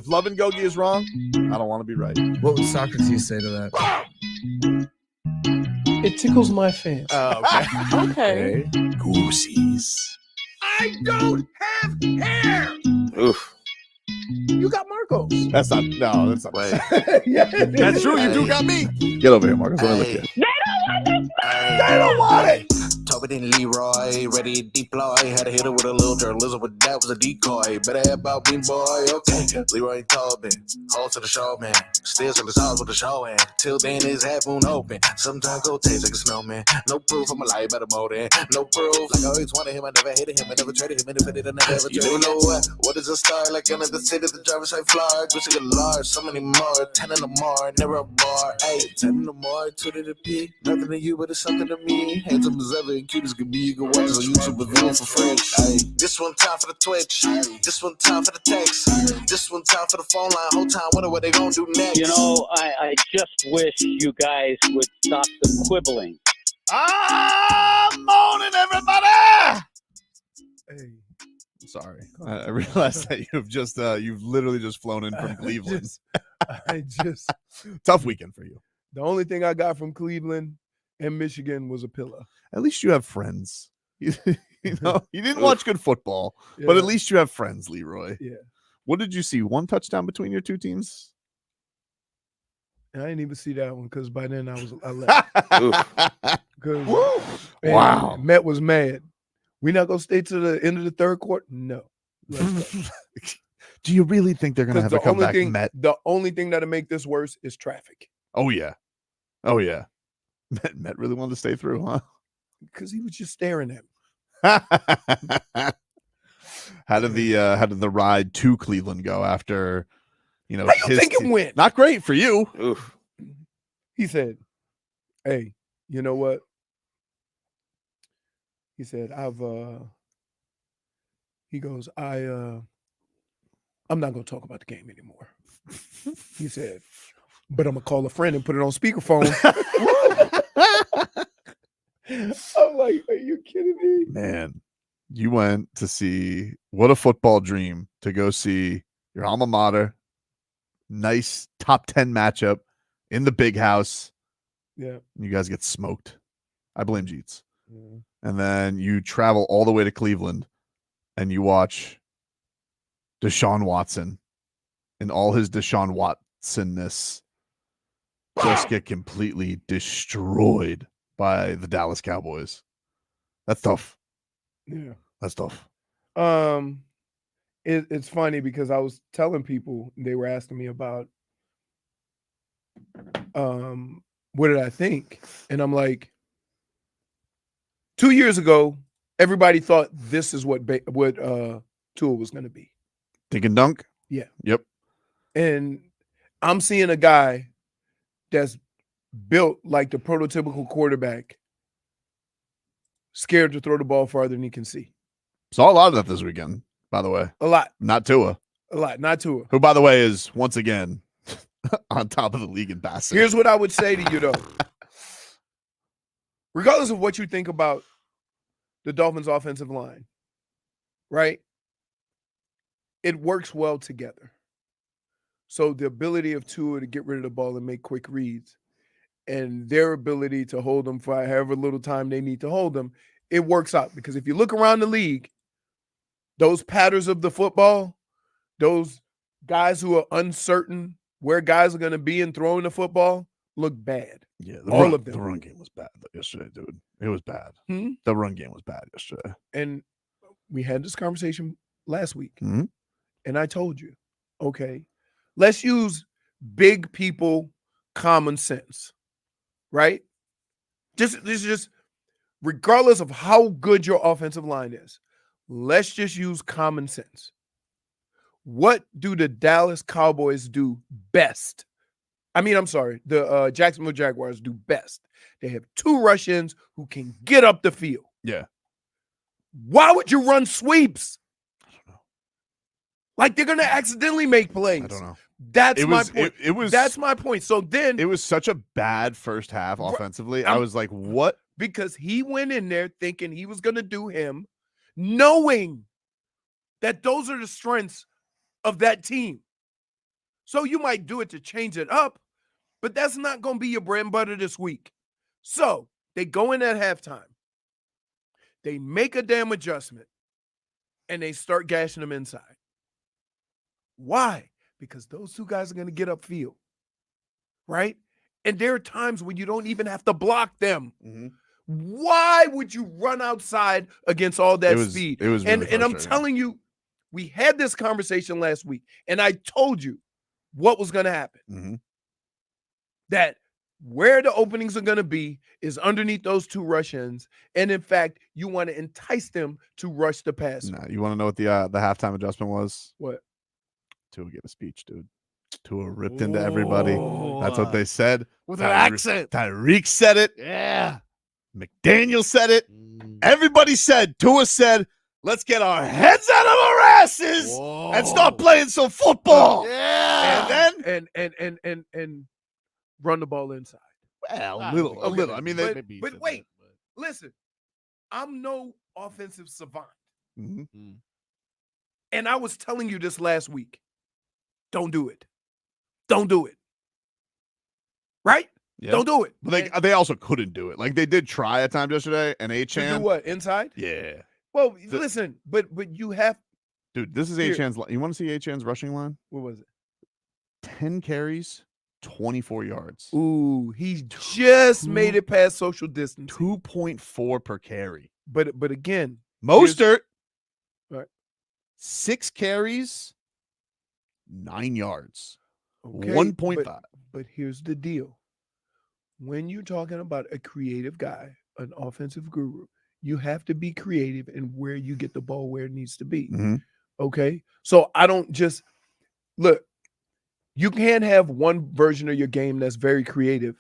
If Love and Gogi is wrong, I don't want to be right. What would Socrates say to that? It tickles my fancy. Okay. Goosies. I don't have hair. Oof. You got Marcos. That's not Wait. Yeah, That's true. You do got me. Get over here, Marcus. Let me look Hey. at Hey. They don't want it. Tobin and Leroy, ready to deploy. Had to hit it with a little journalism, but that was a decoy. Better have about me, boy. Okay, Leroy and Tobin, hold to the show, man. Still in the sauce with the show, and till then his half moon open. Sometimes go taste like a snowman. No proof of my life better more than no proof. Like I always wanted him, I never hated him, I never traded him, and if I did, I never ever traded him. You know what is a star? Like under the city, the driver's like Florida. Wish I could large, so many more. 10 in the more, never a bar. Hey, 10 in the more, 2 to the P. Nothing to you, but it's something to me. Handsome as ever and cute as can be. You can watch us on YouTube with viewing for free. Hey, this one time for the Twitch. This one time for the text. This one time for the phone line. Whole time wonder what they gonna do next. You know, I just wish you guys would stop the quibbling. Morning, everybody. Hey, Sorry, I realized that you've literally just flown in from Cleveland. Tough weekend for you. The only thing I got from Cleveland and Michigan was a pillow. At least you have friends. You know, you didn't watch good football, but at least you have friends, Leroy. Yeah. What did you see? One touchdown between your two teams? And I didn't even see that one because by then I left. Wow. Met was mad. We not gonna stay to the end of the third quarter? No. Do you really think they're gonna have a comeback? The only thing that'll make this worse is traffic. Oh yeah. Met really wanted to stay through, huh? Because he was just staring at me. How did the ride to Cleveland go after, you know, how you think it went? Not great for you. Oof. He said, hey, you know what? He said, he goes, I'm not gonna talk about the game anymore. He said, but I'm gonna call a friend and put it on speakerphone. I'm like, are you kidding me? Man, you went to see, what a football dream to go see your alma mater. Nice top 10 matchup in the big house. Yeah. You guys get smoked. I blame Jeets. Yeah. And then you travel all the way to Cleveland and you watch Deshaun Watson and all his Deshaun Watsonness just get completely destroyed by the Dallas Cowboys. That's tough. Yeah. That's tough. It's funny because I was telling people, they were asking me about what did I think? And I'm like, 2 years ago, everybody thought this is what Tua was going to be. Dink and dunk? Yeah. Yep. And I'm seeing a guy that's built like the prototypical quarterback, scared to throw the ball farther than he can see. Saw a lot of that this weekend, by the way. A lot. Not Tua. A lot. Not Tua. Who, by the way, is once again on top of the league in passing. Here's what I would say to you, though. Regardless of what you think about the Dolphins' offensive line, right? It works well together. So the ability of Tua to get rid of the ball and make quick reads, and their ability to hold them for however little time they need to hold them, it works out. Because if you look around the league, those patterns of the football, those guys who are uncertain where guys are going to be in throwing the football, look bad. Yeah, all of them. The run game was bad yesterday, dude. It was bad. Hmm? The run game was bad yesterday. And we had this conversation last week. Mm-hmm. And I told you, okay, let's use big people common sense, right? Just regardless of how good your offensive line is, let's just use common sense. What do the Dallas Cowboys do best? The Jacksonville Jaguars do best. They have two rush-ins who can get up the field. Yeah. Why would you run sweeps? I don't know. Like they're gonna accidentally make plays. I don't know. That's my point. That's my point. So then it was such a bad first half offensively. I was like, what? Because he went in there thinking he was gonna do him, knowing that those are the strengths of that team. So you might do it to change it up, but that's not going to be your bread and butter this week. So they go in at halftime. They make a damn adjustment, and they start gashing them inside. Why? Because those two guys are going to get upfield, right? And there are times when you don't even have to block them. Mm-hmm. Why would you run outside against all that speed? It was and really I'm frustrating. telling you, we had this conversation last week, and I told you what was going to happen. Mm-hmm. That where the openings are going to be is underneath those two rush ends. And in fact, you want to entice them to rush the passer. No, you want to know what the halftime adjustment was? What? Tua gave a speech, dude. Tua ripped into everybody. That's what they said. With an accent. Tyreek said it. Yeah. McDaniel said it. Everybody said, Tua said, let's get our heads out of our asses and start playing some football. Yeah. And then And run the ball inside. well, Ah, a little. okay. I mean, But- Maybe he but said wait. that, Listen, I'm no offensive savant. Mhm. And I was telling you this last week. Don't do it. Don't do it. Right? Yeah. Don't do it. But they also couldn't do it. Like they did try at times yesterday, and To do Achan. what? Inside? Yeah. Well, listen, but you have, Dude, this is Here. Achan's. You want to see Achan's rushing line? what was it? 10 carries, 24 yards. Ooh, he just made it past social distance. 2.4 per carry. But again, Mostert, Right. 6 carries, 9 yards. okay, 1.5. But here's the deal. When you're talking about a creative guy, an offensive guru, you have to be creative in where you get the ball where it needs to be. Mhm. Okay. So I don't just look, you can't have one version of your game that's very creative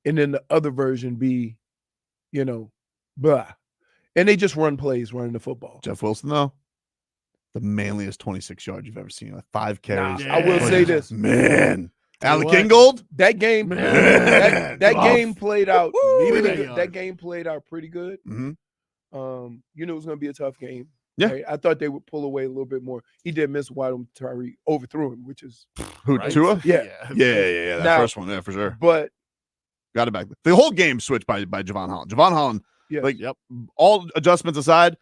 and then the other version be, blah. And they just run plays running the football. Jeff Wilson, though, the manliest 26 yards you've ever seen. Like 5 carries. I will say this. Man. Alec what? Ingold? That game, Man. that Tough. game played out Needed pretty that good. yard. That game played out pretty good. Mhm. You knew it was going to be a tough game. Yeah. right? I thought they would pull away a little bit more. He did miss wide on Tyreek, overthrew him, which is Who, Right? Tua? Yeah. Yeah. That Now- first one, yeah, for sure. but Got it back. The whole game switched by Javon Holland. Javon Holland, yeah, like, all adjustments aside,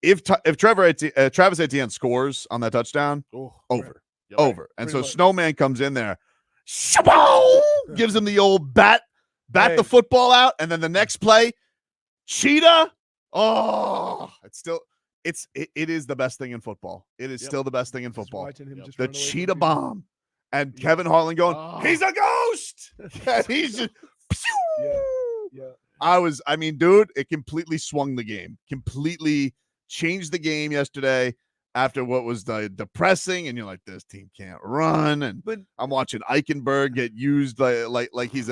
if Travis Etienne scores on that touchdown, over. Yep. Over. And Pretty so much. Snowman comes in there, shabow, gives him the old bat Hey. the football out, and then the next play, Cheetah. Oh, it is the best thing in football. It is Yep. still the best thing in just football. watching him Yep. just The run away from cheetah people. bomb. And Kevin Harlan going, Oh. he's a ghost. And he's just Yeah. dude, it completely swung the game. Completely changed the game yesterday after what was depressing, and you're like, this team can't run. And But I'm watching Eichenberg get used like he's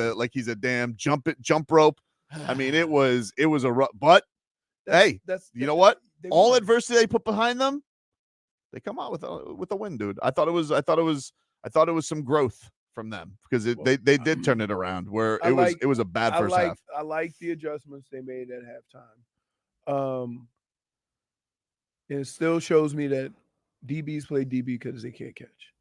a damn jump rope. I mean, it was a rough, but hey, that's you know what? they All won. adversity they put behind them, they come out with a win, dude. I thought it was some growth from them because they did turn it around where I it was a bad first half. I like the adjustments they made at halftime. And it still shows me that DBs play DB because they can't catch.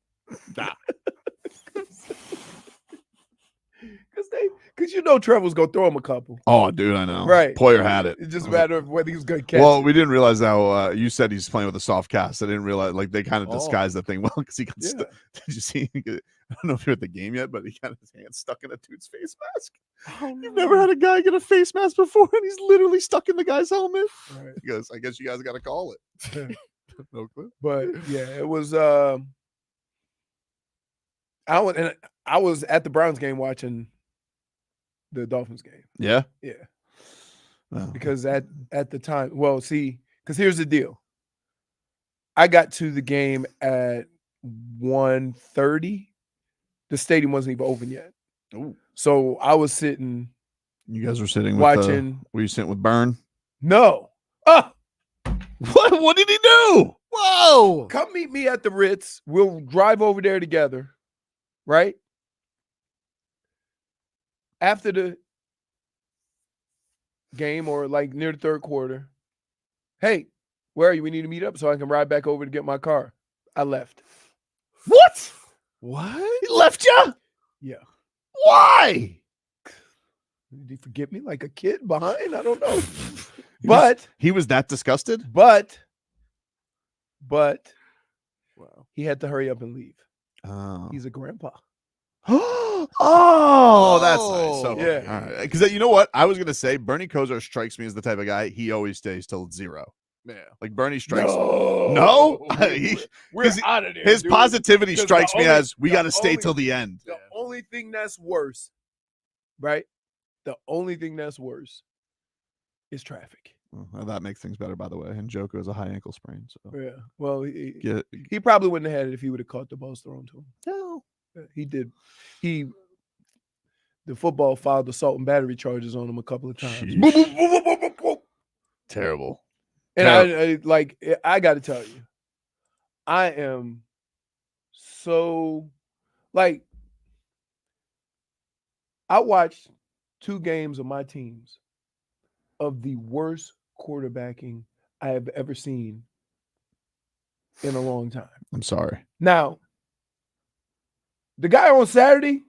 Because Trevor was gonna throw him a couple. Oh, dude, I know. Right. Poyer had it. It just mattered of whether he was gonna catch. Well, it. we didn't realize how you said he's playing with a soft cast. I didn't realize they kind of Oh. disguised the thing well because he got Yeah. stuck. Did you see? I don't know if you're at the game yet, but he got his hand stuck in a dude's face mask. You've never had a guy get a face mask before, and he's literally stuck in the guy's helmet. Right. He goes, I guess you guys got to call it. No clue. But yeah, it was. I was at the Browns game watching the Dolphins game. Yeah. Yeah, Oh. because at the time, well, see, because here's the deal. I got to the game at 1:30. The stadium wasn't even open yet. Ooh. So I was sitting You guys were sitting watching. were you sitting with Byrne? No. Oh, What did he do? Whoa. come meet me at the Ritz. We'll drive over there together. Right? After the game or like near the third quarter, hey, where are you? We need to meet up so I can ride back over to get my car. I left. What? What? He left you? Yeah. Why? Did he forget me like a kid behind? I don't know. But he was that disgusted? But Wow. he had to hurry up and leave. Oh. He's a grandpa. Oh, that's nice. Oh, Okay. yeah. All right. Because you know what? I was gonna say Bernie Kosar strikes me as the type of guy he always stays till it's 0. Yeah. Like Bernie strikes. No. No? We're 'cause out of there. His dude. positivity 'Cause strikes the me only- as we the got to stay only- till the end. The only thing that's worse, right? The only thing that's worse is traffic. Well, that makes things better, by the way. And Joko has a high ankle sprain, so Yeah. Well, he probably wouldn't have had it if he would have caught the balls thrown to him. no. Yeah, he did. The football filed assault and battery charges on him a couple of times. Sheesh. Terrible. And I got to tell you, I am so I watched 2 games of my teams of the worst quarterbacking I have ever seen in a long time. I'm sorry. Now, the guy on Saturday,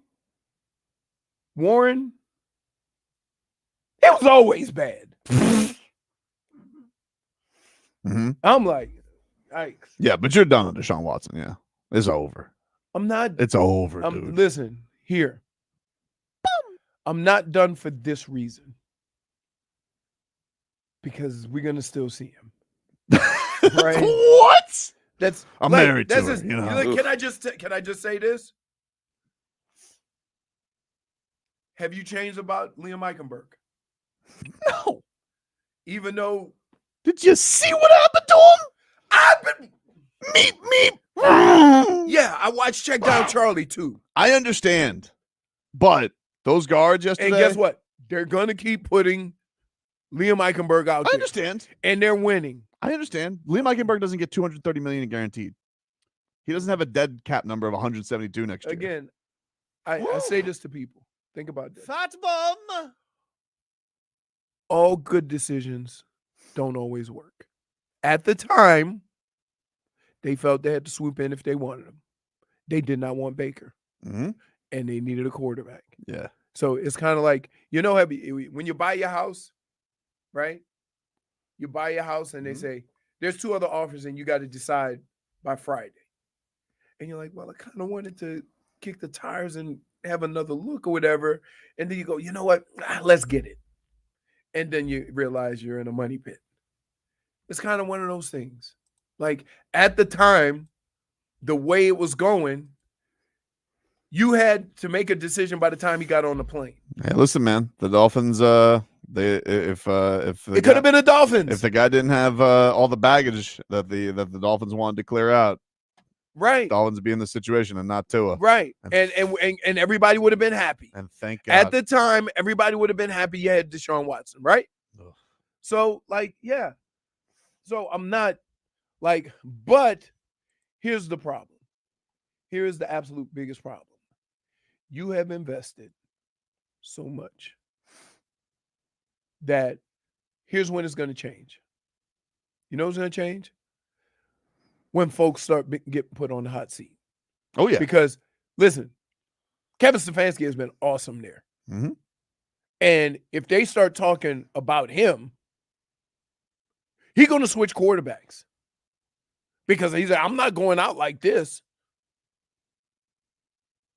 Warren, it was always bad. Mm-hmm. I'm like, Yeah, but you're done with Deshaun Watson. Yeah, it's over. I'm not. It's over, dude. Listen, here. I'm not done for this reason. Because we're gonna still see him. Right? What? That's I'm like, married to that's her, just- you know. like, can I just say this? Have you changed about Liam Eichenberg? No. Even though Did you see what happened to him? I've been Meep. yeah, I watched Check Down Charlie too. I understand, but those guards yesterday. And guess what? They're gonna keep putting Liam Eichenberg out I there. understand. And they're winning. I understand. Liam Eichenberg doesn't get $230 million guaranteed. He doesn't have a dead cap number of 172 next year. Again, I say this to people. Think about this. Fat bum. All good decisions don't always work. At the time, they felt they had to swoop in if they wanted him. They did not want Baker, Mm-hmm. and they needed a quarterback. Yeah. So it's kind of like, when you buy your house, right? You buy your house and they say, there's 2 other offers and you got to decide by Friday. And you're like, well, I kind of wanted to kick the tires and have another look or whatever. And then you go, you know what? Let's get it. And then you realize you're in a money pit. It's kind of one of those things. Like at the time, the way it was going, you had to make a decision by the time he got on the plane. Hey, listen, man. The Dolphins. If It could have been the Dolphins. if the guy didn't have all the baggage that the Dolphins wanted to clear out, right. Dolphins would be in the situation and not Tua. Right. And everybody would have been happy. And thank God. At the time, everybody would have been happy you had Deshaun Watson, right? Ugh. So, yeah. So I'm not but here's the problem. Here is the absolute biggest problem. You have invested so much that here's when it's going to change. You know what's going to change? When folks start getting put on the hot seat. Oh yeah. Because listen, Kevin Stefanski has been awesome there. Mm-hmm. And if they start talking about him, he's going to switch quarterbacks. Because he's like, I'm not going out like this.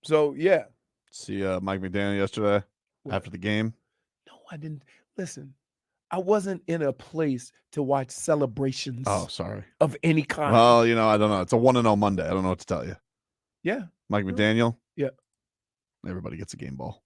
So, yeah. See Mike McDaniel yesterday after the game. No, I didn't. Listen, I wasn't in a place to watch celebrations Oh, sorry. of any kind. Well, I don't know. It's a 1-0 Monday. I don't know what to tell you. Yeah. Mike McDaniel. Yeah. Everybody gets a game ball.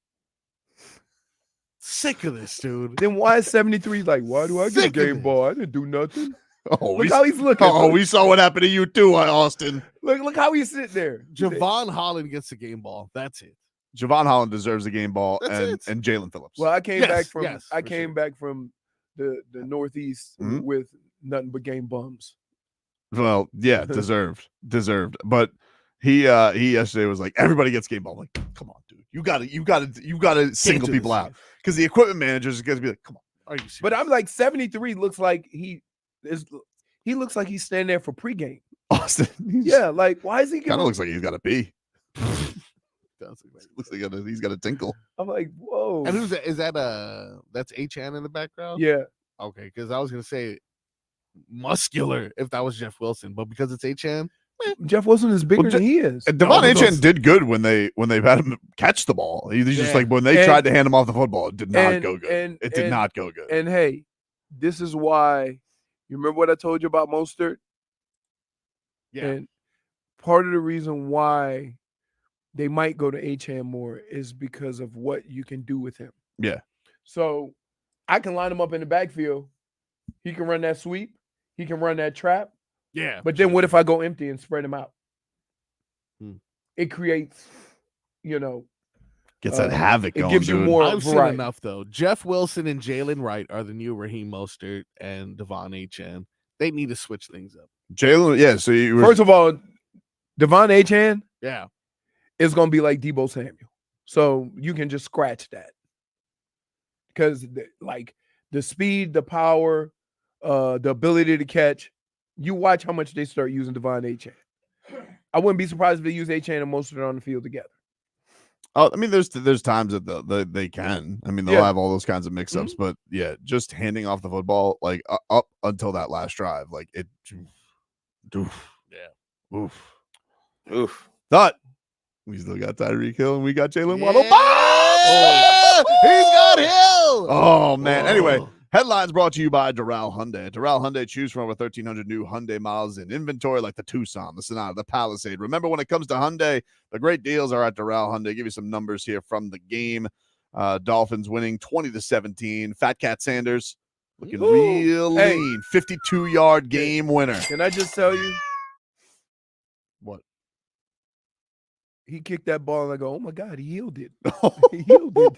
Sick of this, dude. Then why is 73 like, why do I get a Sick of game this. ball? I didn't do nothing. Oh, Look how he's looking. we saw what happened to you too, Austin. Look how he's sitting there. Javon Holland gets the game ball. That's it. Javon Holland deserves a game ball, That's and Jaelan Phillips. Well, I came back from for came sure. back from the Northeast Mhm. with nothing but game bums. Well, yeah, deserved. But he yesterday was like, everybody gets game ball. I'm like, come on, dude, you gotta single do people this, out because the equipment managers are gonna be like, come on. Are you serious? But I'm like 73 looks like he looks like he's standing there for pregame. Austin, Yeah, like why is he kind of giving? looks like he's got to pee. does look like Looks like he's got a tinkle. I'm like, whoa. And who's that? Is that that's H-An in the background? Yeah. Okay, because I was gonna say muscular if that was Jeff Wilson, but because it's H-An, Jeff Wilson is bigger than he is. And Devon No, Achane those- did good when they had him catch the ball. He's just Yeah. like when they And- tried to hand him off the football, it did not and- go good. and- It did and- not go good. And hey, this is why. You remember what I told you about Mostert? yeah, And part of the reason why they might go to H-Ham more is because of what you can do with him. Yeah. So I can line him up in the backfield. He can run that sweep. He can run that trap. yeah. But then what if I go empty and spread him out? Hmm. It creates, you know, Gets that havoc it going, gives you dude. more I've seen variety. enough though. Jeff Wilson and Jalen Wright are the new Raheem Mostert and Devon Achane. They need to switch things up. Jalen, yeah. So you were First of all, Devon Achane Yeah, is going to be like Debo Samuel. So you can just scratch that. Because like the speed, the power, the ability to catch, you watch how much they start using Devon Achane. I wouldn't be surprised if they use Achane and most of it on the field together. Oh, I mean, there's times that they can. I mean, they'll Yeah. have all those kinds of mix-ups, but yeah, just handing off the football like up until that last drive, like it. Oof, yeah. oof. Oof. But we still got Tyreek Hill and we got Jalen Waddle. Yeah! He's got Hill. Oh man. Anyway, Oh. headlines brought to you by Doral Hyundai. At Doral Hyundai, choose from over 1,300 new Hyundai models in inventory like the Tucson, the Sonata, the Palisade. Remember, when it comes to Hyundai, the great deals are at Doral Hyundai. Give you some numbers here from the game. Dolphins winning 20-17. Fat Cat Sanders looking Ooh. real Hey. lean. 52-yard game winner. Can I just tell you, What? he kicked that ball and I go, oh my God, he healed it. He healed it.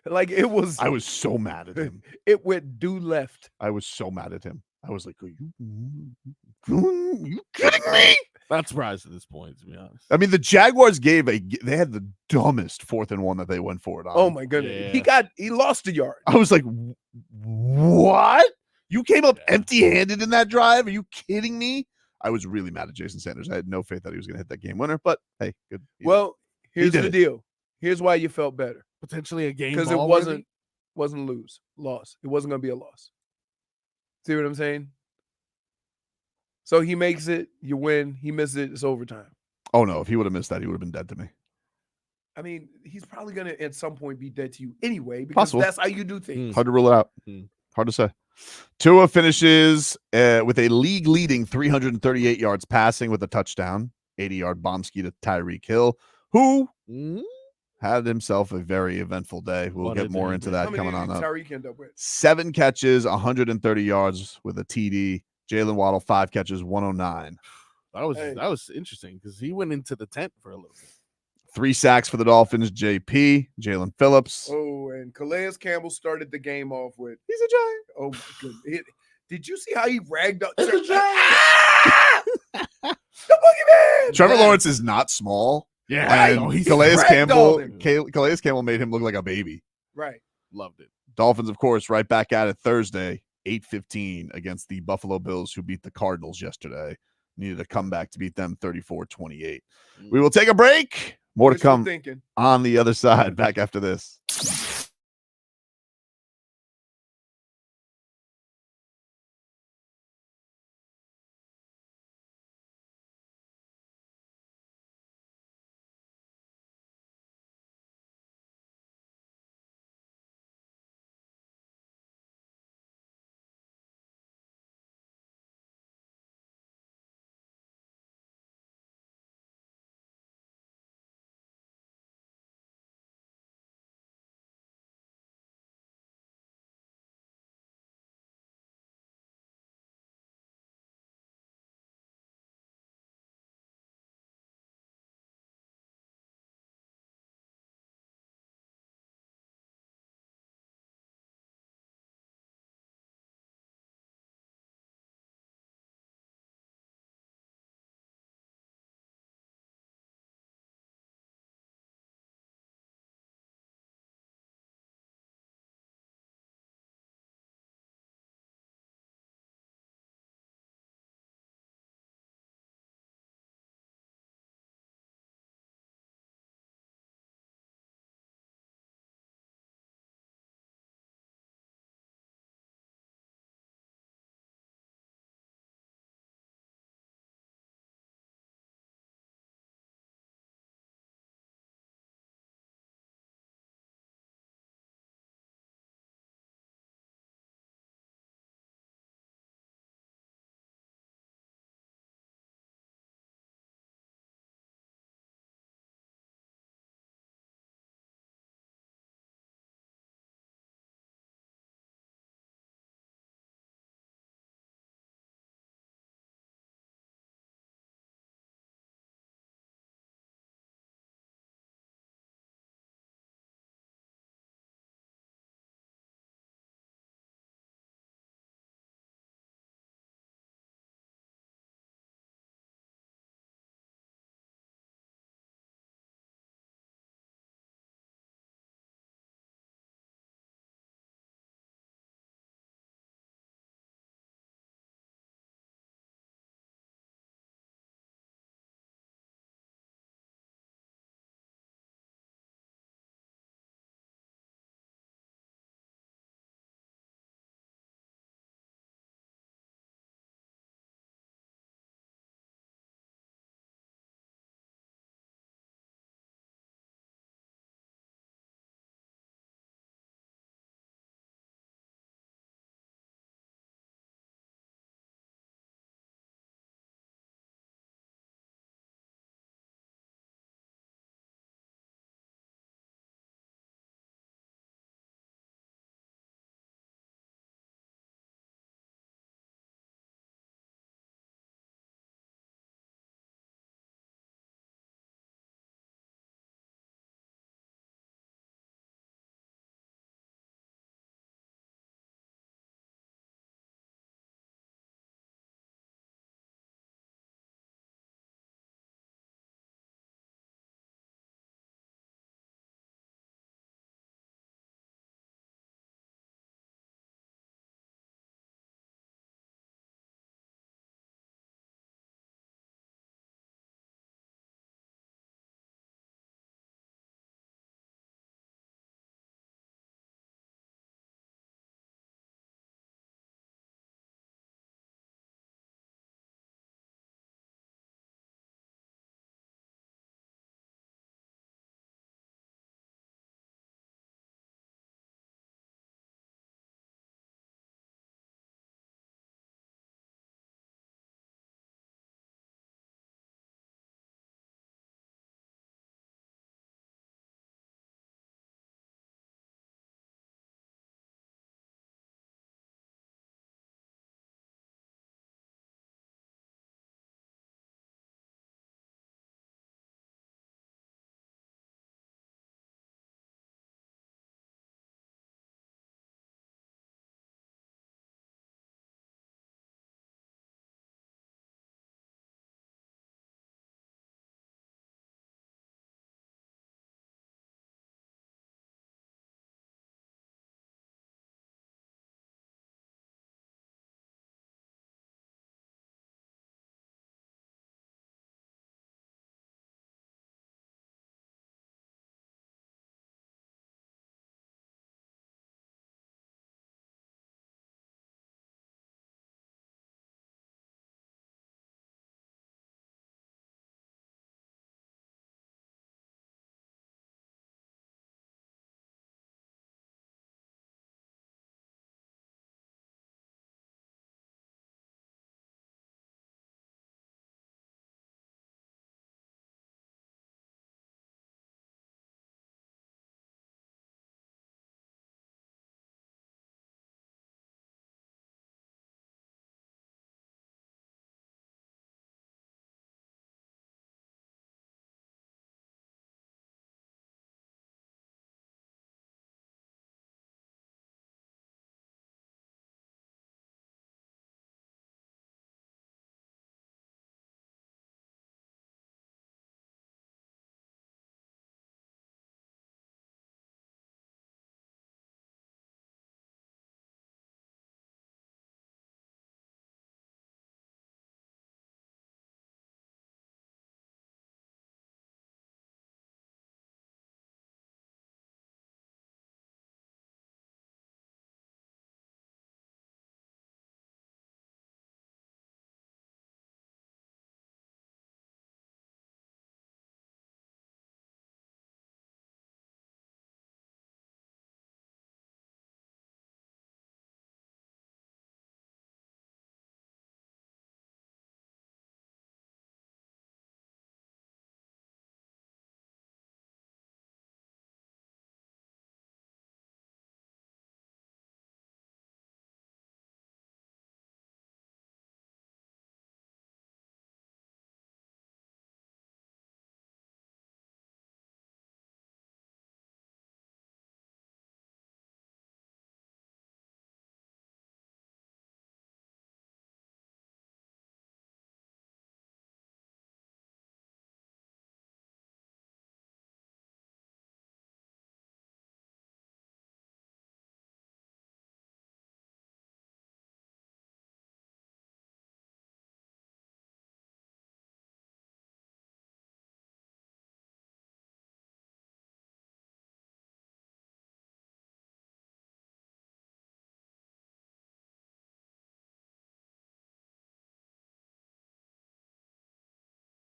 Like it was, I was so mad at him. it went due left. I was so mad at him. I was like, are you kidding me? Not surprised at this point, to be honest. I mean, the Jaguars they had the dumbest 4th and 1 that they went for it on. Oh my goodness. Yeah. He lost a yard. I was like, what? You came up Yeah. empty-handed in that drive? Are you kidding me? I was really mad at Jason Sanders. I had no faith that he was going to hit that game winner, but hey, good. Well, here's did the it. deal. Here's why you felt better. Potentially a game Because it ball wasn't worthy? loss. It wasn't gonna be a loss. See what I'm saying? So he makes it, you win. He misses it, it's overtime. Oh no, if he would have missed that, he would have been dead to me. I mean, he's probably gonna at some point be dead to you anyway, because Possible. that's how you do things. Hard to rule it out. Hmm. Hard to say. Tua finishes with a league-leading 338 yards passing with a touchdown, 80-yard bomb ski to Tyreek Hill, who Mm, had himself a very eventful day. We'll What get a more day, into man. How that many coming on did up. Tyreek end up with? 7 catches, 130 yards with a TD. Jalen Waddle, 5 catches, 109. Hey. that was interesting because he went into the tent for a little bit. 3 sacks for the Dolphins. JP, Jaelan Phillips. Oh, and Calais Campbell started the game off with, He's a giant. oh my goodness. Did you see how he ragged up? He's a giant. The boogeyman! Trevor Lawrence is not small. Yeah, And no, he's Calais Campbell, ragdolled him. Calais Campbell made him look like a baby. Right. loved it. Dolphins, of course, right back at it Thursday, 8:15 against the Buffalo Bills, who beat the Cardinals yesterday. Needed a comeback to beat them 34-28. We will take a break. More to Wishful come thinking. on the other side. Back after this.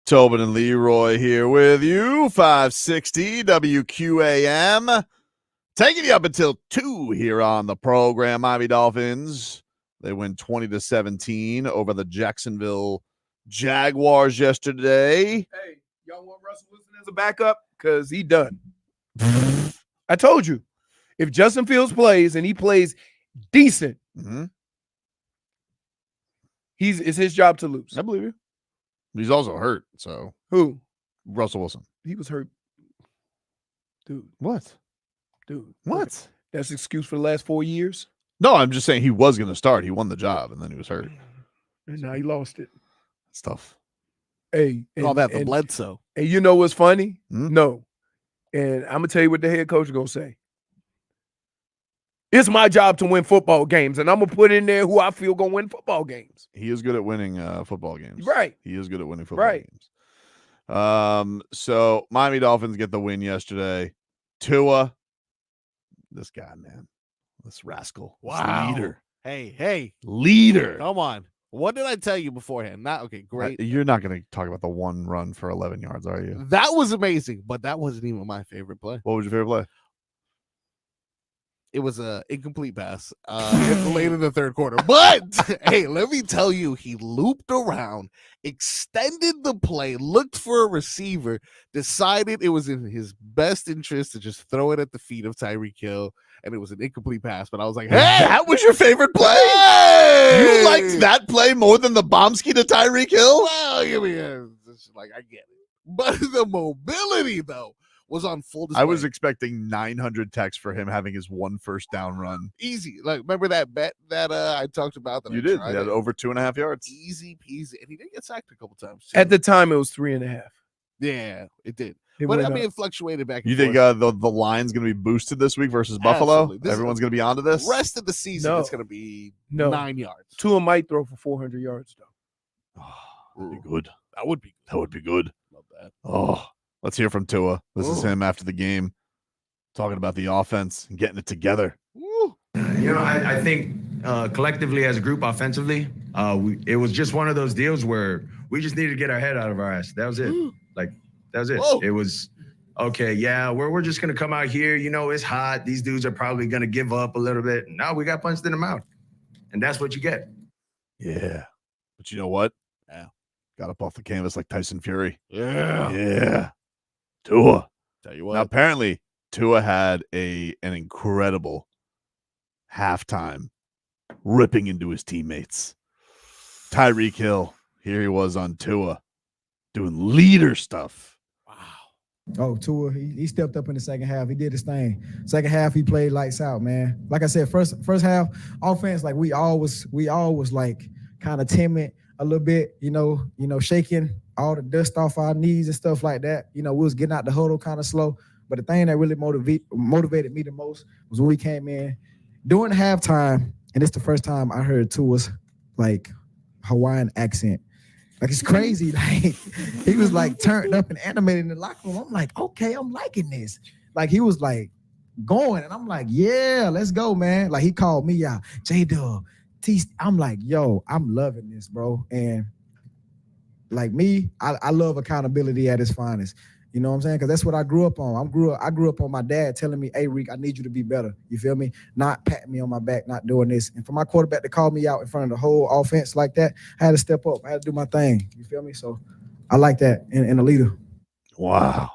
Tobin and Leroy here with you, 560 WQAM. Taking you up until 2 here on the program. Miami Dolphins, they win 20-17 over the Jacksonville Jaguars yesterday. Hey, y'all want Russell Wilson as a backup? Because he done. I told you. If Justin Fields plays and he plays decent, it's his job to lose. I believe you. He's also hurt, so. Who? Russell Wilson. He was hurt. Dude. What? Dude. What? Okay. That's an excuse for the last 4 years? No, I'm just saying he was going to start. He won the job, and then he was hurt. And now he lost it. It's tough. Hey. Call that the Bledsoe. And you know what's funny? No. And I'm going to tell you what the head coach is going to say. It's my job to win football games, and I'm going to put in there who I feel going to win football games. He is good at winning football games. Right. He is good at winning football games. So Miami Dolphins get the win yesterday. Tua, this guy, man, this rascal. Wow. This leader. Hey. Leader. Come on. What did I tell you beforehand? Not okay, great. You're not going to talk about the one run for 11 yards, are you? That was amazing, but that wasn't even my favorite play. What was your favorite play? It was a incomplete pass late in the third quarter. But hey, let me tell you, he looped around, extended the play, looked for a receiver, decided it was in his best interest to just throw it at the feet of Tyreek Hill, and it was an incomplete pass. But I was like, hey, that was your favorite play? Hey! You liked that play more than the Bombski to Tyreek Hill? Well, I mean, it's like I get it. But the mobility, though, was on full display. I was expecting 900 texts for him having his one first down run. Easy. Like, remember that bet that I talked about? That You I did. tried? He had over 2.5 yards. Easy peasy. And he did get sacked a couple times, too. At the time, it was 3.5. Yeah, it did. It But went I mean, up. it fluctuated back and You think forth. the line's going to be boosted this week versus Buffalo? Absolutely. This is- Everyone's going to be onto this? Rest of the season, No. it's going to be No. 9 yards. Tua might throw for 400 yards, though. That'd be good. That would be That would be good. Love that. Oh, let's hear from Tua. This is him after the game, talking about the offense and getting it together. Woo. You know, I think collectively as a group offensively, it was just one of those deals where we just needed to get our head out of our ass. That was it. Like, that was it. Whoa. It was, okay, yeah, we're just going to come out here. You know, it's hot. These dudes are probably going to give up a little bit. No, we got punched in the mouth. And that's what you get. Yeah. But you know what? Yeah. Got up off the canvas like Tyson Fury. Yeah. Yeah. Tua. Tell you what. Now, apparently, Tua had an incredible halftime ripping into his teammates. Tyreek Hill, here he was on Tua doing leader stuff. Oh, Tua, he stepped up in the second half. He did his thing. Second half, he played lights out, man. Like I said, first half, offense, like we all was like kind of timid a little bit, you know, shaking all the dust off our knees and stuff like that. You know, we was getting out the huddle kind of slow. But the thing that really motivated me the most was when we came in during halftime, and it's the first time I heard Tua's like Hawaiian accent. Like, it's crazy. Like, he was like turned up and animated in the locker room. I'm like, okay, I'm liking this. Like, he was like going, and I'm like, yeah, let's go, man. Like, he called me out, J-Dub, I'm like, yo, I'm loving this, bro. And like me, I love accountability at its finest. You know what I'm saying? Because that's what I grew up on. I grew up on my dad telling me, hey, Reek, I need you to be better. You feel me? Not patting me on my back, not doing this. And for my quarterback to call me out in front of the whole offense like that, I had to step up. I had to do my thing. You feel me? So I like that in a leader. Wow.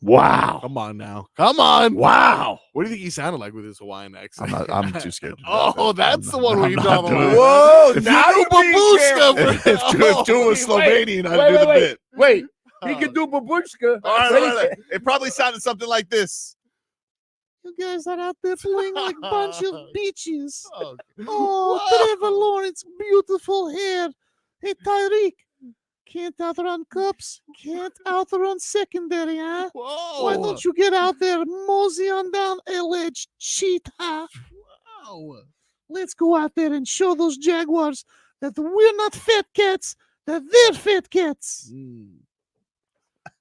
Wow. Come on now. Come on. Wow. What do you think he sounded like with his Hawaiian accent? I'm too scared to do Oh, that. that's the one where you draw the doing line. it. Whoa, If now you you do being careful. If Tua was Slovenian, I'd do the bit. Wait, he can do babushka. All right. It probably sounded something like this. You guys are out there playing like a bunch of bitches. Oh, Oh, Trevor Lawrence, beautiful hair. Hey, Tyreek, can't outrun cups, can't outrun secondary, huh? whoa. Why don't you get out there, mosey on down LH, cheat, huh? Wow. Let's go out there and show those Jaguars that we're not fat cats, that they're fat cats.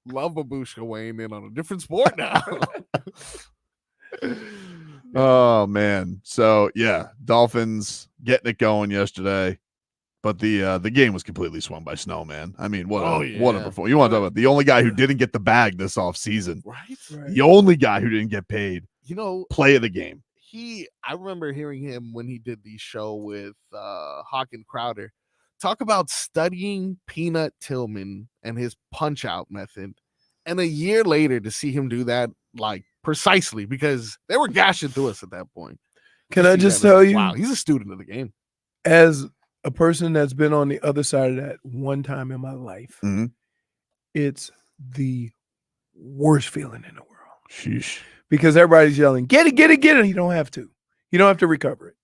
Love Babushka weighing in on a different sport now. Oh man. So yeah, Dolphins getting it going yesterday. But the game was completely swung by snow, man. I mean, what a yeah. performance. You want to talk about the only guy who didn't get the bag this offseason. Right? The only guy who didn't get paid. You know, Play of the game. I remember hearing him when he did the show with Hawk and Crowder talk about studying Peanut Tillman and his punch out method. And a year later to see him do that, like precisely because they were gashing through us at that point. Can I just tell you, wow, he's a student of the game. as a person that's been on the other side of that one time in my life, Mhm. it's the worst feeling in the world. Sheesh. Because everybody's yelling, get it, get it, get it. You don't have to. You don't have to recover it.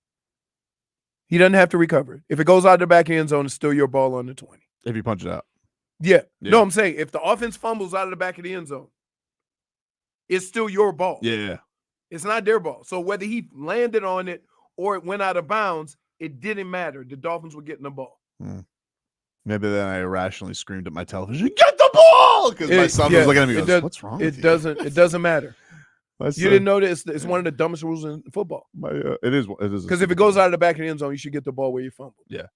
He doesn't have to recover it. If it goes out the back of the end zone, it's still your ball on the 20. If you punch it out. Yeah. Yeah. No, I'm saying if the offense fumbles out of the back of the end zone, it's still your ball. Yeah. It's not their ball. So whether he landed on it or it went out of bounds, it didn't matter. The Dolphins were getting the ball. Maybe then I irrationally screamed at my television, "Get the ball!" Because my son was looking at me and goes, "What's wrong with you?" It doesn't matter. My You son- didn't know this. It's one of the dumbest rules in football. It is. Because if it goes out of the back of the end zone, you should get the ball where you fumbled. Yeah.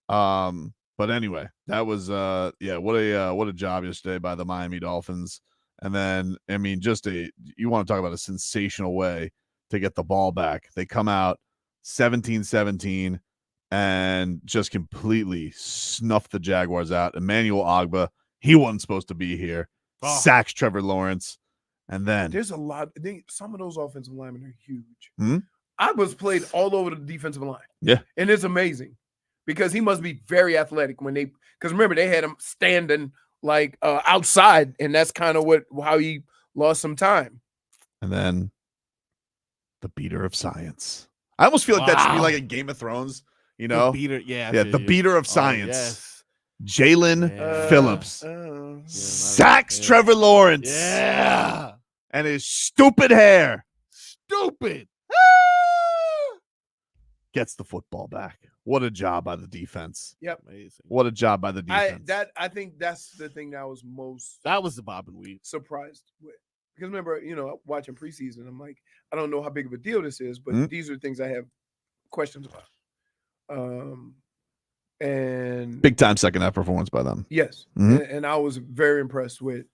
But anyway, that was what a job yesterday by the Miami Dolphins. And then I mean, you want to talk about a sensational way to get the ball back. They come out 17-17 and just completely snuff the Jaguars out. Emmanuel Ogbah, he wasn't supposed to be here. Sacks Trevor Lawrence. And then There's a lot. Some of those offensive linemen are huge. Hmm? I was played all over the defensive line. Yeah. And it's amazing because he must be very athletic because remember, they had him standing like outside, and that's kind of how he lost some time. And then the beater of science. I almost feel like that should be like a Game of Thrones, you know? The beater, yeah. The beater of science. Yes. Jaelan Phillips sacks Trevor Lawrence. Yeah. And his stupid hair. Stupid. Gets the football back. What a job by the defense. Yep. Amazing. What a job by the defense. I think that's the thing that I was most That was the bob and weave. surprised with. Because remember, watching preseason, I'm like, I don't know how big of a deal this is, but Mhm. these are things I have questions about. And Big time second half performance by them. yes, Mhm. and I was very impressed with.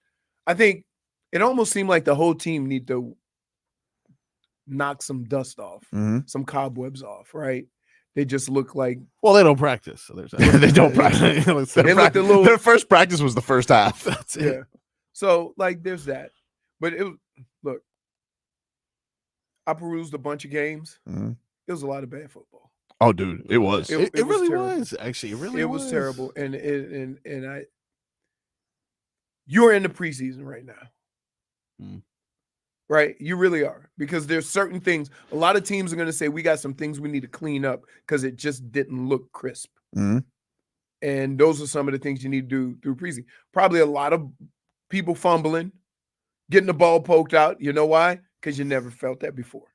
I think it almost seemed like the whole team need to knock some dust off, Mhm. some cobwebs off, right? They just look like Well, they don't practice, so there's They don't practice. They looked a little- Their first practice was the first half. That's it. yeah. So like, there's that. But look, I perused a bunch of games. Mhm. It was a lot of bad football. Oh, dude, it was. It was really terrible. was. Actually, it really It was terrible, and you're in the preseason right now, right? You really are, because there's certain things. A lot of teams are going to say we got some things we need to clean up because it just didn't look crisp, Mhm. and those are some of the things you need to do through preseason. Probably a lot of people fumbling, getting the ball poked out. You know why? Because you never felt that before.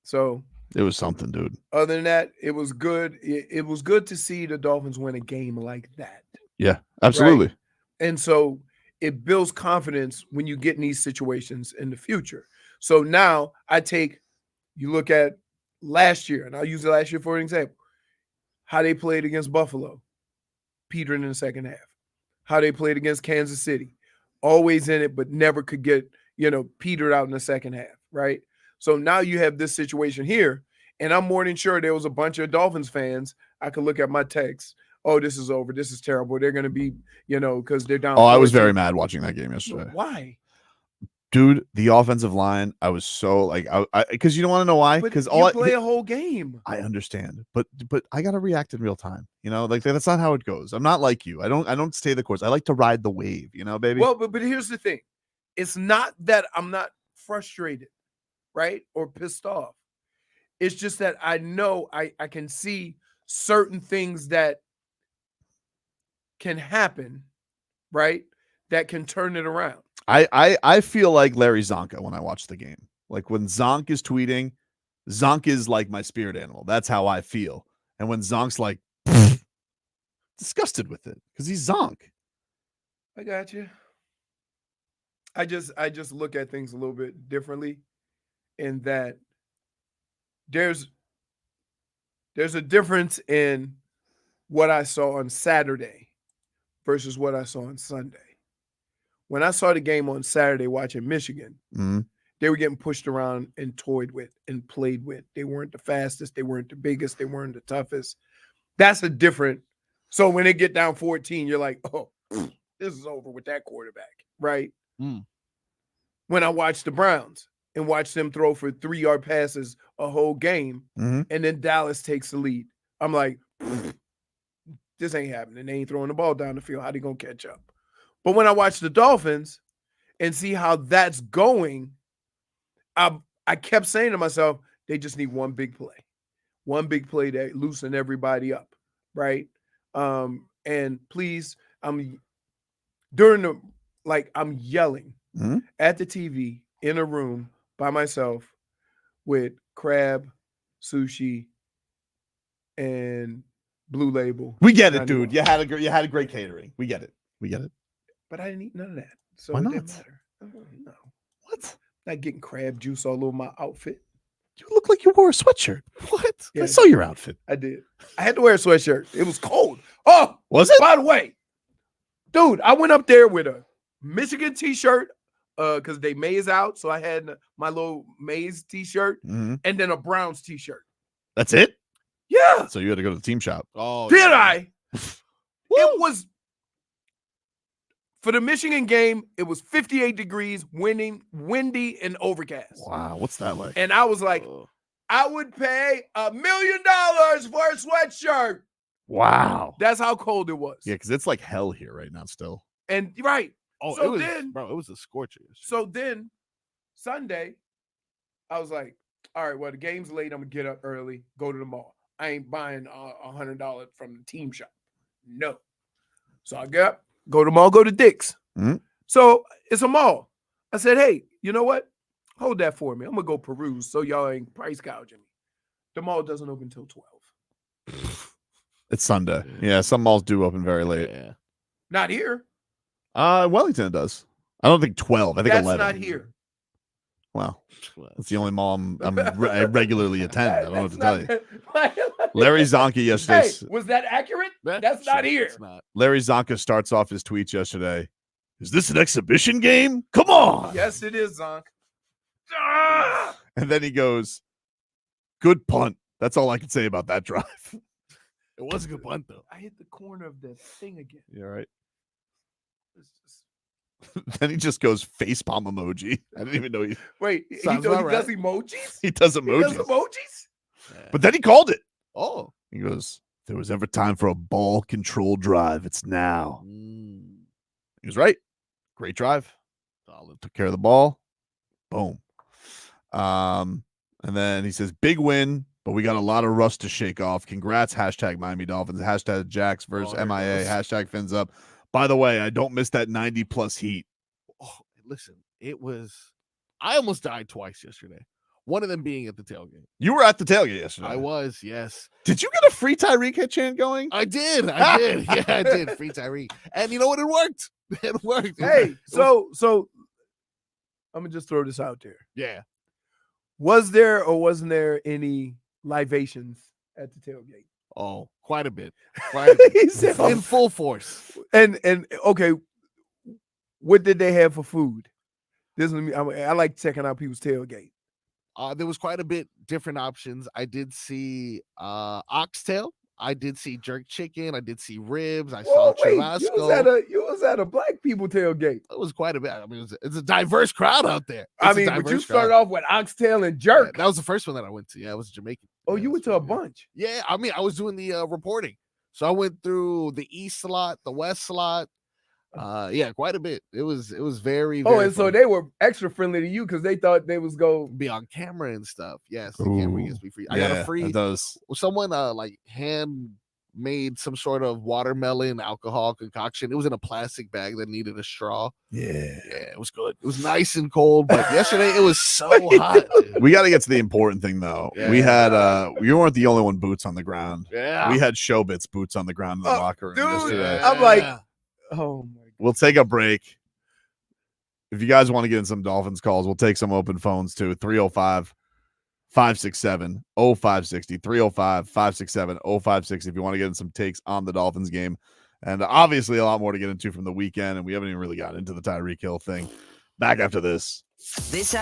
So It was something, dude. other than that, it was good. It was good to see the Dolphins win a game like that. Yeah, absolutely. Right? And so it builds confidence when you get in these situations in the future. So now you look at last year, and I'll use last year for an example, how they played against Buffalo, petered in the second half. How they played against Kansas City, always in it, but never could get, petered out in the second half, right? So now you have this situation here, and I'm more than sure there was a bunch of Dolphins fans. I could look at my text. Oh, this is over. This is terrible. They're going to be, because they're down. Oh, I was 14. very mad watching that game yesterday. Why? Dude, the offensive line, I was so like, because you don't want to know why? But Because you play a whole game. I understand, but I gotta react in real time. Like that's not how it goes. I'm not like you. I don't stay the course. I like to ride the wave. Baby. Well, but here's the thing. It's not that I'm not frustrated, right, or pissed off. It's just that I know I can see certain things that can happen, right, that can turn it around. I feel like Larry Csonka when I watch the game. Like when Zonk is tweeting, Zonk is like my spirit animal. That's how I feel. And when Zonk's like disgusted with it because he's Zonk. I got you. I just look at things a little bit differently in that there's There's a difference in what I saw on Saturday versus what I saw on Sunday. When I saw the game on Saturday watching Michigan, they were getting pushed around and toyed with and played with. They weren't the fastest. They weren't the biggest. They weren't the toughest. That's a different. So when they get down 14, you're like, oh, this is over with that quarterback, right? When I watched the Browns and watched them throw for 3-yard passes a whole game, and then Dallas takes the lead, I'm like, this ain't happening. They ain't throwing the ball down the field. How they going to catch up? But when I watch the Dolphins and see how that's going, I kept saying to myself, they just need one big play that loosen everybody up, right? And please, I'm yelling at the TV in a room by myself with crab, sushi, and Blue Label. We get it, dude. You had a great catering. We get it. But I didn't eat none of that. So Why it not? didn't matter. No. What? Not getting crab juice all over my outfit. You look like you wore a sweatshirt. What? Yeah, I saw your outfit. I did. I had to wear a sweatshirt. It was cold. Oh, Was it? by the way, dude, I went up there with a Michigan t-shirt because they maize out. So I had my little maize t-shirt and then a Browns t-shirt. That's it? Yeah. So you had to go to the team shop. Oh, Did I? It was for the Michigan game, it was 58 degrees, windy, and overcast. Wow. What's that like? And I was like, I would pay $1 million for a sweatshirt. Wow. That's how cold it was. Yeah, because it's like hell here right now still. And right. Oh, So it was, then- bro, it was a scorcher. So then Sunday, I was like, all right, well, the game's late. I'm going to get up early, go to the mall. I ain't buying $100 from the team shop. No. So I get up, go to the mall, go to Dick's. So it's a mall. I said, hey, you know what? Hold that for me. I'm going to go peruse so y'all ain't price gouging me. The mall doesn't open until 12. It's Sunday. Yeah, some malls do open very late. Yeah. Not here. Wellington does. I don't think 12. I think That's 11. not here. Well, that's the only mall I regularly attend. I don't know what to tell you. Larry Csonka yesterday. Hey, was that accurate? That's not here. It's not. Larry Csonka starts off his tweets yesterday. Is this an exhibition game? Come on. Yes, it is, Zonk. And then he goes, good punt. That's all I can say about that drive. It was a good punt, though. I hit the corner of the thing again. You're right. It's just- Then he just goes facepalm emoji. I didn't even know he Wait, he Sounds does about right. emojis? does He does emojis. emojis? But then he called it. Oh. He goes, if there was ever time for a ball control drive, it's now. He was right. Great drive. Solid. Took care of the ball. Boom. And then he says, big win, but we got a lot of rust to shake off. Congrats, hashtag Miami Dolphins, hashtag Jax versus there it MIA, goes. hashtag fins up. By the way, I don't miss that 90+ heat. Oh, listen, it was. I almost died twice yesterday. One of them being at the tailgate. You were at the tailgate yesterday. I was, yes. Did you get a free Tyreek Hill chant going? I did. Yeah, I did. Free Tyreek. And you know what? It worked. It worked. Hey, so I'm gonna just throw this out there. Yeah. Was there or wasn't there any libations at the tailgate? Oh, quite a bit. Quite a bit. He said, In full force. and okay, what did they have for food? This is I like checking out people's tailgate. There was quite a bit different options. I did see oxtail. I did see jerk chicken. I did see ribs. I saw Whoa, wait, churrasco. you was at a black people tailgate. It was quite a bit. I mean, it's a diverse crowd out there. I It's a mean, but you diverse started crowd. off with oxtail and Yeah, jerk. that was the first one that I went to. Yeah, it was Jamaican. Oh, Yeah, you it went was to a pretty good. bunch. Yeah, I mean, I was doing the reporting. So I went through the east slot, the west slot. Yeah, quite a bit. It was very, Oh, very and so fun. they were extra friendly to you because they thought they was go. be on camera and stuff. Yes, the camera Ooh, gets me free. I got a free. It does. Someone like hand made some sort of watermelon alcohol concoction. It was in a plastic bag that needed a straw. Yeah. Yeah, it was good. It was nice and cold, but yesterday it was so hot. Dude. We got to get to the important thing, though. We Yeah. had, you weren't the only one boots on the ground. Yeah, We had Showbits boots on the ground in the Oh, locker room dude. yesterday. I'm like- Yeah. Oh my god. We'll take a break. If you guys want to get in some Dolphins calls, we'll take some open phones too. 305 567 0560 305 567 0560 if you want to get in some takes on the Dolphins game. And obviously a lot more to get into from the weekend, and we haven't even really gotten into the Tyreek Hill thing. Back after this. This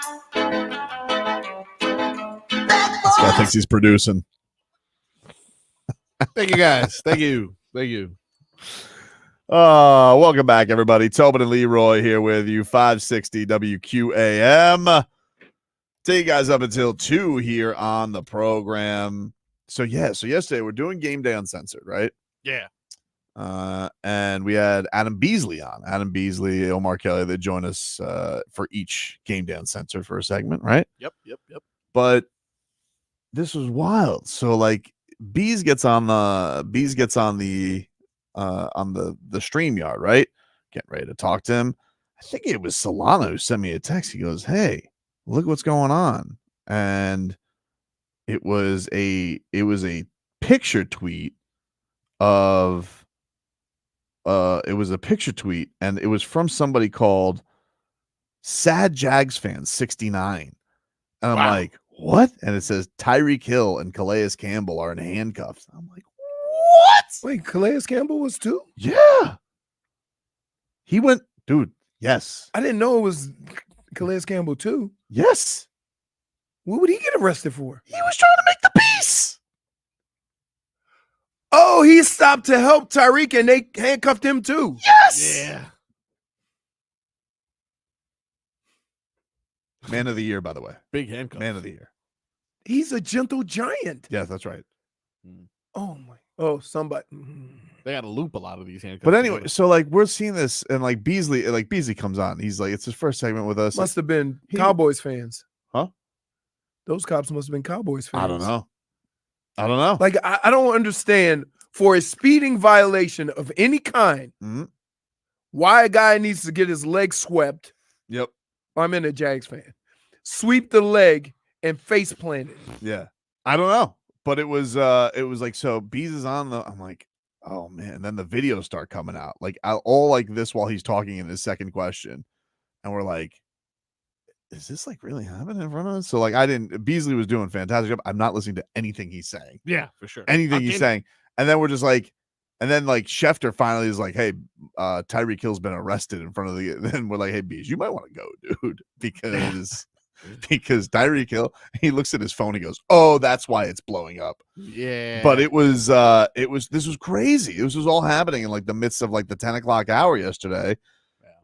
This guy thinks he's producing. Thank you, guys. Thank you. Thank you. Welcome back, everybody. Tobin and Leroy here with you, 560 WQAM. Take you guys up until 2 here on the program. So yesterday we're doing Game Day Uncensored, right? Yeah. And we had Adam Beasley on. Adam Beasley, Omar Kelly, they join us for each Game Day Uncensored for a segment, right? Yep. But this was wild. So like Bees gets on the StreamYard, right? Getting ready to talk to him. I think it was Solana who sent me a text. He goes, "Hey, look what's going on." And it was a picture tweet of it was a picture tweet, and it was from somebody called Sad Jags Fan 69. And I'm like, what? And it says Tyreek Hill and Calais Campbell are in handcuffs. I'm like, what? Wait, Calais Campbell was too? Yeah. He went, dude, yes. I didn't know it was Calais Campbell too. Yes. What would he get arrested for? He was trying to make the peace. Oh, he stopped to help Tyreek and they handcuffed him too. Yes. Yeah. Man of the year, by the way. Big handcuff. Man of the year. He's a gentle giant. Yeah, that's right. Oh my. Oh, somebody. They got to loop a lot of these handcuffs. But anyway, so like we're seeing this, and like Beasley comes on. He's like, it's his first segment with us. Must have been Cowboys fans. Huh? Those cops must have been Cowboys fans. I don't know. Like, I don't understand, for a speeding violation of any kind, why a guy needs to get his leg swept. Yep. I'm in a Jags fan. Sweep the leg and face plant it. Yeah. I don't know. But it was like, so Bees is on I'm like, oh man. And then the videos start coming out. Like all like this while he's talking in his second question. And we're like, is this like really happening in front of us? So like Beasley was doing fantastic job. I'm not listening to anything he's saying. Yeah, for sure. Anything he's saying. And then we're just like, and then like Schefter finally is like, hey, Tyreek Hill's been arrested in front of the, then we're like, hey, Bees, you might want to go, dude, because Tyreek Hill, he looks at his phone, he goes, oh, that's why it's blowing up. Yeah. But this was crazy. This was all happening in like the midst of like the 10 o'clock hour yesterday.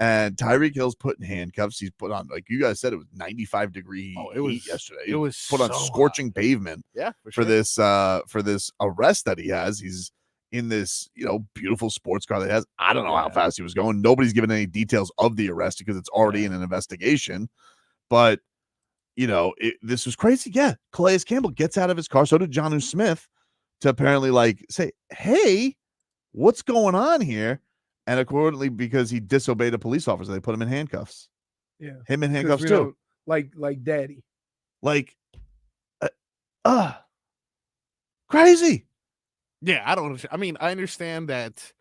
And Tyreek Hill's put in handcuffs. He's put on, like you guys said, it was 95-degree heat yesterday. It was put on so scorching hot. pavement. Yeah, for this arrest that he has. He's in this, beautiful sports car that he has. I don't know how fast he was going. Nobody's given any details of the arrest because it's already in an investigation. But this was crazy. Yeah, Calais Campbell gets out of his car. So did Jonnu Smith, to apparently like say, hey, what's going on here? And accordingly, because he disobeyed a police officer, they put him in handcuffs. Yeah. Him in handcuffs too. Like daddy. Like, crazy. Yeah, I don't understand. I mean, I understand that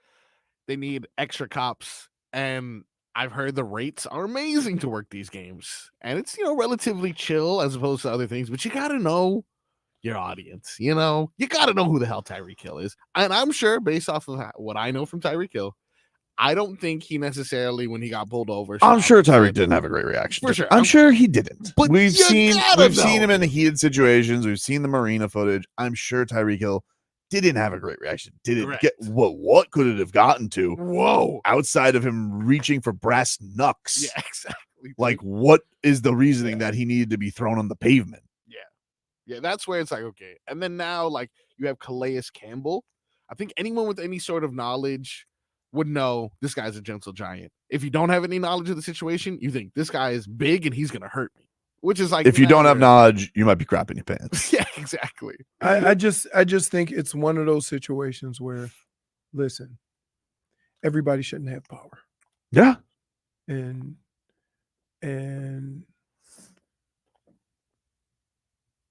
they need extra cops, and I've heard the rates are amazing to work these games, and it's relatively chill as opposed to other things. But you got to know your audience. You got to know who the hell Tyreek Hill is, and I'm sure based off of what I know from Tyreek Hill, I don't think he necessarily, when he got pulled over. I'm sure Tyreek didn't have a great reaction. For sure. I'm sure he didn't. But we've seen him in heated situations. We've seen the marina footage. I'm sure Tyreek Hill didn't have a great reaction. Didn't get what could it have gotten to? Whoa. Outside of him reaching for brass knucks. Yeah, exactly. Like, what is the reasoning that he needed to be thrown on the pavement? Yeah, that's where it's like, okay. And then now, like, you have Calais Campbell. I think anyone with any sort of knowledge would know this guy's a gentle giant. If you don't have any knowledge of the situation, you think this guy is big and he's going to hurt me, which is like, if you don't have knowledge, you might be crapping your pants. Yeah, exactly. I just think it's one of those situations where, listen, everybody shouldn't have power. Yeah. And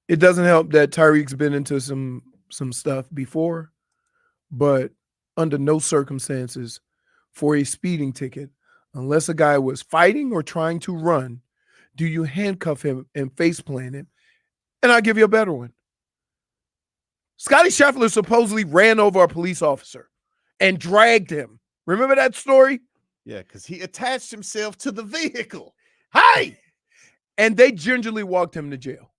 it doesn't help that Tyreek's been into some stuff before, but under no circumstances for a speeding ticket, unless a guy was fighting or trying to run, do you handcuff him and face plant him? And I'll give you a better one. Scotty Scheffler supposedly ran over a police officer and dragged him. Remember that story? Yeah, because he attached himself to the vehicle. Hey! And they gingerly walked him to jail.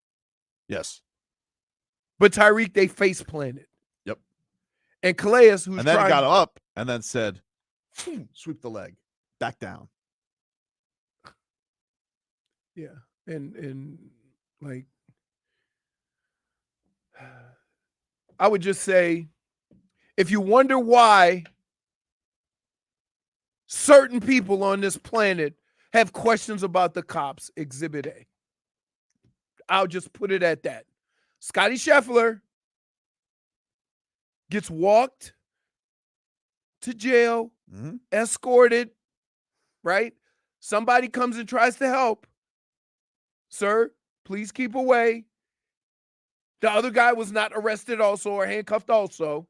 Yes. But Tyreek, they face planted. Yep. And Calais, who's And then got up and then said, sweep the leg, back down. Yeah. And like, I would just say, if you wonder why certain people on this planet have questions about the cops, Exhibit A. I'll just put it at that. Scotty Scheffler gets walked to jail, escorted, right? Somebody comes and tries to help. Sir, please keep away. The other guy was not arrested also or handcuffed also.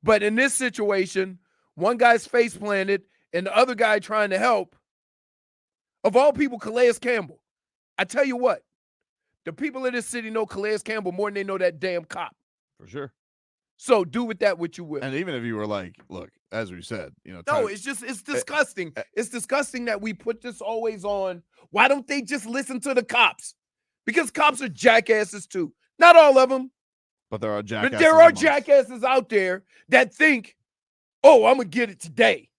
But in this situation, one guy's face planted and the other guy trying to help. Of all people, Calais Campbell. I tell you what, the people of this city know Calais Campbell more than they know that damn cop. For sure. So do with that what you will. And even if you were like, look, as we said, no, it's disgusting. It's disgusting that we put this always on. Why don't they just listen to the cops? Because cops are jackasses too. Not all of them. But there are jackasses. But there are jackasses out there that think, oh, I'm going to get it today.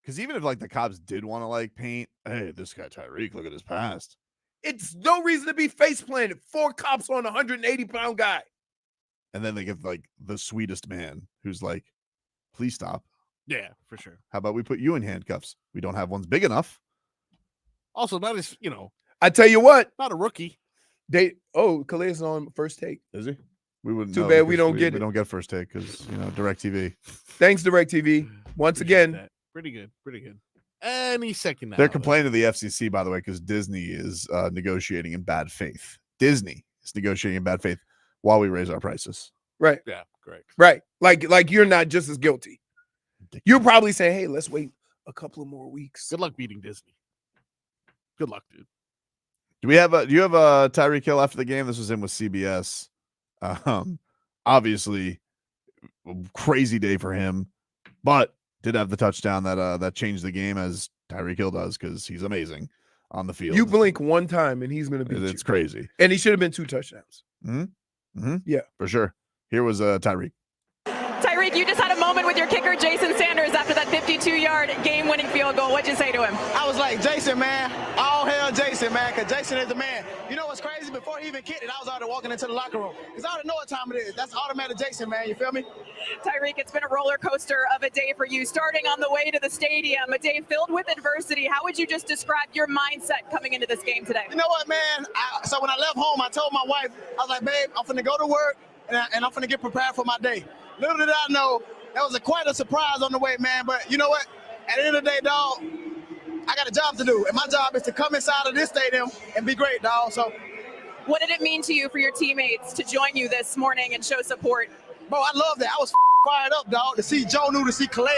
Because even if like the cops did want to like paint, hey, this guy Tyreek, look at his past. It's no reason to be face planted. 4 cops on a 180-pound guy. And then they give like the sweetest man who's like, please stop. Yeah, for sure. How about we put you in handcuffs? We don't have ones big enough. Also, not as, I tell you what. Not a rookie. Calais is on first take. Is he? We wouldn't. Too bad we don't get it. We don't get first take because DirecTV. Thanks, DirecTV. Once again. That. Pretty good. Any second now. They're complaining to the FCC, by the way, because Disney is negotiating in bad faith. Disney is negotiating in bad faith while we raise our prices. Right. Yeah, correct. Right. Like you're not just as guilty. You're probably saying, hey, let's wait a couple of more weeks. Good luck beating Disney. Good luck, dude. Do you have Tyreek Hill after the game? This was in with CBS. Obviously, crazy day for him, but did have the touchdown that changed the game, as Tyreek Hill does, because he's amazing on the field. You blink one time and he's going to beat you. It's crazy. And he should have been 2 touchdowns. Yeah, for sure. Here was Tyreek. Tyreek, you just had a moment with your kicker, Jason Sanders, after that 52-yard game-winning field goal. What'd you say to him? I was like, Jason, man, all hail Jason, man, because Jason is the man. You know what's crazy? Before he even kicked it, I was already walking into the locker room. Because I already know what time it is. That's automatic Jason, man. You feel me? Tyreek, it's been a roller coaster of a day for you, starting on the way to the stadium, a day filled with adversity. How would you just describe your mindset coming into this game today? You know what, man? So when I left home, I told my wife, I was like, babe, I'm finna go to work, and I'm finna get prepared for my day. Little did I know, that was quite a surprise on the way, man. But you know what? At the end of the day, dog, I got a job to do. And my job is to come inside of this stadium and be great, dog. So, what did it mean to you for your teammates to join you this morning and show support? Bro, I love that. I was fired up, dog, to see Jonu, to see Calais,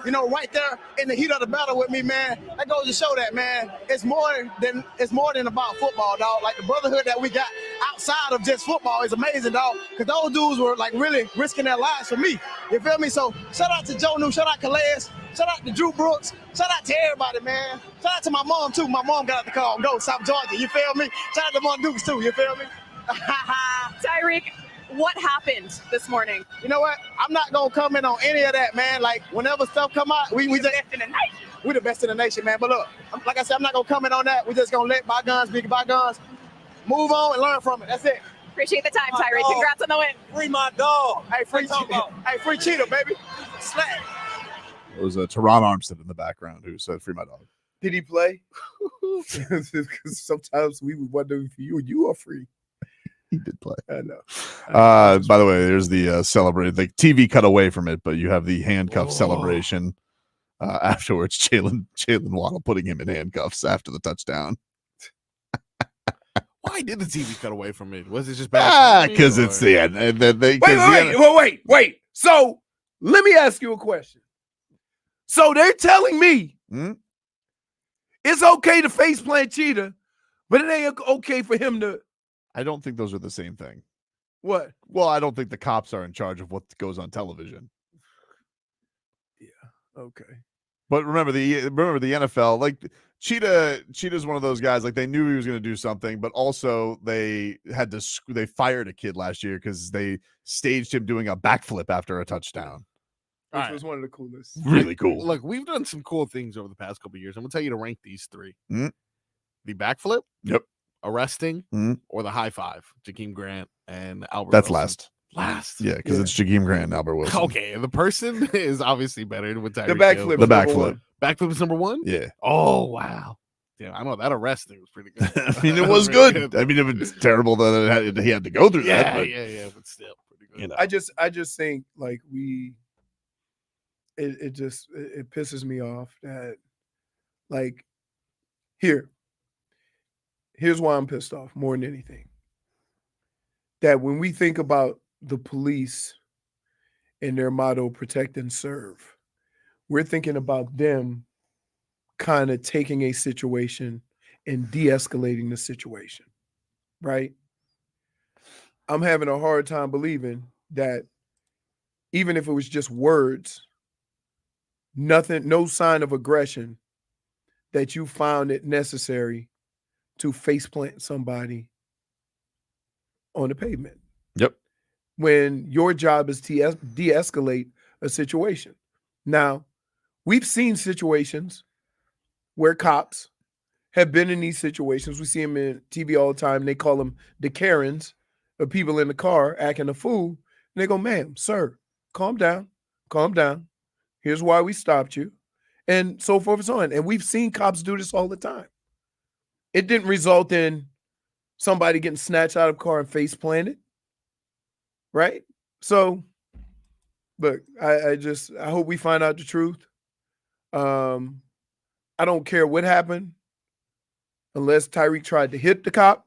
right there in the heat of the battle with me, man. That goes to show that, man, it's more than about football, dog. Like the brotherhood that we got outside of just football is amazing, dog. Because those dudes were like really risking their lives for me. You feel me? So shout out to Jonu, shout out Calais, shout out to Drew Brooks, shout out to everybody, man. Shout out to my mom too. My mom got out the call and go South Georgia. You feel me? Shout out to my Dukes too. You feel me? Tyreek, what happened this morning? You know what? I'm not gonna comment on any of that, man. Like whenever stuff come out, we just best in the nation. We the best in the nation, man. But look, like I said, I'm not gonna comment on that. We just gonna let bygones be bygones. Move on and learn from it. That's it. Appreciate the time, Tyreek. Congrats on the win. Free my dog. Hey, free Cheetah, baby. Slap. It was Teron Armstead in the background who said, free my dog. Did he play? Because sometimes we would wonder if you are free. He did play. I know. By the way, there's the celebrate. The TV cut away from it, but you have the handcuff celebration afterwards. Jalen Waddle putting him in handcuffs after the touchdown. Why did the TV cut away from it? Was it just bad? Because it's the end. Wait. So let me ask you a question. So they're telling me it's okay to face plant Cheetah, but it ain't okay for him to. I don't think those are the same thing. What? Well, I don't think the cops are in charge of what goes on television. Yeah. Okay. But remember the NFL, like Cheetah's one of those guys, like they knew he was going to do something, but also they fired a kid last year because they staged him doing a backflip after a touchdown. Which All was one of the coolest. Really cool. Look, we've done some cool things over the past couple of years. I'm gonna tell you to rank these 3: Mhm. the backflip, Yep. arresting, Mhm. or the high five. Jakeem Grant and Albert. That's Wilson. last. Last. Yeah, because it's Jakeem Grant and Albert Wilson. Okay, the person is obviously better with Tyreek The backflip. The is number backflip. one. Backflip is number 1. Yeah. Oh wow. Yeah, I know that arrest thing was pretty good. I mean, it That was really good. I mean, it was terrible that he had to go through that. But, but still pretty good. you know. I just think like it pisses me off that like here's why I'm pissed off more than anything. That when we think about the police and their motto protect and serve, we're thinking about them kind of taking a situation and de-escalating the situation, right? I'm having a hard time believing that even if it was just words, no sign of aggression, that you found it necessary to faceplant somebody on the pavement. Yep. When your job is to de-escalate a situation. Now, we've seen situations where cops have been in these situations. We see them in TV all the time. They call them the Karens, of people in the car acting a fool. And they go, ma'am, sir, calm down. Calm down. Here's why we stopped you. And so forth and so on. And we've seen cops do this all the time. It didn't result in somebody getting snatched out of a car and face planted. Right? So, look, I hope we find out the truth. I don't care what happened unless Tyreek tried to hit the cop,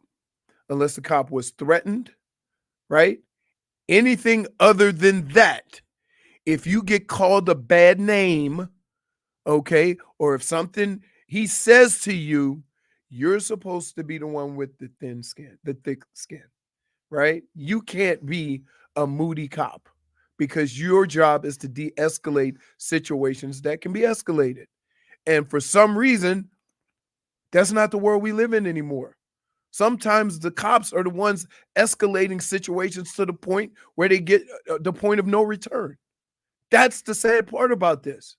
unless the cop was threatened, right? Anything other than that, if you get called a bad name, okay, or if something he says to you, you're supposed to be the one with the thick skin, right? You can't be a moody cop because your job is to de-escalate situations that can be escalated. And for some reason, that's not the world we live in anymore. Sometimes the cops are the ones escalating situations to the point where they get the point of no return. That's the sad part about this.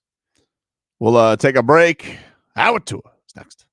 We'll take a break. Howard Tua is next.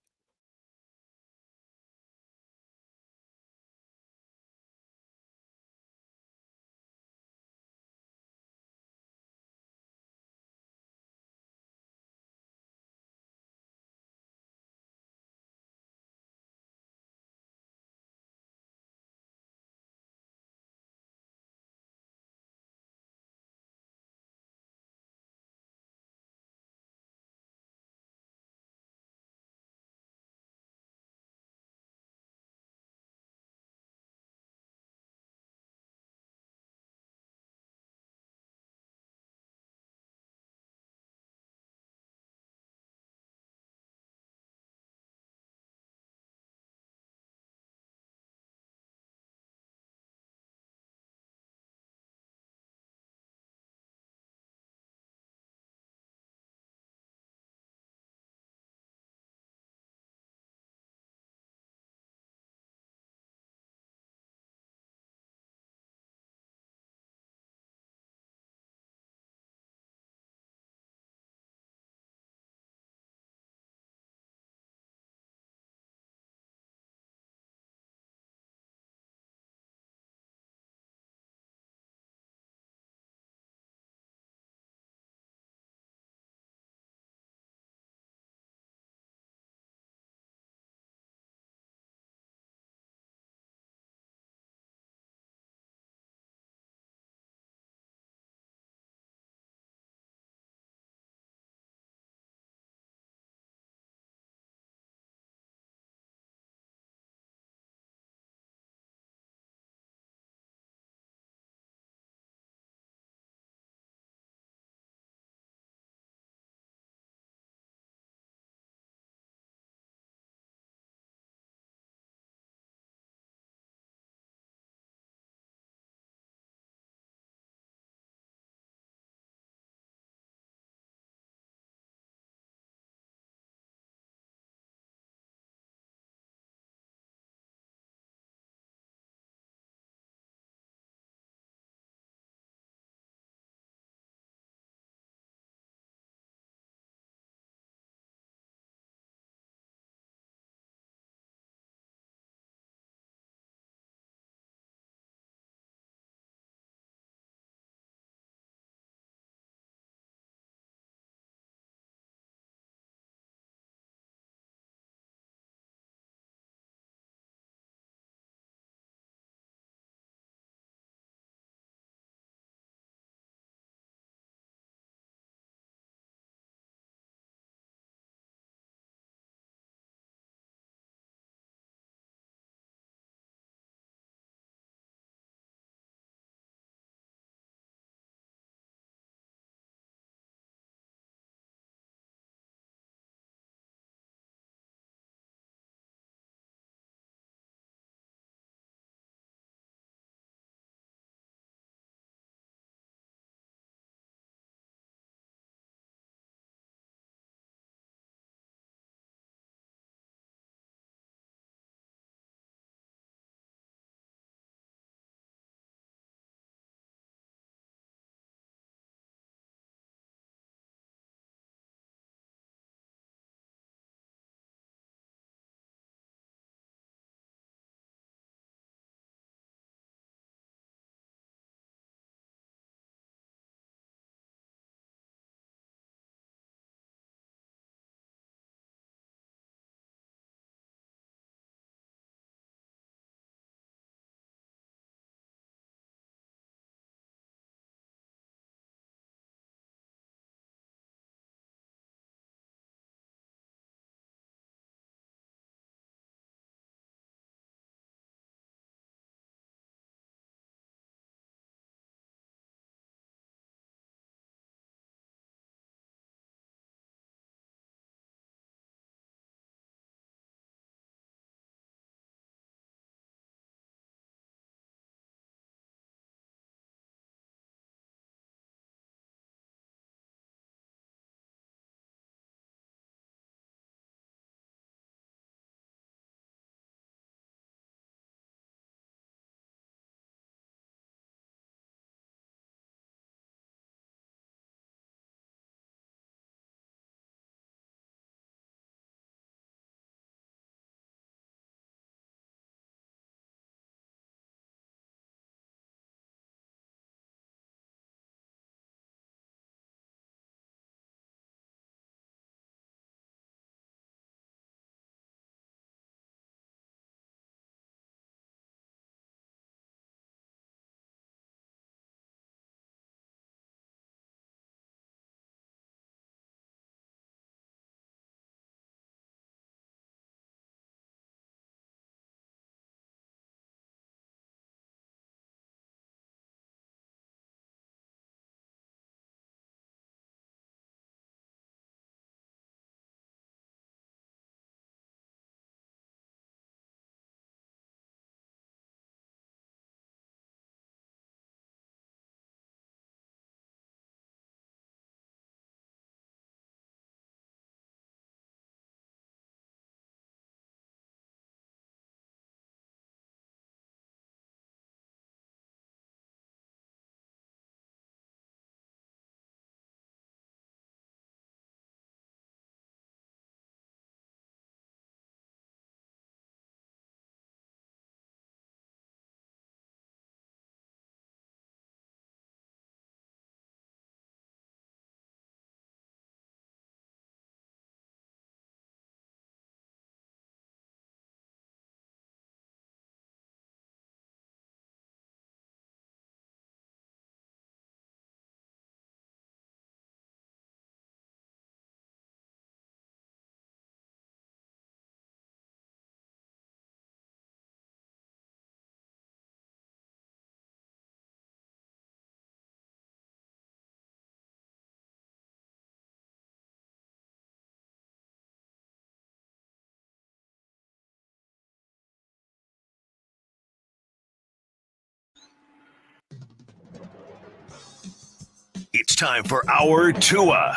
It's time for our Tua.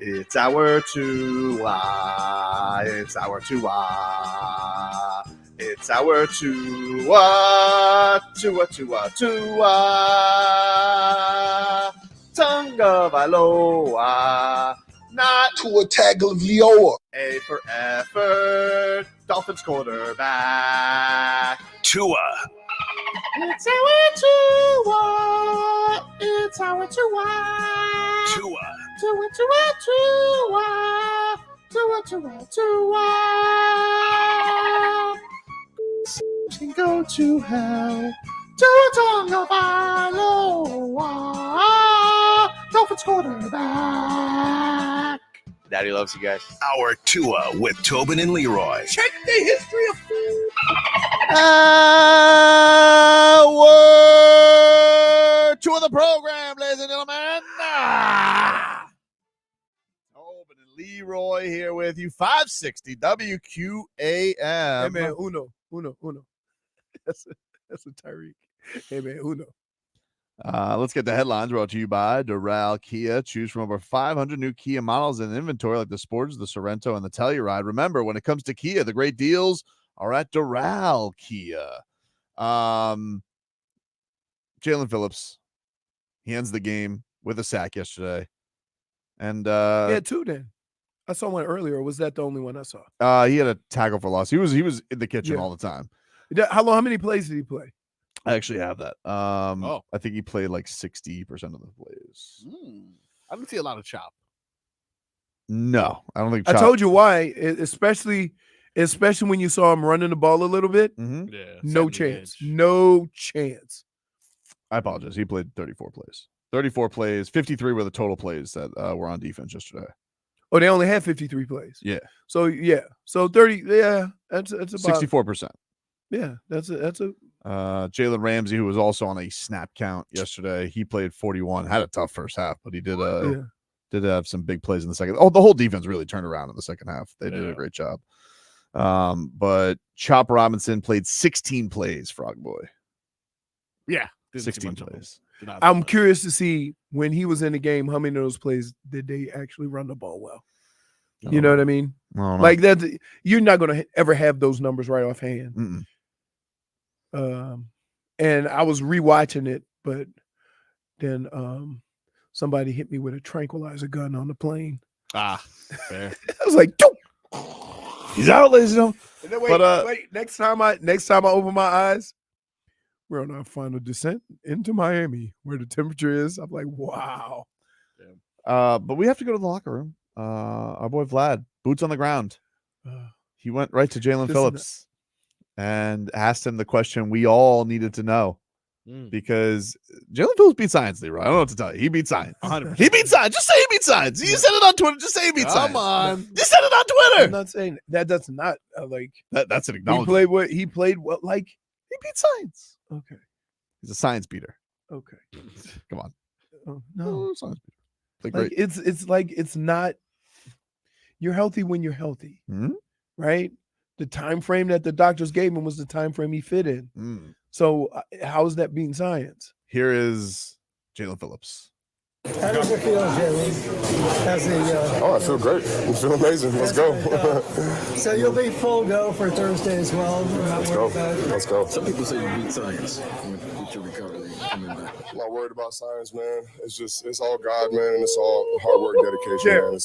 It's our Tua. It's our Tua. It's our Tua. Tua, Tua, Tua. Tonga Valoa. Not Tua Tagovailoa. A for effort. Dolphins quarterback. Tua. It's our Tua. It's our Tua. Tua. Tua, Tua, Tua. Tua, Tua, Tua. Can go to hell. Tua Tagovailoa. Dolphins quarterback. Daddy loves you guys. Our Tua with Tobin and Leroy. Check the history of food. Our Tua the program, ladies and gentlemen. Tobin and Leroy here with you. 560 WQAM. Hey man, uno. That's a Tyreek. Hey man, uno. Let's get the headlines brought to you by Doral Kia. Choose from over 500 new Kia models in inventory like the Sportage, the Sorento, and the Telluride. Remember, when it comes to Kia, the great deals are at Doral Kia. Jaelan Phillips, he ends the game with a sack yesterday. And He had two then. I saw one earlier. Or was that the only one I saw? He had a tackle for loss. He was in the kitchen all the time. How many plays did he play? I actually have that. I think he played like 60% of the plays. I didn't see a lot of chop. No, I don't think. I told you why, especially when you saw him running the ball a little bit. Mm-hmm. Yeah, No chance. No chance. I apologize. He played 34 plays. 34 plays. 53 were the total plays that were on defense yesterday. Oh, they only had 53 plays. Yeah. So yeah. So 30. Yeah. That's about 64%. Yeah. That's a. Jalen Ramsey, who was also on a snap count yesterday, he played 41. Had a tough first half, but he did have some big plays in the second. Oh, the whole defense really turned around in the second half. They did a great job. But Chop Robinson played 16 plays, Frog Boy. Yeah. 16 plays. I'm curious to see when he was in the game, how many of those plays did they actually run the ball well? You know what I mean? Like that, you're not going to ever have those numbers right offhand. Mm-mm. And I was rewatching it, but then somebody hit me with a tranquilizer gun on the plane. Fair. I was like, Doop! He's out, ladies and gentlemen. Wait, next time I open my eyes, we're on our final descent into Miami, where the temperature is. I'm like, wow. But we have to go to the locker room. Our boy Vlad, boots on the ground. He went right to Jaelan Phillips and asked him the question we all needed to know. Because Jaelan Phillips beat science, Leroy. I don't know what to tell you. He beat science. 100%. He beat science. Just say he beat science. You said it on Twitter. Just say he beat science. Come on. You said it on Twitter. I'm not saying that. That's not like that's an he acknowledgement. played what like He beat science. okay. He's a science beater. Okay. Come on. Oh, no. Science beater. Like, it's like it's not. You're healthy when you're healthy, right? The time frame that the doctors gave him was the time frame he fit in. So how is that being science? Here is Jaelan Phillips. How does it feel, Jaelan? I feel great. I feel amazing. Let's go. So you'll be full go for Thursday as well. Let's go. Some people say you beat science with your recovery coming back. I'm not worried about science, man. It's all God, man, and it's all hard work, dedication, man.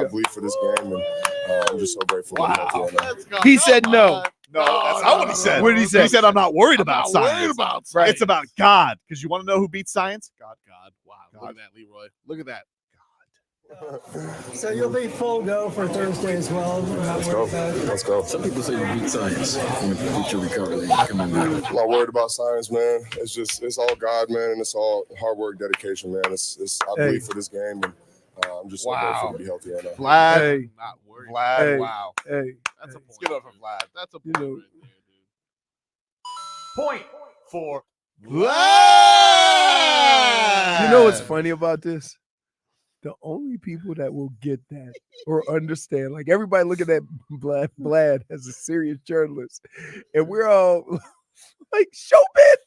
I believe for this game, and I'm just so grateful. Wow. He said no. No, that's not what he said. What did he say? He said, I'm not worried about science. Worried about Right. It's about God. Because you want to know who beats science? God. Wow. Look at that, Leroy. Look at that. So you'll be full go for Thursday as well. Let's go. Some people say you beat science with your recovery coming back. I'm not worried about science, man. It's all God, man, and it's all hard work, dedication, man. I believe for this game, and I'm just so grateful to be healthy right now. Vlad. Hey. Not worried. Vlad. Hey. Wow. Hey, That's a point. Let's give it up for Vlad. That's a You point. know- Right there, dude. Point for Vlad. You know what's funny about this? The only people that will get that or understand, like everybody look at that Vlad as a serious journalist, and we're all like, show bit.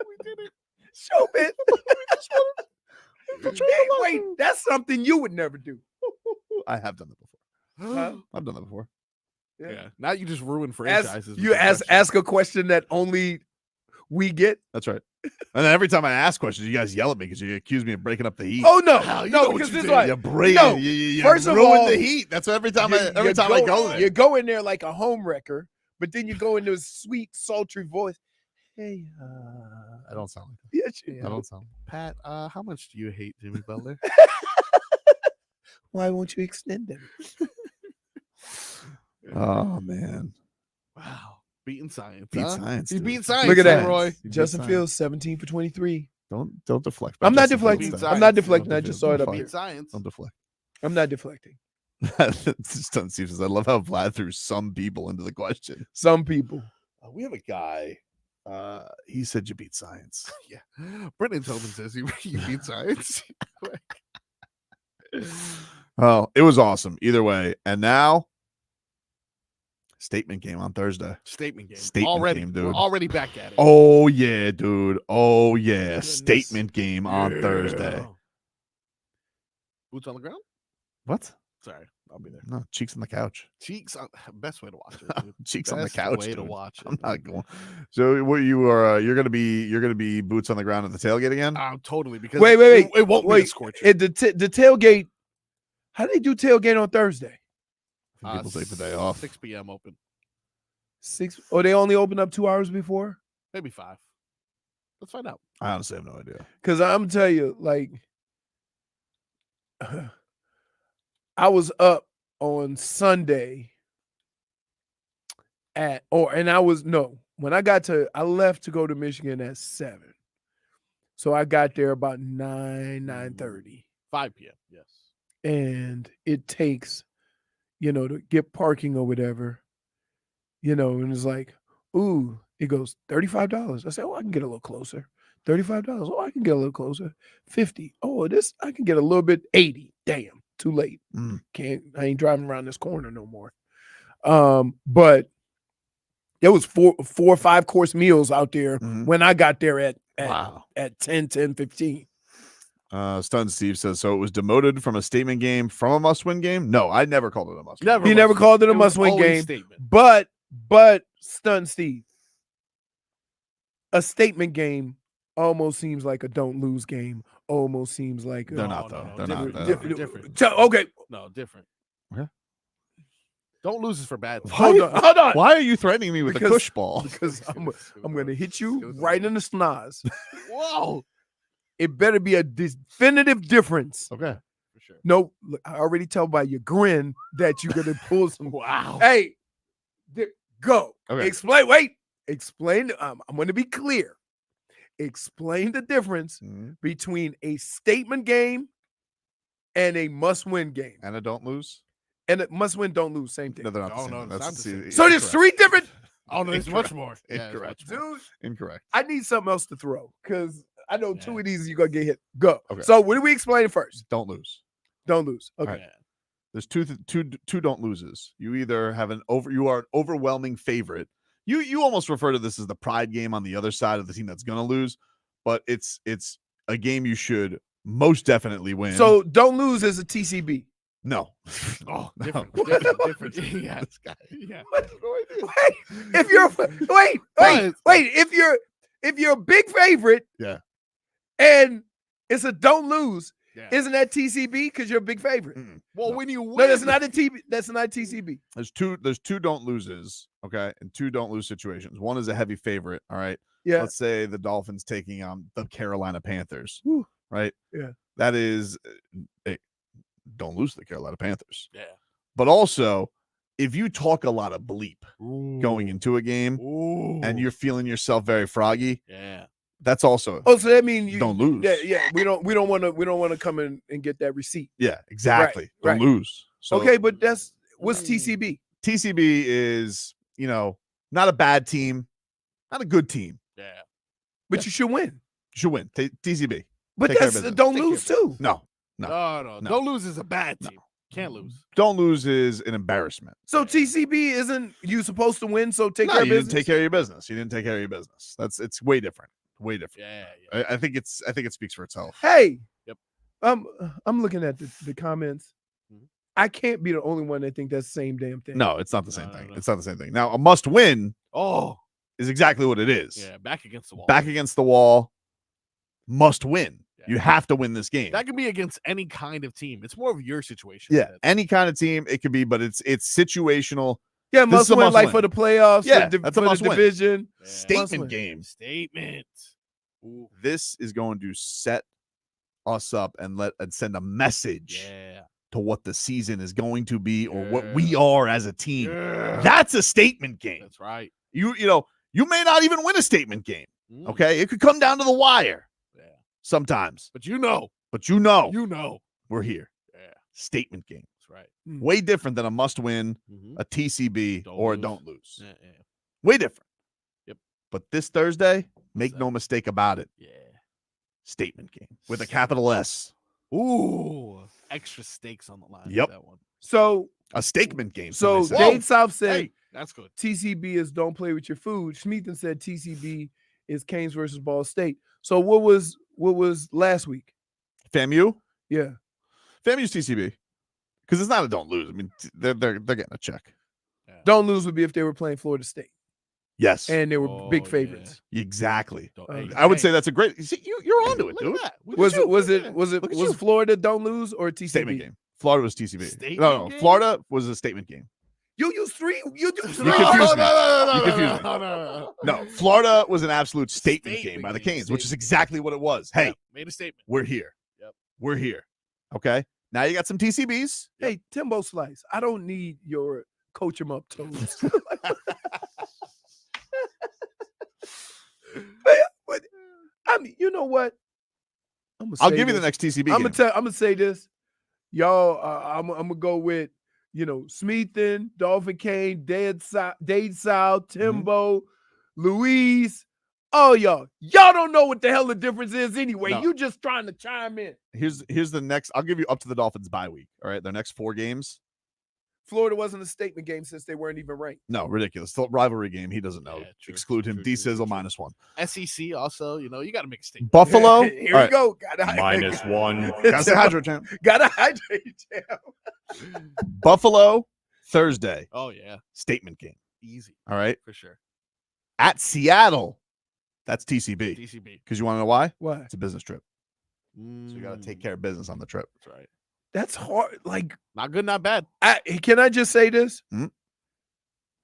We did it. Show bit. Wait, that's something you would never do. I have done that before. Huh? I've done that before. Yeah. Now you just ruin franchises. You ask a question that only we get. That's right. And then every time I ask questions, you guys yell at me because you accuse me of breaking up the heat. Oh no, you no, know what because you this is did. why. You break. No, You first of ruin all, the heat. That's what every time I go there. You go in there like a home wrecker, but then you go into a sweet, sultry voice. Hey, I don't sound like yes, you that. I don't sound. Pat, how much do you hate Jimmy Butler? Why won't you extend them? Oh man. Wow. Beating science. Beat huh? science. He's dude. beating science. Look at that, Leroy. He beat Justin science. Fields, 17 for 23. Don't deflect. I'm not Justin Fields deflecting. stuff. I'm not Science. deflecting. I Don't just saw it up deflect. here. Beat science. Don't deflect. I'm not deflecting. It's done, Steve says, I love how Vlad threw some people into the question. Some people. We have a guy. He said you beat science. Yeah. Brendan Tobin says you beat science. Oh, it was awesome. Either way. And now, statement game on Thursday. Statement game. Statement already, game, dude. We're already back at it. Oh, yeah, dude. Oh, yeah. Goodness. Statement game on Thursday. Boots on the ground? What? Sorry. I'll be there. No, cheeks on the couch. Cheeks on best way to watch it. Dude. Cheeks on the Best couch. way to dude. watch it. I'm not going. So what you are you're gonna be boots on the ground at the tailgate again? Totally, because Wait. it won't be a scorcher. The tailgate. How do they do tailgate on Thursday? People take the day off. 6 p.m. open. 6. Oh, they only open up 2 hours before? Maybe 5. Let's find out. I honestly have no idea. Because I'm telling you, like, I was up on Sunday when I left to go to Michigan at 7. So I got there about 9:30. 5 p.m. Yes. And it takes, to get parking or whatever, and it's like, ooh, it goes $35. I said, oh, I can get a little closer. $35. Oh, I can get a little closer. 50. Oh, this I can get a little bit. 80. Damn, too late. I ain't driving around this corner no more. But there was 4 or 5 course meals out there when I got there at 10:15. Stun Steve says, so it was demoted from a statement game from a must-win game? No, I never called it a must-win. He never called it a must-win game. Statement. But Stun Steve, a statement game almost seems like a don't lose game. Almost seems like they're not though. They're not. Different. Okay. No, different. Okay. Don't lose is for bad. Hold on. Why are you threatening me with a push ball? Because I'm going to hit you right in the schnoz. Whoa. It better be a definitive difference. Okay. For sure. No, look, I already tell by your grin that you're going to pull some. Wow. Hey, go. Okay. Explain. I'm going to be clear. Explain the difference between a statement game and a must-win game. And a don't lose? And a must-win, don't lose, same thing. No, they're not the Oh, same. no, That's it's not the same. So there's 3 different. Oh, no, there's much more. Incorrect. Dude, Incorrect. I need something else to throw because I know 2 of these you're going to get hit. Go. Okay. So what do we explain first? Don't lose. Don't lose. Okay. Right. There's two don't loses. You either have you are an overwhelming favorite. You almost refer to this as the pride game on the other side of the team that's gonna lose, but it's a game you should most definitely win. So don't lose is a TCB. No. Oh, no. different. Yeah. This guy. Yeah. If you're a big favorite, yeah, and it's a don't lose, Yeah. isn't that TCB because you're a big favorite? Well, when you win, No, that's not a TB. That's not TCB. There's two don't loses, okay, and 2 don't lose situations. One is a heavy favorite, all right. Yeah. Let's say the Dolphins taking on the Carolina Panthers, Whew. right? Yeah. That is, don't lose to the Carolina Panthers. Yeah. But also, if you talk a lot of bleep going Ooh. into a game Ooh. and you're feeling yourself very froggy, Yeah. that's also Oh, so that means you don't lose. Yeah. We don't want to come in and get that receipt. Yeah, exactly. Right. Don't lose. So Okay, but what's TCB? TCB is, not a bad team, not a good team. Yeah. But you should win. You should win. TCB. But Take care of that's business. don't Take lose care too. No. No. Don't lose is a bad team. Can't lose. Don't lose is an embarrassment. So TCB isn't you supposed to win? So take No, care of you business. didn't take care of your business. You didn't take care of your business. It's way different. Way different. Yeah. I think it speaks for itself. Hey. Yep. I'm looking at the comments. Mhm. I can't be the only one that think that's the same damn thing. No, it's not the same No, thing. no. It's not the same thing. Now, a must win is exactly what it is. Yeah, back against the wall. Back against the wall, must win. Yeah. You have to win this game. That can be against any kind of team. It's more of your situation. Yeah, any kind of team it could be, but it's situational. Yeah, This must is a win must like win. for the playoffs. Yeah, for that's a the must win. division. Yeah. Statement win. game. Statement. Ooh. This is going to set us up and send a message Yeah. to what the season is going to be or what we are as a team. Yeah. That's a statement game. That's right. You may not even win a statement game. Mm. Okay, it could come down to the wire. Yeah. Sometimes, But you know. we're here. Yeah. Statement game. That's right. Way different than a must win, Mhm. a TCB, Don't or lose. a don't lose. Yeah. Way different. Yep. But this Thursday, make no mistake about it. Yeah. Statement game with a capital S. Ooh. Extra stakes on the line. with Yep. That one. So A statement game. So somebody said. Dade South said Hey, that's good. TCB is don't play with your food. Schmeathan said TCB is Canes versus Ball State. So what was last week? FAMU? Yeah. FAMU's TCB. Because it's not a don't lose. I mean, they're getting a check. Don't lose would be if they were playing Florida State Yes. and they were big favorites. Exactly. Hey, I would say that's a great. You see, you're onto it, Look dude. at that. Look Was at it you. was Look it at was it Look at was you. Florida don't lose or TCB? Statement game. Florida was TCB. Statement No, game? Florida was a statement game. You use three. You do You three. confused me. No, You confused me. no. No, Florida was an absolute statement Statement game by the game, Canes, which is statement. exactly what it was. Hey, Yeah, made a statement. we're here. Yep. We're here. Okay. Now you got some TCBs. Hey, Timbo Slice. I don't need your coach 'em up toes. but I mean, you know what? I'll give you the next TCB I'm game. gonna say this, y'all. I'm gonna go with Smeathan, Dolphin Kane, Dade South, Timbo, Louise. Oh, y'all don't know what the hell the difference is anyway. No. You just trying to chime in. Here's the next. I'll give you up to the Dolphins bye week. All right, their next 4 games. Florida wasn't a statement game since they weren't even ranked. No, ridiculous. Still rivalry game. He doesn't know. Yeah, true, Exclude him. true, D-Sizzle true. -1. SEC also, you got to make a statement. Buffalo. Here All we right. go. Gotta -1. Gotta say hydro champ. Gotta hydrate, champ. Buffalo Thursday. Oh, yeah. Statement game. Easy. All right. For sure. At Seattle. That's TCB. DCB. Because you want to know why? Why? It's a business trip. So you got to take care of business on the trip. That's right. That's hard. Like, Not good, not bad. can I just say this? Mhm.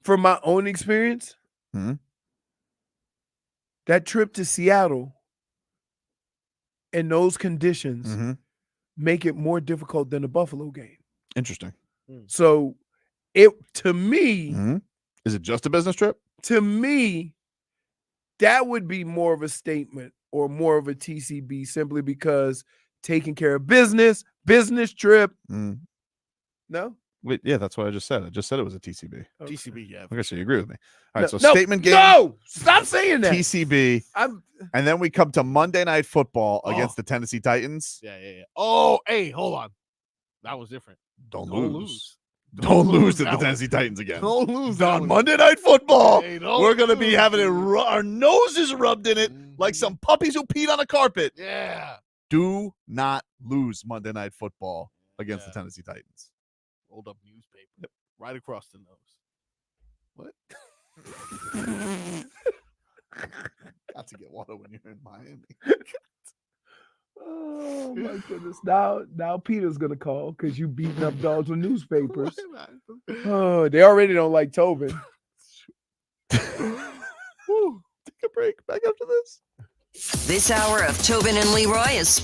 From my own experience, Mhm. that trip to Seattle in those conditions Mhm. make it more difficult than the Buffalo game. Interesting. So to me, Mhm. Is it just a business trip? that would be more of a statement or more of a TCB simply because taking care of business trip. Mm. No? Wait, yeah, that's what I just said. I just said it was a TCB. DCB, yeah. Okay, so you agree with me. All right, No, so no, statement game. No, stop saying that. TCB. I'm And then we come to Monday Night Football against the Tennessee Titans. Yeah. Oh, hey, hold on. That was different. Don't Don't lose. Don't lose to that the one. Tennessee Titans again. Don't lose that On one. Monday Night Football, Hey, don't we're going to be lose, having it dude. our noses rubbed in it like some puppies who peed on a carpet. Yeah. Do not lose Monday Night Football against the Tennessee Titans. Rolled up newspaper. Right across the nose. What? Got to get water when you're in Miami. Oh my goodness. Now Peter's gonna call because you beating up dogs with newspapers. Oh, they already don't like Tobin. Woo, take a break. Back after this. This hour of Tobin and Leroy is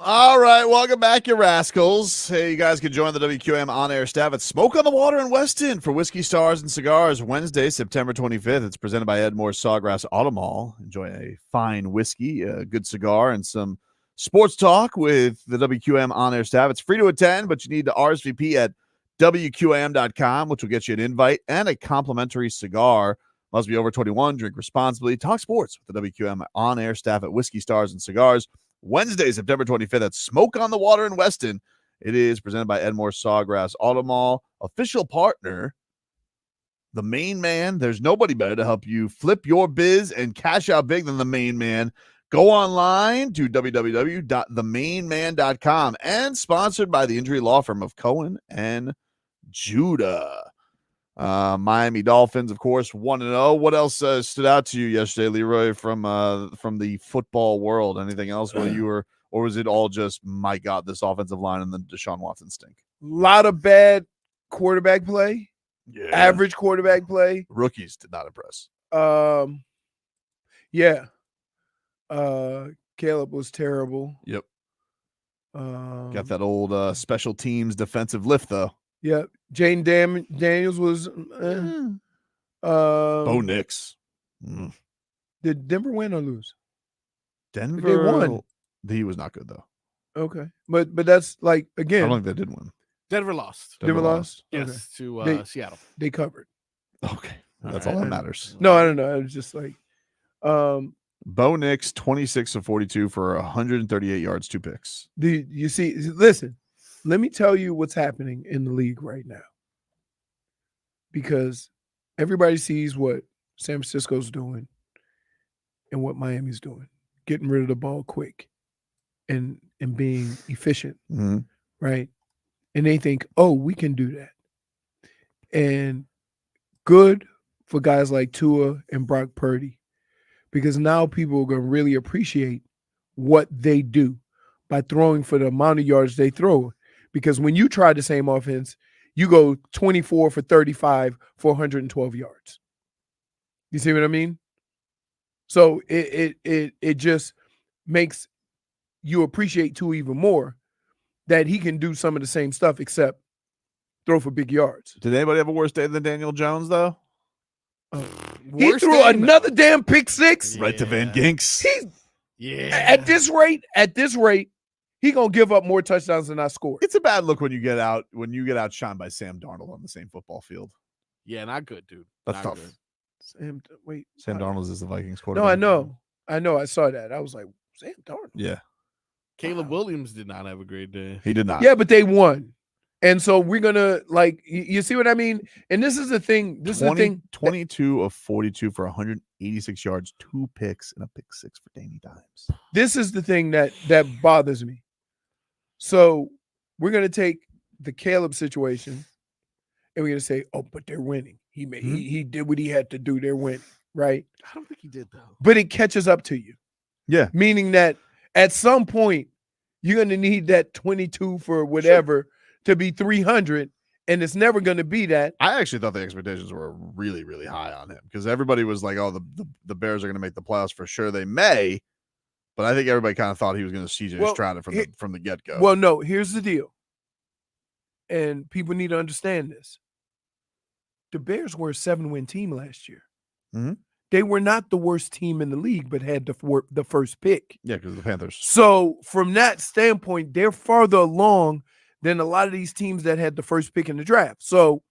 All right, welcome back, you rascals. Hey, you guys can join the WQM on-air staff at Smoke on the Water in Weston for Whiskey Stars and Cigars Wednesday, September 25th. It's presented by Edmore Sawgrass Auto Mall. Enjoy a fine whiskey, a good cigar, and some sports talk with the WQM on-air staff. It's free to attend, but you need to RSVP at WQAM.com, which will get you an invite and a complimentary cigar. Must be over 21, drink responsibly. Talk sports with the WQM on-air staff at Whiskey Stars and Cigars. Wednesday, September 25th at Smoke on the Water in Weston. It is presented by Edmore Sawgrass Auto Mall, official partner, the main man. There's nobody better to help you flip your biz and cash out big than the main man. Go online to www.themainman.com and sponsored by the injury law firm of Cohen and Judah. Miami Dolphins, of course, 1-0. What else stood out to you yesterday, Leroy, from the football world? Anything else where you were, or was it all just, my God, this offensive line and the Deshaun Watson stink? A lot of bad quarterback play. Yeah. Average quarterback play. Rookies did not impress. Yeah. Caleb was terrible. Yep. Got that old special teams defensive lift, though. Yeah, Jane Daniels was. Bo Nix. Did Denver win or lose? Denver. They won. He was not good though. Okay, but that's like again. I don't think they did win. Denver lost. Denver lost. Yes, Okay. to Seattle. They covered. Okay, that's all that matters. No, I don't know. It was just like, Bo Nix, 26 of 42 for 138 yards, 2 picks. You see? Listen. Let me tell you what's happening in the league right now. Because everybody sees what San Francisco's doing and what Miami's doing. Getting rid of the ball quick and being efficient. Mm-hmm. Right? And they think, oh, we can do that. And good for guys like Tua and Brock Purdy. Because now people are going to really appreciate what they do by throwing for the amount of yards they throw. Because when you try the same offense, you go 24 for 35 for 112 yards. You see what I mean? So it just makes you appreciate Tua even more that he can do some of the same stuff except throw for big yards. Did anybody have a worse day than Daniel Jones, though? He threw another damn pick six. Right to Van Ginks. At this rate, he gonna give up more touchdowns than I scored. It's a bad look when you get outshined by Sam Darnold on the same football field. Yeah, not good, dude. That's Not tough. good. Sam Darnold is the Vikings No, quarterback. I know. I saw that. I was like, Sam Darnold. Yeah. Caleb Williams did not have a great day. He did not. Yeah, but they won. And so we're gonna you see what I mean? And this is the thing. This is the thing. 22 of 42 for 186 yards, 2 picks, and a pick 6 for Danny Dimes. This is the thing that bothers me. So we're gonna take the Caleb situation, and we're gonna say, "Oh, but they're winning. He did what he had to do. They're winning, right?" I don't think he did though. But it catches up to you. Yeah, meaning that at some point you're gonna need that 22 for whatever to be 300, and it's never gonna be that. I actually thought the expectations were really, really high on him because everybody was like, "Oh, the Bears are going to make the playoffs for sure. They may." But I think everybody kind of thought he was going to CJ Stroud it from the get-go. Well, no, here's the deal. And people need to understand this. The Bears were a 7-win team last year. Mm-hmm. They were not the worst team in the league, but had the first pick. Yeah, because of the Panthers. So from that standpoint, they're farther along than a lot of these teams that had the first pick in the draft. So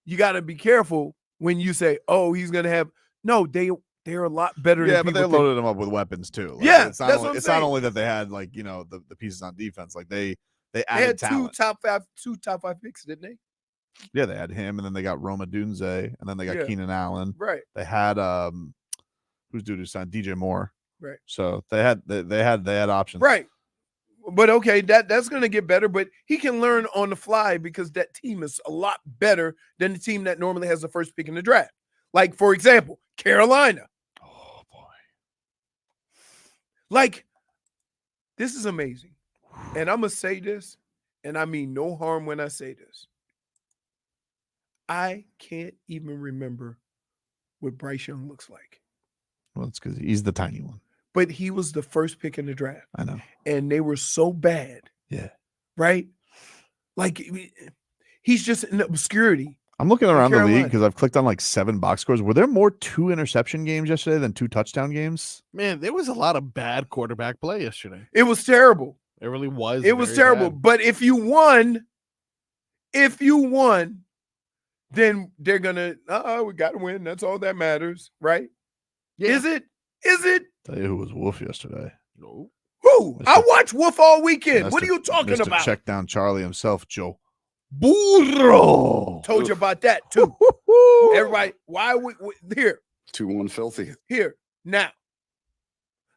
you got to be careful when you say, oh, he's going to have – no, they're a lot better. Yeah, than but they people loaded them up with weapons too. Like, yeah, it's not that's only, what I'm it's saying. not only that they had like the pieces on defense. Like they They added had talent. two top five picks, didn't they? Yeah, they had him, and then they got Roma Dunze, and then they got Yeah. Keenan Allen. Right. They had who's dude who signed DJ Moore. Right. So they had options. Right. But okay, that's going to get better, but he can learn on the fly because that team is a lot better than the team that normally has the first pick in the draft. Like, for example, Carolina. Oh, boy. Like, this is amazing. And I'm going to say this, and I mean no harm when I say this. I can't even remember what Bryce Young looks like. Well, it's because he's the tiny one. But he was the first pick in the draft. I know. And they were so bad. Yeah. Right? Like, he's just in obscurity. I'm looking around the league Carolina. because I've clicked on like 7 box scores. Were there more 2 interception games yesterday than 2 touchdown games? Man, there was a lot of bad quarterback play yesterday. It was terrible. It really was. It was very terrible. bad. But if you won, then they're gonna we gotta win. That's all that matters, right? Yeah. Is it? Is it? Tell you who was Wolf yesterday. No. Who? Mr. I watched Wolf all weekend. Mr. What are you talking Mr. about? Check down Charlie himself, Joe Burrow. Told you about that too. Everybody, why we here? 2-1 filthy. Here. Now,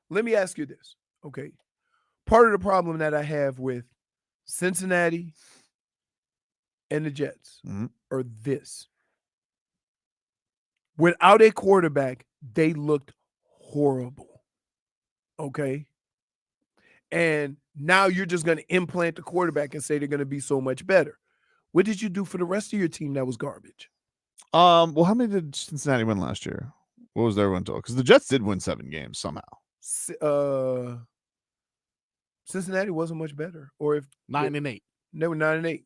let me ask you this. Okay. Part of the problem that I have with Cincinnati and the Jets are this. Without a quarterback, they looked horrible. Okay. And now you're just going to implant the quarterback and say they're going to be so much better. What did you do for the rest of your team that was garbage? Well, how many did Cincinnati win last year? What was their win total? Because the Jets did win 7 games somehow. Cincinnati wasn't much better. Or if 9-8. They were 9-8.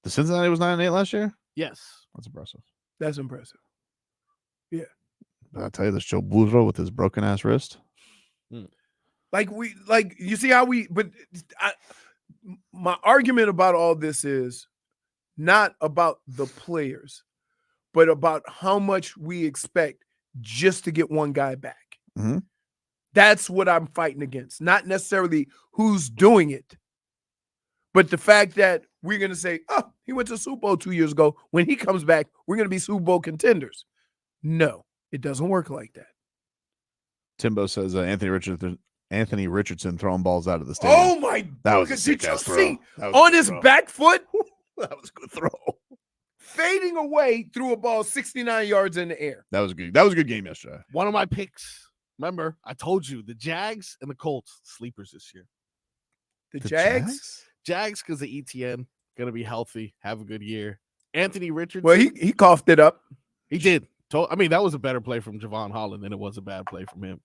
The Cincinnati was 9-8 last year? Yes. That's impressive. That's impressive. Yeah. I'll tell you this, Joe Burrow with his broken ass wrist. You see how my argument about all this is not about the players, but about how much we expect just to get one guy back. Mm-hmm. That's what I'm fighting against. Not necessarily who's doing it, but the fact that we're going to say, oh, he went to Super Bowl 2 years ago. When he comes back, we're going to be Super Bowl contenders. No, it doesn't work like that. Timbo says Anthony Richardson throwing balls out of the stadium. Oh, my that God. was a Did sick you ass throw. see That was a on good his throw. back foot? That was a good throw. Fading away through a ball 69 yards in the air. That was a good game yesterday. One of my picks. Remember, I told you the Jags and the Colts sleepers this year. The Jags? Jags because of ETN gonna be healthy, have a good year. Anthony Richardson. Well, he coughed it up. He did. I mean, that was a better play from Javon Holland than it was a bad play from him.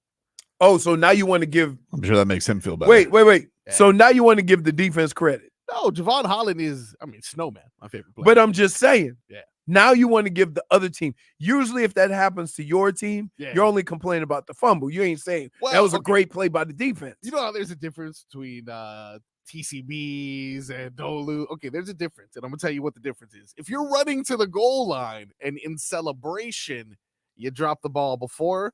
Oh, so now you want to give? I'm sure that makes him feel better. Wait. Yeah. So now you want to give the defense credit? No, Javon Holland is, Snowman, my favorite player. But I'm just saying. Yeah. Now you want to give the other team. Usually, if that happens to your team, you're only complaining about the fumble. You ain't saying that was a great play by the defense. You know how there's a difference between TCBs and Dolu. Okay, there's a difference, and I'm gonna tell you what the difference is. If you're running to the goal line and in celebration you drop the ball before,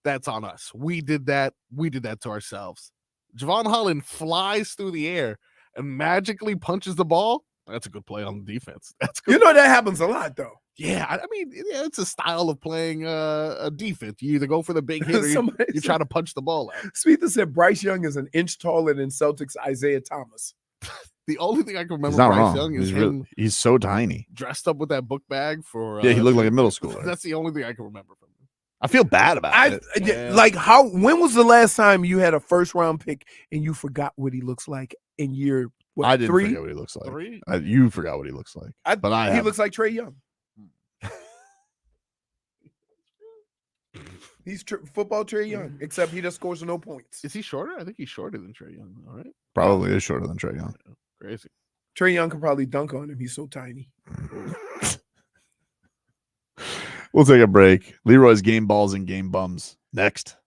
that's on us. We did that. We did that to ourselves. Javon Holland flies through the air and magically punches the ball. That's a good play on the defense. That's good. You know that happens a lot, though. Yeah, I mean, it's a style of playing a defense. You either go for the big hit or you try to punch the ball out. Speetha said Bryce Young is an inch taller than Celtics Isaiah Thomas. The only thing I can remember He's not Bryce wrong. Young is He's so tiny. dressed up with that book bag for. Yeah, he looked like a middle schooler. That's the only thing I can remember from him. I feel bad about it. Like when was the last time you had a first round pick and you forgot what he looks like in year I didn't 3? forget what he looks like. 3? You forgot what he looks like. He looks like Trey Young. He's football Trey Young, except he just scores no points. Is he shorter? I think he's shorter than Trey Young. All right. Probably is shorter than Trey Young. Crazy. Trey Young could probably dunk on him. He's so tiny. We'll take a break. Leroy's game balls and game bums. Next.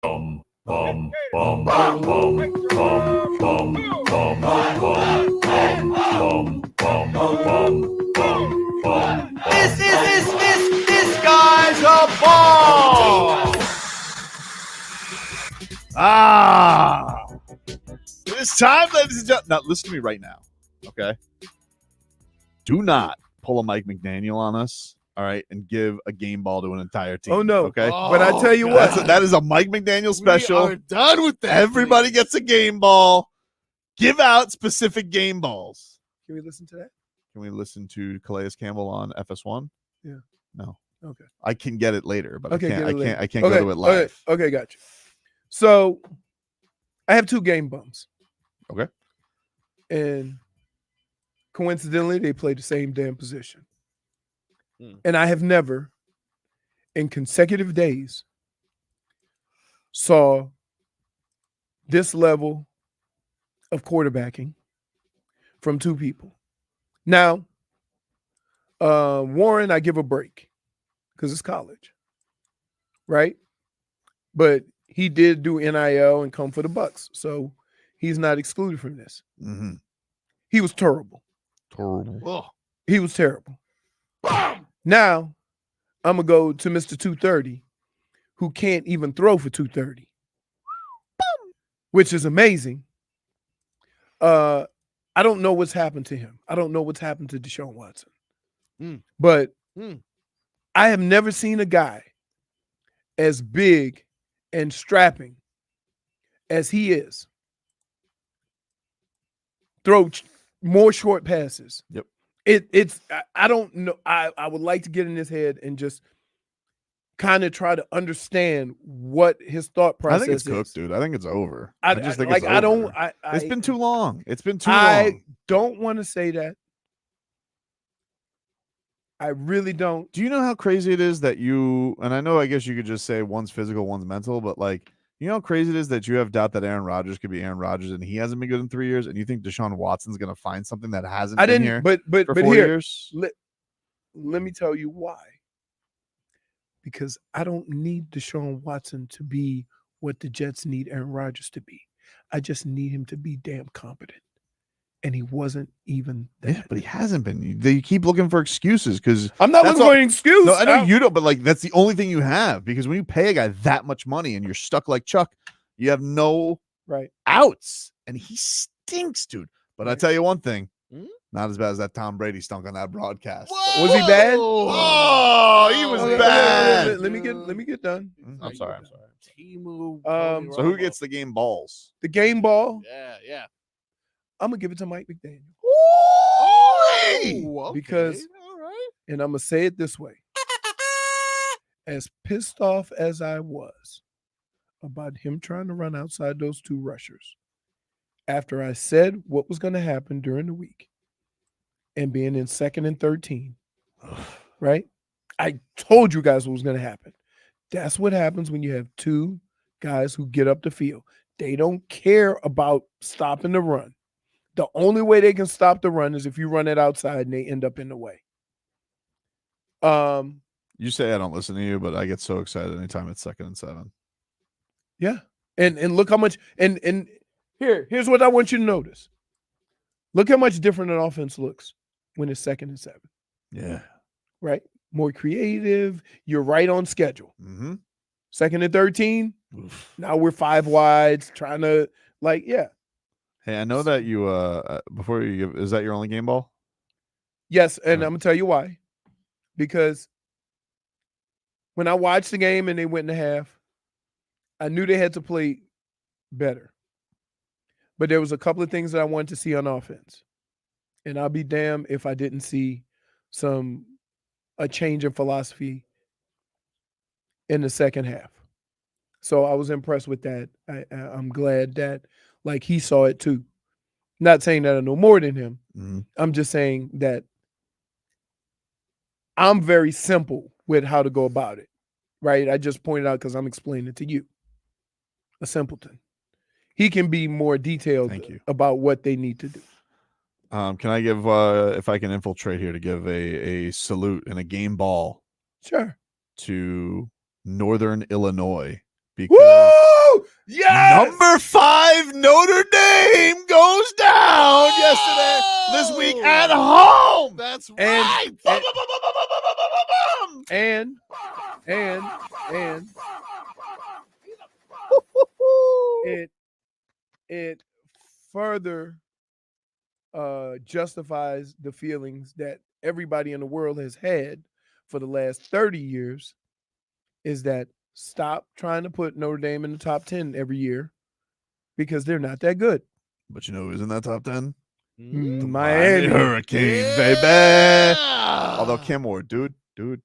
This guy's a ball. It's time, ladies and gentlemen. Now, listen to me right now, okay? Do not pull a Mike McDaniel on us, all right, and give a game ball to an entire team. Oh, no. Okay? But I tell you what. That is a Mike McDaniel special. We are done with that. Everybody gets a game ball. Give out specific game balls. Can we listen to that? Can we listen to Calais Campbell on FS1? Yeah. No. Okay. I can get it later, but Okay, I can't go to it live. Okay, gotcha. So I have 2 game bums. Okay. And coincidentally, they play the same damn position. And I have never, in consecutive days, saw this level of quarterbacking from 2 people. Now, Warren, I give a break because it's college, right? But he did do NIL and come for the Bucks, so he's not excluded from this. Mm-hmm. He was terrible. He was terrible. Now, I'm going to go to Mr. 230, who can't even throw for 230, which is amazing. I don't know what's happened to him. I don't know what's happened to Deshaun Watson. But I have never seen a guy as big and strapping as he is throw more short passes. Yep. I don't know. I would like to get in his head and just kind of try to understand what his thought process I think it's is. cooked, dude. I think it's over. I just think like. it's I don't. over. I It's been too long. It's been too I long. don't want to say that. I really don't. Do you know how crazy it is that you, and I know, I guess you could just say one's physical, one's mental, but like, you know how crazy it is that you have doubt that Aaron Rodgers could be Aaron Rodgers and he hasn't been good in 3 years, and you think Deshaun Watson's going to find something that hasn't been here but for 4 here, years? let me tell you why. Because I don't need Deshaun Watson to be what the Jets need Aaron Rodgers to be. I just need him to be damn competent. And he wasn't even that. Yeah, but he hasn't been. You keep looking for excuses because I'm not looking for an excuse. No, I know you don't, but like that's the only thing you have, because when you pay a guy that much money and you're stuck like Chuck, you have no outs, and he stinks, dude. But I tell you one thing, not as bad as that Tom Brady stunk on that broadcast. Was he bad? Oh, he was bad. Let me get done. I'm sorry. Timu. So who gets the game balls? The game ball? Yeah. I'm gonna give it to Mike McDaniel. Okay. Because, and I'm gonna say it this way: as pissed off as I was about him trying to run outside those 2 rushers, after I said what was gonna happen during the week, and being in 2nd and 13, right? I told you guys what was gonna happen. That's what happens when you have 2 guys who get up the field. They don't care about stopping the run. The only way they can stop the run is if you run it outside and they end up in the way. You say I don't listen to you, but I get so excited anytime it's 2nd and 7. Yeah. And look how much and here's what I want you to notice. Look how much different an offense looks when it's 2nd and 7. Yeah. Right? More creative. You're right on schedule. 2nd and 13. Now we're 5 wides trying to yeah. Hey, I know that you before you give, is that your only game ball? Yes, and I'm gonna tell you why. Because when I watched the game and they went in the half, I knew they had to play better. But there was a couple of things that I wanted to see on offense. And I'll be damned if I didn't see a change in philosophy in the second half. So I was impressed with that. I'm glad that he saw it too. Not saying that I know more than him. I'm just saying that I'm very simple with how to go about it, right? I just pointed out because I'm explaining it to you. A simpleton. He can be more detailed about what they need to do. Can I give, if I can infiltrate here, to give a salute and a game ball Sure. to Northern Illinois because Woo! Yes! number 5 Notre Dame goes down yesterday, this week at home. That's And- right. And it further justifies the feelings that everybody in the world has had for the last 30 years, is that stop trying to put Notre Dame in the top 10 every year because they're not that good. But you know who's in that top 10? Miami Hurricanes, baby. Although Cam Ward, dude. Too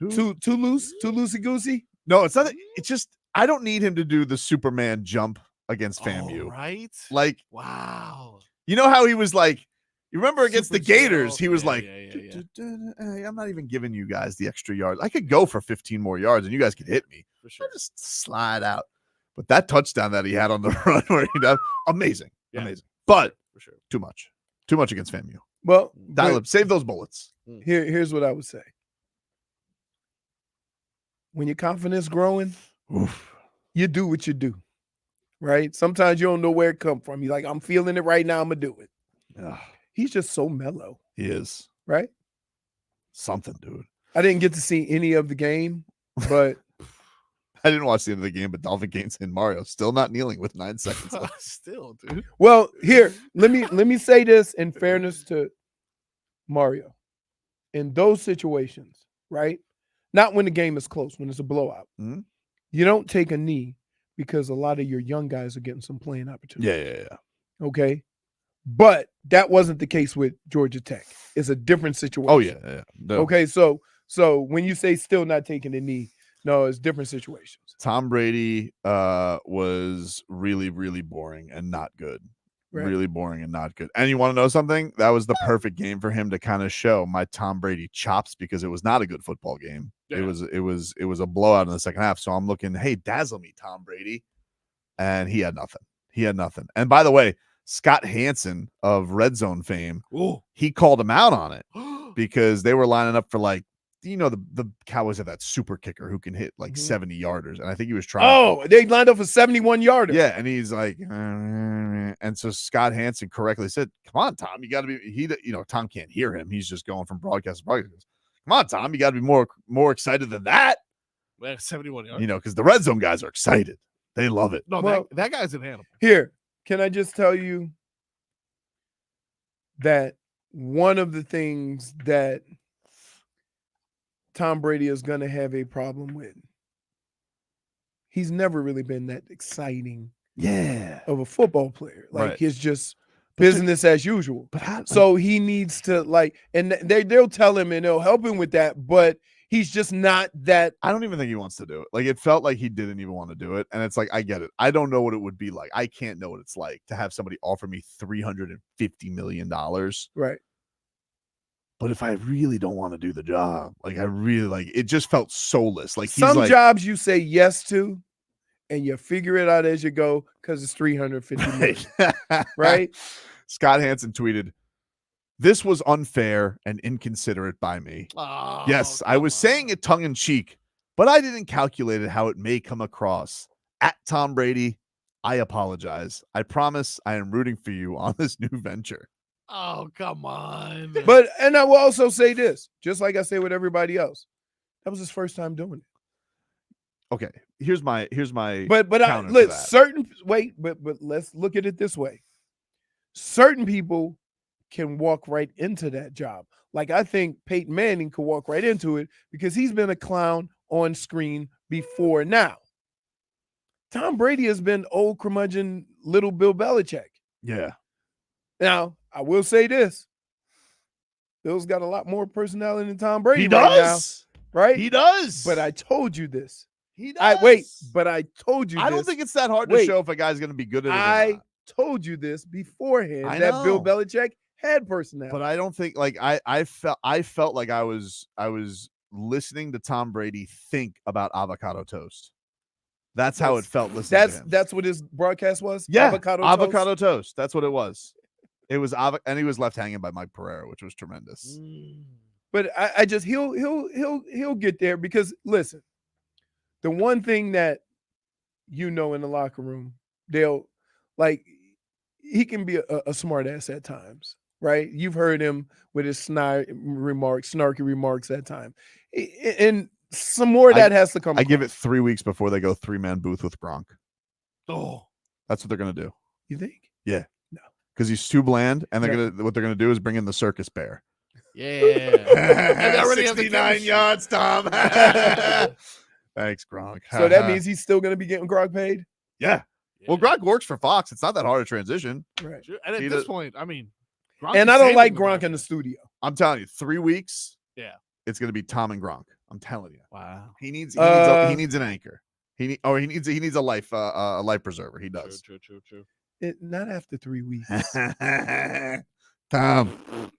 loosey goosey. No, it's not. It's just I don't need him to do the Superman jump against FAMU. Right? Like, Wow. you know how he was like, you remember against Super the Gators, chill. he was Yeah, like, yeah. I'm not even giving you guys the extra yards. I could go for 15 more yards and you guys could hit me. For sure. I'll just slide out. But that touchdown that he had on the run where he done, amazing. Yeah. Amazing. But For sure. too much. Too much against FAMU. Well, Dial but up. Save those bullets. here's what I would say. When your confidence growing, you do what you do, right? Sometimes you don't know where it come from. You're like, I'm feeling it right now. I'm going to do it. Ugh, He's just so mellow, he is right? something, dude. I didn't get to see any of the game, but I didn't watch the end of the game, but Dolphin Gaines and Mario still not kneeling with 9 seconds left. Still, dude. well, here, let me say this in fairness to Mario. In those situations, right? Not when the game is close, when it's a blowout. Mhm. You don't take a knee because a lot of your young guys are getting some playing opportunity. Yeah. Okay. But that wasn't the case with Georgia Tech. It's a different situation. Oh, yeah. No. Okay. So when you say still not taking a knee, no, it's different situations. Tom Brady was really, really boring and not good. Right. Really boring and not good. And you want to know something? That was the perfect game for him to kind of show my Tom Brady chops because it was not a good football game. Yeah. It was a blowout in the second half. So I'm looking, hey, dazzle me, Tom Brady. And he had nothing. And by the way, Scott Hansen of Red Zone fame, he called him out on it because they were lining up for like, the Cowboys have that super kicker who can hit like 70 yarders. And I think he was trying. Oh, they lined up for 71 yarders. Yeah. And he's like, and so Scott Hansen correctly said, come on, Tom, you got to be, Tom can't hear him. He's just going from broadcast to broadcast. Come on, Tom, you got to be more excited than that. Man, 71 yards. Because the Red Zone guys are excited. They love it. No, Well, that guy's an animal. Here, can I just tell you that one of the things that Tom Brady is going to have a problem with, he's never really been that exciting of a football player. Like, Right. it's just business as usual. But So he needs to and they'll tell him and they'll help him with that, but he's just not that. I don't even think he wants to do it. Like, it felt like he didn't even want to do it. And it's like, I get it. I don't know what it would be like. I can't know what it's like to have somebody offer me $350 million. Right. But if I really don't want to do the job, like I really it just felt soulless. Like he's Some like, jobs you say yes to and you figure it out as you go because it's $350 million. Right? Scott Hansen tweeted, "This was unfair and inconsiderate by me. Oh, Yes, I was saying it tongue in cheek, but I didn't calculate it how it may come across. At Tom Brady, I apologize. I promise I am rooting for you on this new venture." Oh, come on. But and I will also say this, just like I say with everybody else, that was his first time doing it. Okay, here's my But counter to let's that. but let's look at it this way. Certain people can walk right into that job. Like I think Peyton Manning could walk right into it because he's been a clown on screen before now. Tom Brady has been old curmudgeon little Bill Belichick. Yeah. Now, I will say this. Bill's got a lot more personality than Tom Brady He right does. now. Right? He does. But I told you this. He does. But I told you I this. don't think it's that hard to show if a guy's going to be good at it or I not. told you this beforehand I that Bill know. Belichick had personality. But I don't think I felt like I was listening to Tom Brady think about avocado toast. That's how it felt listening to him. That's what his broadcast was? Yeah, Avocado toast. That's what it was. It was and he was left hanging by Mike Peirera, which was tremendous. But I just he'll get there because listen, the one thing that in the locker room, they'll he can be a smart ass at times, right? You've heard him with his snarky remarks at times. And some more of that has to come. I give it 3 weeks before they go 3-man booth with Gronk. Oh, that's what they're going to do. You think? Yeah. No. Because he's too bland, and what they're going to do is bring in the circus bear. Yeah. 69 yards, Tom. Thanks, Gronk. So that means he's still going to be getting Gronk paid? Yeah. Well, Gronk works for Fox. It's not that hard to transition. Right. And at this point, I mean, Gronk and is I don't saving like the Gronk market. in the studio. I'm telling you, 3 weeks. Yeah. It's going to be Tom and Gronk. I'm telling you. Wow. He needs an anchor. He needs a life preserver. He does. True. Not after 3 weeks. Tom.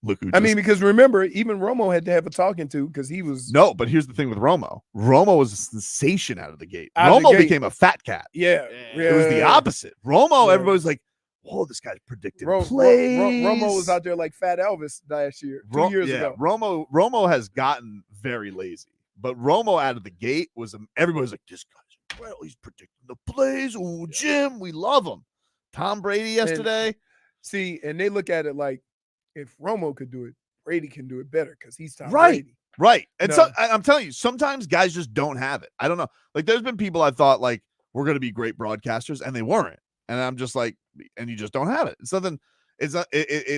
Look who because remember, even Romo had to have a talking to because he was No, but here's the thing with Romo. Romo was a sensation out of the gate. Romo became a fat cat. Yeah. It was the opposite. Romo, everybody's like, whoa, this guy's predicting plays. Romo was out there like Fat Elvis last year, 2 years ago. Romo has gotten very lazy, but Romo out of the gate was everybody's like, this guy's incredible. He's predicting the plays. Ooh, Jim, we love him. Tom Brady yesterday. And they look at it like, if Romo could do it, Brady can do it better because he's Tom Right. Brady. Right. And so I'm telling you, sometimes guys just don't have it. I don't know. Like there's been people I thought like we're going to be great broadcasters and they weren't. And I'm just like, and you just don't have it. It's nothing. It's not,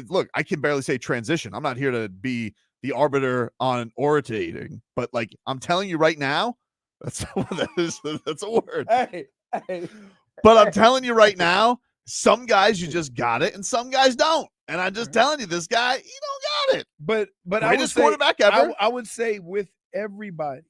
look, I can barely say transition. I'm not here to be the arbiter on orating, but like, I'm telling you right now, that's a word. Hey. But I'm telling you right now, some guys you just got it and some guys don't. And I'm just telling you, this guy, he don't got it. But Greatest quarterback ever. I would say with everybody,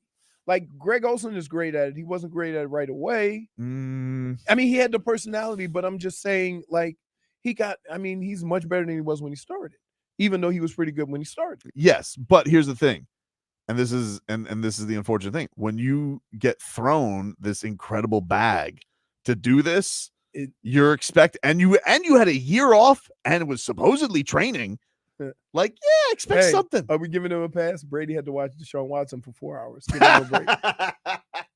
like Greg Olsen is great at it. He wasn't great at it right away. I mean, he had the personality, but I'm just saying, like, he's much better than he was when he started, even though he was pretty good when he started. Yes, but here's the thing. And this is the unfortunate thing. When you get thrown this incredible bag to do this, you're and you had a year off and it was supposedly training. Like, expect something. Are we giving him a pass? Brady had to watch Deshaun Watson for 4 hours. Give him a break.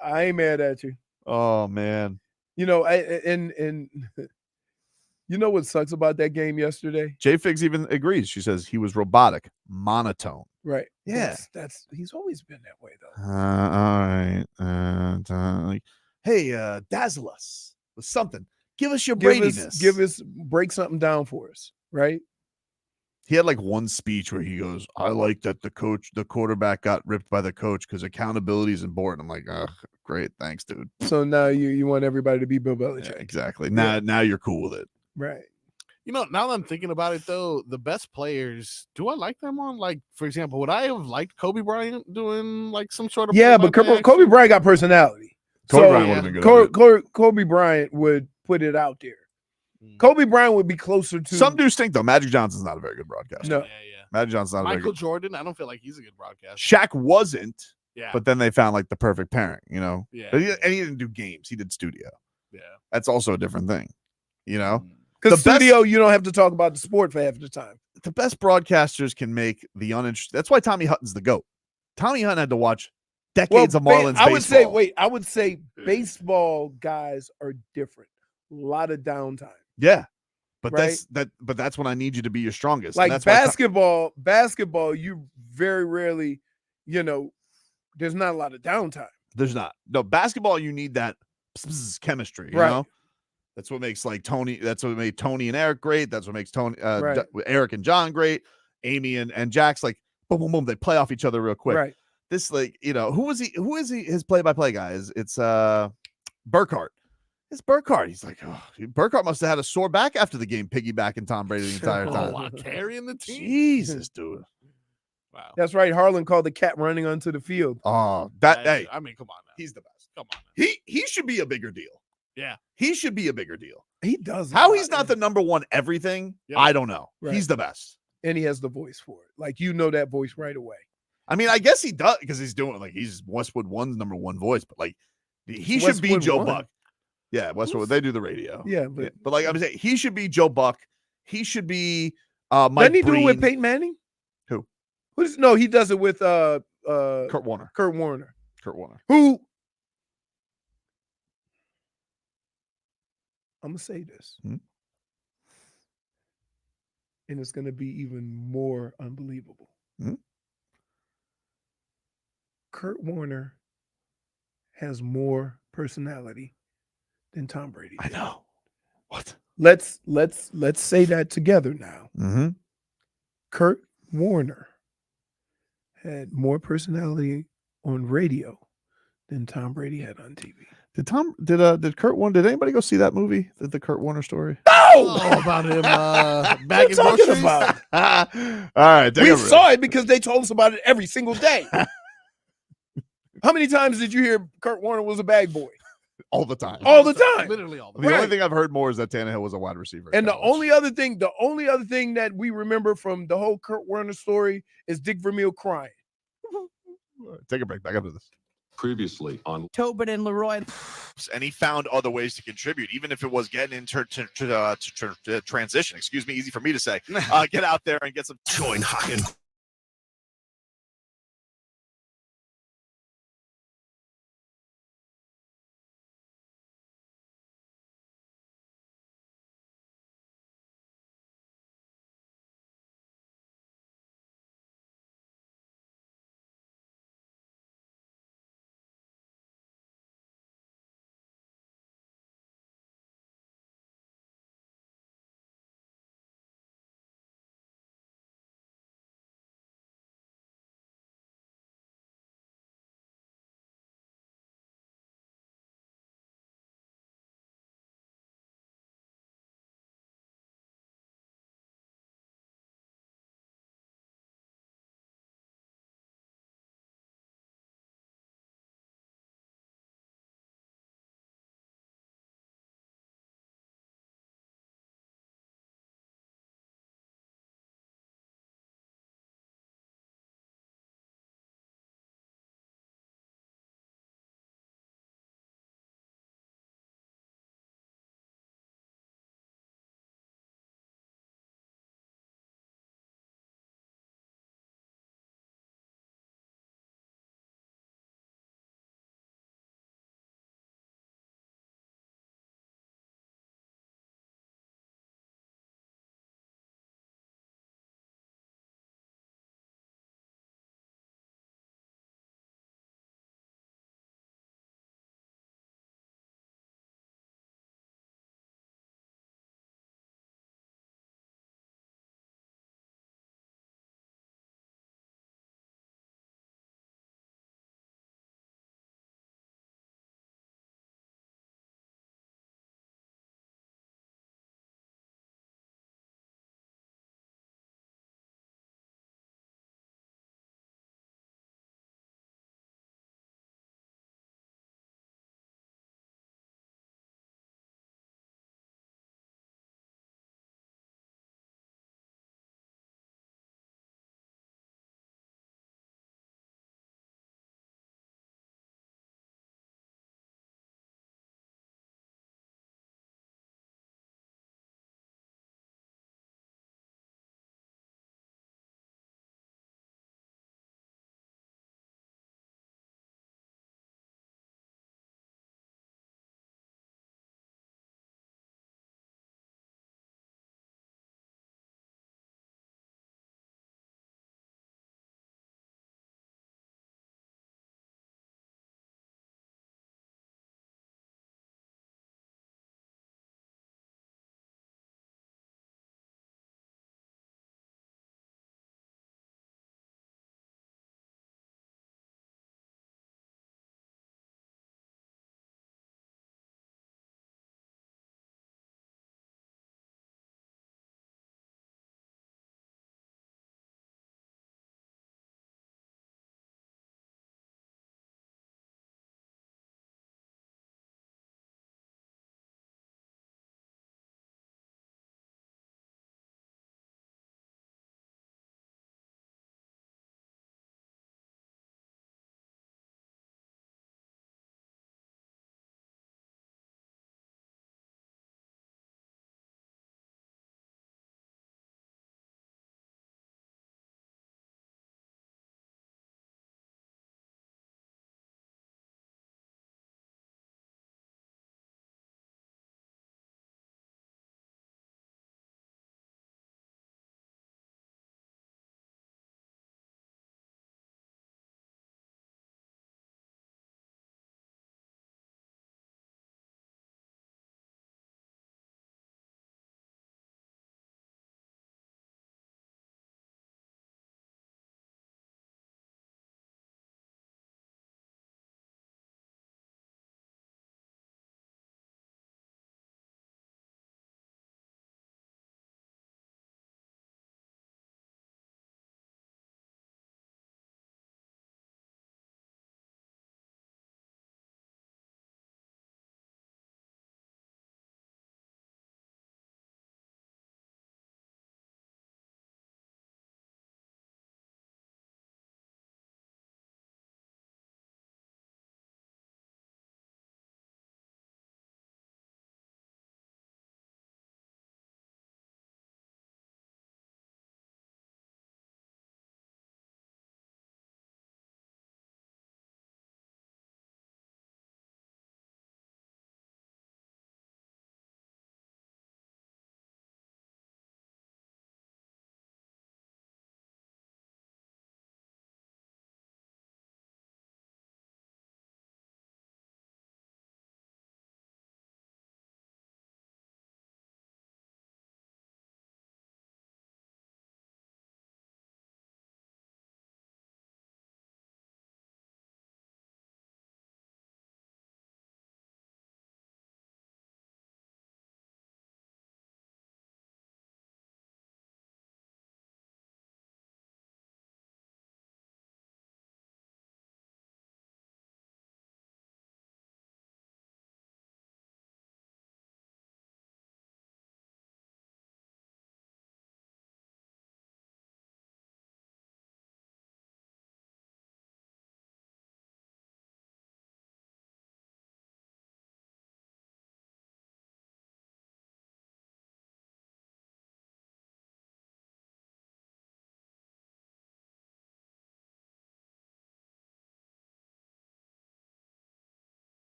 I ain't mad at you. Oh man. And you know what sucks about that game yesterday? Jay Figs even agrees. She says he was robotic, monotone. Right. Yeah. That's he's always been that way though. All right. Hey, dazzle us with something. Give us your Bradiness. Break something down for us, right? He had like one speech where he goes, I like that the quarterback got ripped by the coach because accountability is important. I'm like, oh, great. Thanks, dude. So now you want everybody to be Bill Belichick. Yeah, exactly. Now you're cool with it. Right. Now that I'm thinking about it, though, the best players, do I like them on? Like, for example, would I have liked Kobe Bryant doing like some sort of? But Kobe Bryant got personality. Kobe Bryant would have been good. Kobe Bryant would put it out there. Kobe Bryant would be closer to. Some do stink though. Magic Johnson's not a very good broadcaster. No. Yeah. Magic Johnson's not Michael a very good. Jordan, I don't feel like he's a good broadcaster. Shaq wasn't. Yeah. But then they found like the perfect pairing, Yeah. But he didn't do games. He did studio. Yeah. That's also a different thing, Because studio, you don't have to talk about the sport for half the time. The best broadcasters can make the uninteresting. That's why Tommy Hutton's the GOAT. Tommy Hutton had to watch decades of Marlins baseball. I would say baseball guys are different. A lot of downtime. Yeah. But right? that's when I need you to be your strongest. Like that's basketball, you very rarely, there's not a lot of downtime. There's not. No, basketball, you need that chemistry, you right. know? That's what makes that's what made Tony and Eric great. That's what makes Right. Eric and John great. Amy and Jack's like boom, boom, boom. They play off each other real quick. Right. This who is he? His play-by-play guy it's Burkhart. It's Burkhart. He's like, Burkhart must have had a sore back after the game, piggybacking Tom Brady the entire time. Wow, carrying the team. Jesus, dude. Wow. That's right. Harlan called the cat running onto the field. Oh, I mean, come on now. He's the best. Come on now. He should be a bigger deal. Yeah. He should be a bigger deal. He does. How he's not the number one everything, Yeah. I don't know. Right. He's the best. And he has the voice for it. Like, that voice right away. I mean, I guess he does because he's doing he's Westwood One's number one voice, but like he should be Westwood Joe One. Buck. Yeah, Westwood. They do the radio. Yeah, but like I'm saying, he should be Joe Buck. He should be Mike. Doesn't he do it Breen. with Peyton Manning? Who? No, he does it with Kurt Warner. Kurt Warner. Kurt Warner. Who I'm gonna say this, Hmm? and it's gonna be even more unbelievable. Hmm? Kurt Warner has more personality than Tom Brady. I know. What? Let's say that together now. Mm-hmm. Kurt Warner had more personality on radio than Tom Brady had on TV. Did Kurt Warner? Did anybody go see that movie? The Kurt Warner story? No, Oh, about him bagging talking groceries? about? All right, take We a break. saw it because they told us about it every single day. How many times did you hear Kurt Warner was a bag boy? all the time. All the time. Literally all the The time. only thing I've heard more is that Tannehill was a wide receiver. And the only other thing that we remember from the whole Kurt Warner story is Dick Vermeil crying. Take a break. Back up to this. Previously on Tobin and Leroy. And he found other ways to contribute, even if it was getting into transition. Excuse me, easy for me to say. Get out there and get some. Join Hawk and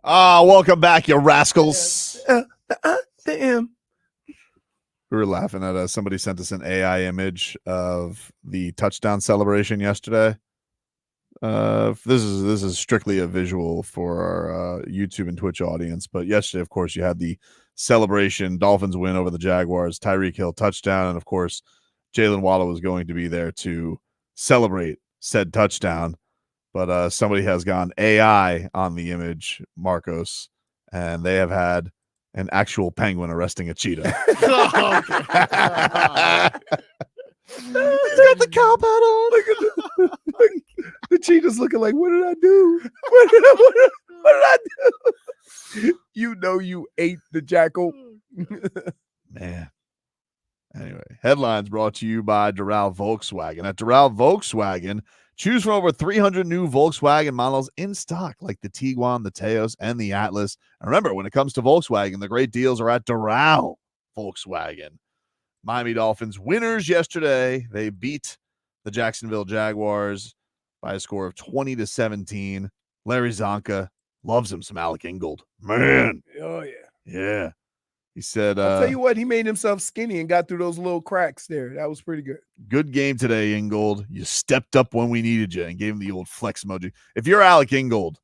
Welcome back, you rascals. Damn. We were laughing at somebody sent us an AI image of the touchdown celebration yesterday. This is strictly a visual for our YouTube and Twitch audience, but yesterday, of course, you had the celebration, Dolphins win over the Jaguars, Tyreek Hill touchdown, and of course, Jalen Waddle was going to be there to celebrate said touchdown. But somebody has gone AI on the image, Marcos, and they have had an actual penguin arresting a cheetah. He's got the cow pad on. The cheetah's looking like, what did I do? What did I do? You know you ate the jackal. Man. Anyway, headlines brought to you by Doral Volkswagen. At Doral Volkswagen, choose from over 300 new Volkswagen models in stock, like the Tiguan, the Teos, and the Atlas. And remember, when it comes to Volkswagen, the great deals are at Doral Volkswagen. Miami Dolphins winners yesterday. They beat the Jacksonville Jaguars by a score of 20-17. Larry Csonka loves him some Alec Ingold. Man. Oh, yeah. Yeah. He said, I'll tell you what, he made himself skinny and got through those little cracks there. That was pretty good. Good game today, Ingold. You stepped up when we needed you and gave him the old flex emoji. If you're Alec Ingold,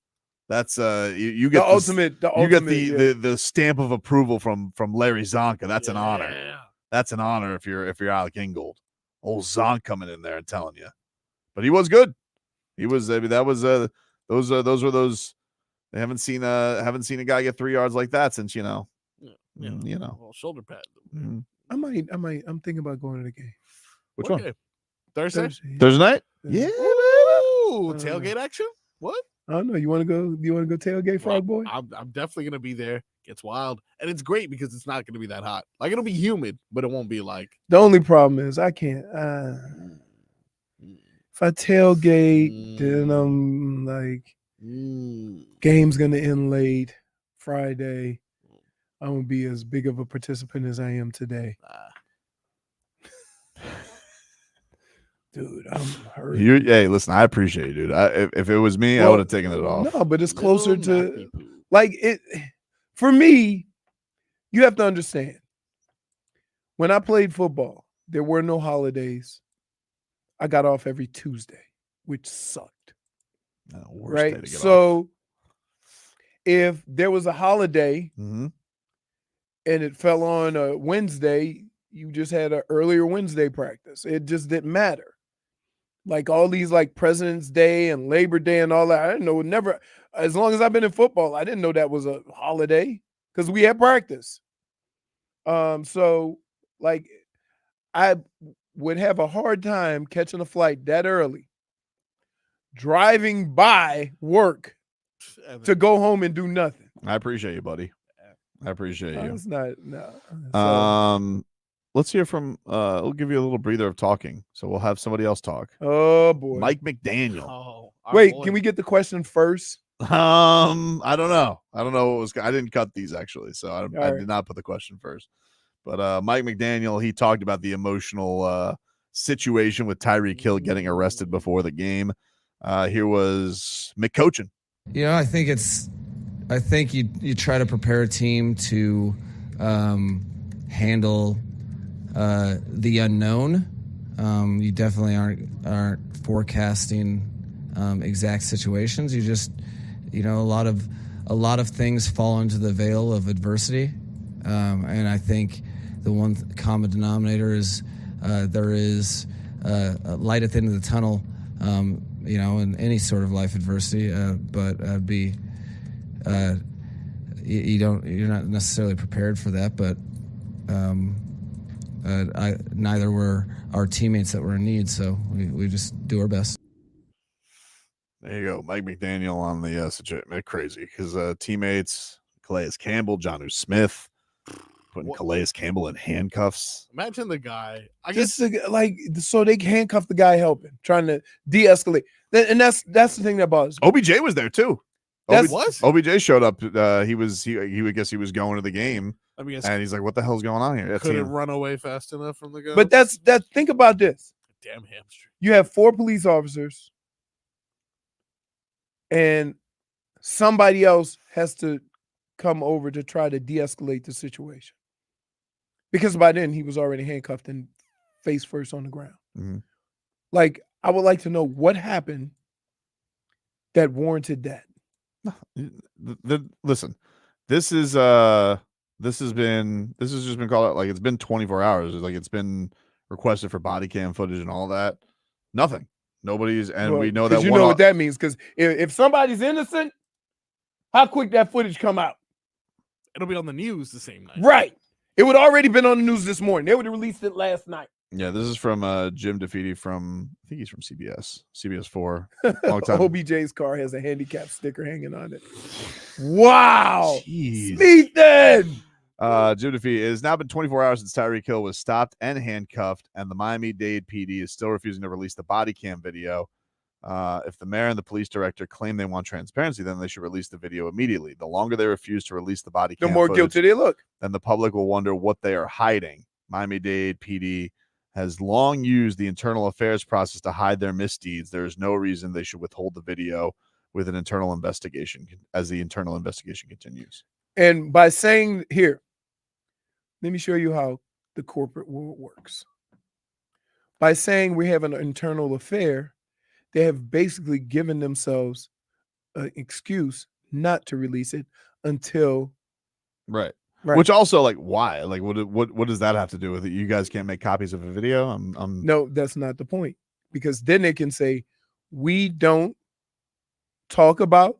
that's you get the stamp of approval from Larry Csonka. That's an honor. That's an honor if you're Alec Ingold. Old Zonk coming in there and telling you. But he was good. He was those were those. They haven't seen a guy get 3 yards like that since Well, shoulder pad. I'm thinking about going to the game. Which one? Game? Thursday night? Yeah. Ooh, tailgate action? What? I don't know. You want to go? You want to go tailgate, Frog Boy? I'm definitely gonna be there. Gets wild, and it's great because it's not gonna be that hot. Like it'll be humid, but it won't be like. The only problem is I can't. If I tailgate, then I'm like, game's gonna end late Friday. I won't be as big of a participant as I am today. Dude, I'm hurt. Hey, listen, I appreciate you, dude. If it was me, I would have taken it off. No, but it's closer to like it. For me, you have to understand. When I played football, there were no holidays. I got off every Tuesday, which sucked. Right? So if there was a holiday and it fell on a Wednesday, you just had an earlier Wednesday practice. It just didn't matter. Like all these like President's Day and Labor Day and all that. I didn't know, never, as long as I've been in football, I didn't know that was a holiday because we had practice. So like I would have a hard time catching a flight that early, driving by work to go home and do nothing. I appreciate you, buddy. I appreciate you. It's not, no. Let's hear from we'll give you a little breather of talking. So we'll have somebody else talk. Oh boy. Mike McDaniel. Wait, can we get the question first? I don't know. I don't know what was I didn't cut these actually, so I did not put the question first. But Mike McDaniel, he talked about the emotional situation with Tyreek Hill getting arrested before the game. Here was McCoachin. You know, I think you try to prepare a team to handle the unknown. You definitely aren't forecasting exact situations. You just, a lot of things fall into the veil of adversity, and I think the one common denominator is there is a light at the end of the tunnel. In any sort of life adversity, you're not necessarily prepared for that, but neither were our teammates that were in need, so we just do our best. There you go, Mike McDaniel on the situation. Crazy because teammates Calais Campbell, Jonnu Smith, putting Calais Campbell in handcuffs. Imagine the guy. So they handcuff the guy helping, trying to de-escalate. And that's the thing that bothers me. OBJ was there too. What? OBJ showed up. He would guess he was going to the game. And he's like, "What the hell's going on here?" Couldn't run away fast enough from the guy. But think about this. Damn hamstring. You have 4 police officers and somebody else has to come over to try to de-escalate the situation. Because by then he was already handcuffed and face first on the ground. Mm-hmm. Like, I would like to know what happened that warranted that. Listen, this has just been called out. Like, it's been 24 hours. Like, it's been requested for body cam footage and all that. Nothing. Nobody's, and we know that. You know what that means, because if somebody's innocent, how quick that footage come out? It'll be on the news the same night. Right. It would already been on the news this morning. They would have released it last night. Yeah, this is from Jim DeFeedy from, I think he's from CBS 4. Long time. OBJ's car has a handicap sticker hanging on it. Wow. Jeez. Smeathen. Jim DeFeedy, it has now been 24 hours since Tyreek Hill was stopped and handcuffed, and the Miami-Dade PD is still refusing to release the body cam video. If the mayor and the police director claim they want transparency, then they should release the video immediately. The longer they refuse to release the body cam the more footage, guilty they look. then the public will wonder what they are hiding. Miami-Dade PD has long used the internal affairs process to hide their misdeeds. There is no reason they should withhold the video with an internal investigation as the internal investigation continues. And by saying here, let me show you how the corporate world works. By saying we have an internal affair, they have basically given themselves an excuse not to release it until right. Which also, like, why? Like, what does that have to do with it? You guys can't make copies of a video? No, that's not the point. Because then they can say, we don't talk about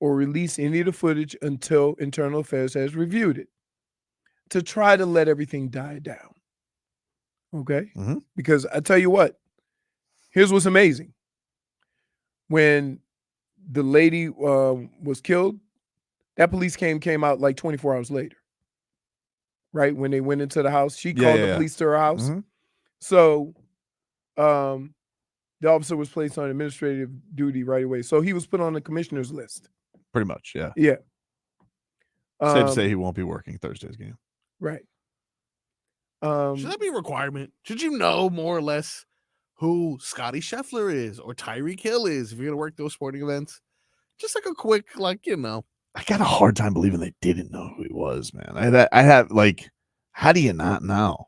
or release any of the footage until Internal Affairs has reviewed it, to try to let everything die down. Okay? Mm-hmm. Because I tell you what, here's what's amazing. When the lady was killed, that police came out like 24 hours later. Right? When they went into the house, she called the police to her house. Mm-hmm. So the officer was placed on administrative duty right away. So he was put on the commissioner's list. Pretty much, yeah. Yeah. Safe to say he won't be working Thursday's game. Right. Should that be a requirement? Should you know more or less who Scotty Scheffler is or Tyreek Hill is if you're going to work those sporting events? Just like a quick, I got a hard time believing they didn't know who he was, man. I have like, how do you not know?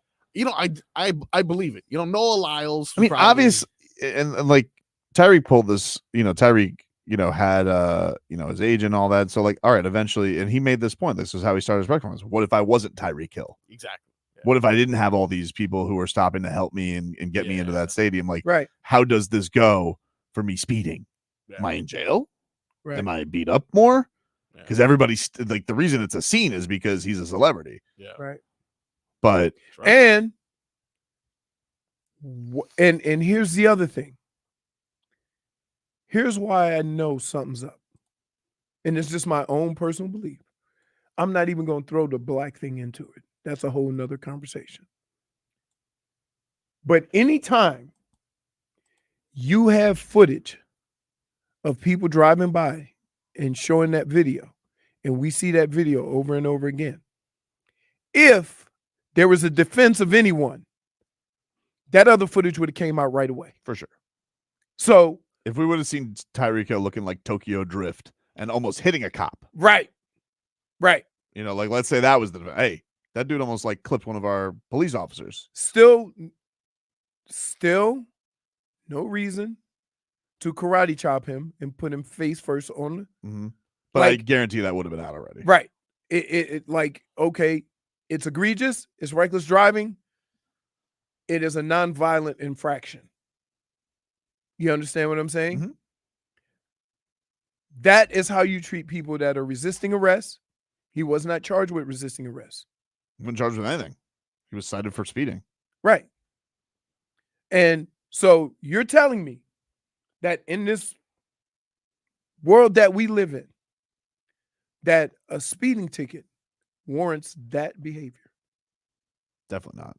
I believe it. Noah Lyles. I mean, obvious, and like Tyreek pulled this. Tyreek, had his agent and all that. So like, all right, eventually, and he made this point. This is how he started his press conference. What if I wasn't Tyreek Hill? Exactly. Yeah. What if I didn't have all these people who were stopping to help me and get me into that stadium? Like, right. How does this go for me speeding? Yeah. Am I in jail? Right. Am I beat up more? Because everybody's like, the reason it's a scene is because he's a celebrity. Yeah. Right. But and here's the other thing. Here's why I know something's up. And it's just my own personal belief. I'm not even going to throw the black thing into it. That's a whole nother conversation. But anytime you have footage of people driving by and showing that video, and we see that video over and over again, if there was a defense of anyone, that other footage would have came out right away. For sure. So if we would have seen Tyreek Hill looking like Tokyo Drift and almost hitting a cop. Right. Like, let's say that was hey, that dude almost like clipped one of our police officers. Still no reason to karate chop him and put him face first on. Mm-hmm. But I guarantee that would have been out already. Right. It like, okay, it's egregious. It's reckless driving. It is a nonviolent infraction. You understand what I'm saying? Mm-hmm. That is how you treat people that are resisting arrest. He was not charged with resisting arrest. He wasn't charged with anything. He was cited for speeding. Right. And so you're telling me that in this world that we live in, that a speeding ticket warrants that behavior? Definitely not.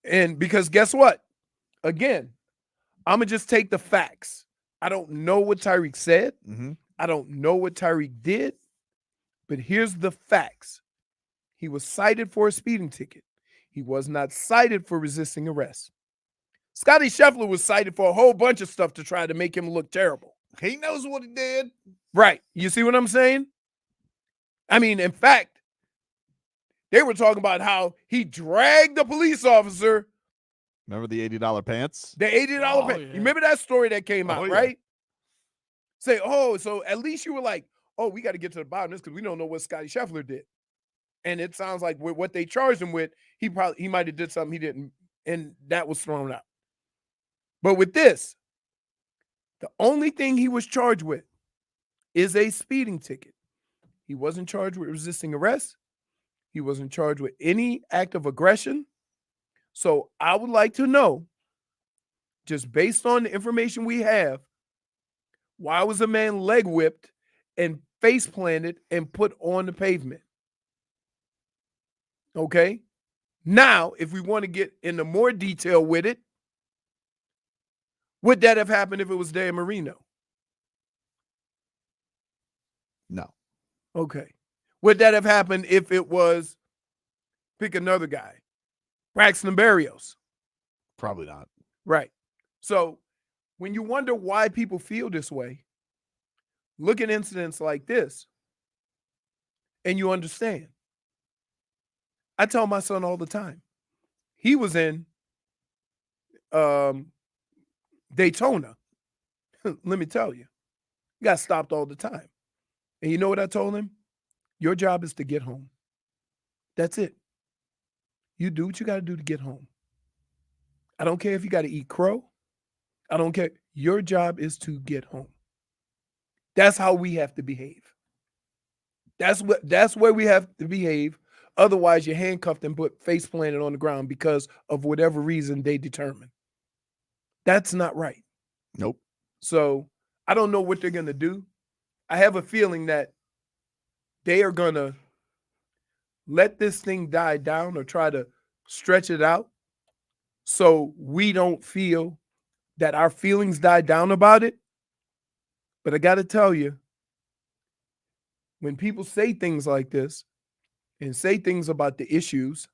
And because guess what? Again, I'm going to just take the facts. I don't know what Tyreek said. Mm-hmm. I don't know what Tyreek did. But here's the facts. He was cited for a speeding ticket. He was not cited for resisting arrest. Scotty Scheffler was cited for a whole bunch of stuff to try to make him look terrible. He knows what he did. Right. You see what I'm saying? I mean, in fact, they were talking about how he dragged the police officer. Remember the $80 pants? The $80 pants. yeah. You remember that story that came out, yeah. right? Say, oh, so at least you were like, oh, we got to get to the bottom of this because we don't know what Scotty Scheffler did. And it sounds like with what they charged him with, he might have did something he didn't, and that was thrown out. But with this, the only thing he was charged with is a speeding ticket. He wasn't charged with resisting arrest. He wasn't charged with any act of aggression. So I would like to know, just based on the information we have, why was a man leg whipped and face planted and put on the pavement? Okay. Now, if we want to get into more detail with it, would that have happened if it was Dan Marino? No. Okay. Would that have happened if it was, pick another guy, Braxton Berrios? Probably not. Right. So when you wonder why people feel this way, look at incidents like this and you understand. I tell my son all the time, he was in Daytona. Let me tell you, he got stopped all the time. And you know what I told him? Your job is to get home. That's it. You do what you got to do to get home. I don't care if you got to eat crow. I don't care. Your job is to get home. That's how we have to behave. That's where we have to behave. Otherwise, you're handcuffed and put face planted on the ground because of whatever reason they determine. That's not right. Nope. So I don't know what they're going to do. I have a feeling that they are going to let this thing die down or try to stretch it out so we don't feel that our feelings die down about it. But I got to tell you, when people say things like this and say things about the issues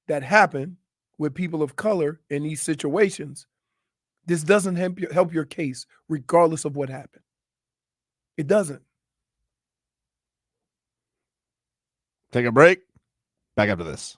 that happen with people of color in these situations, this doesn't help your case regardless of what happened. It doesn't. Take a break. Back after this.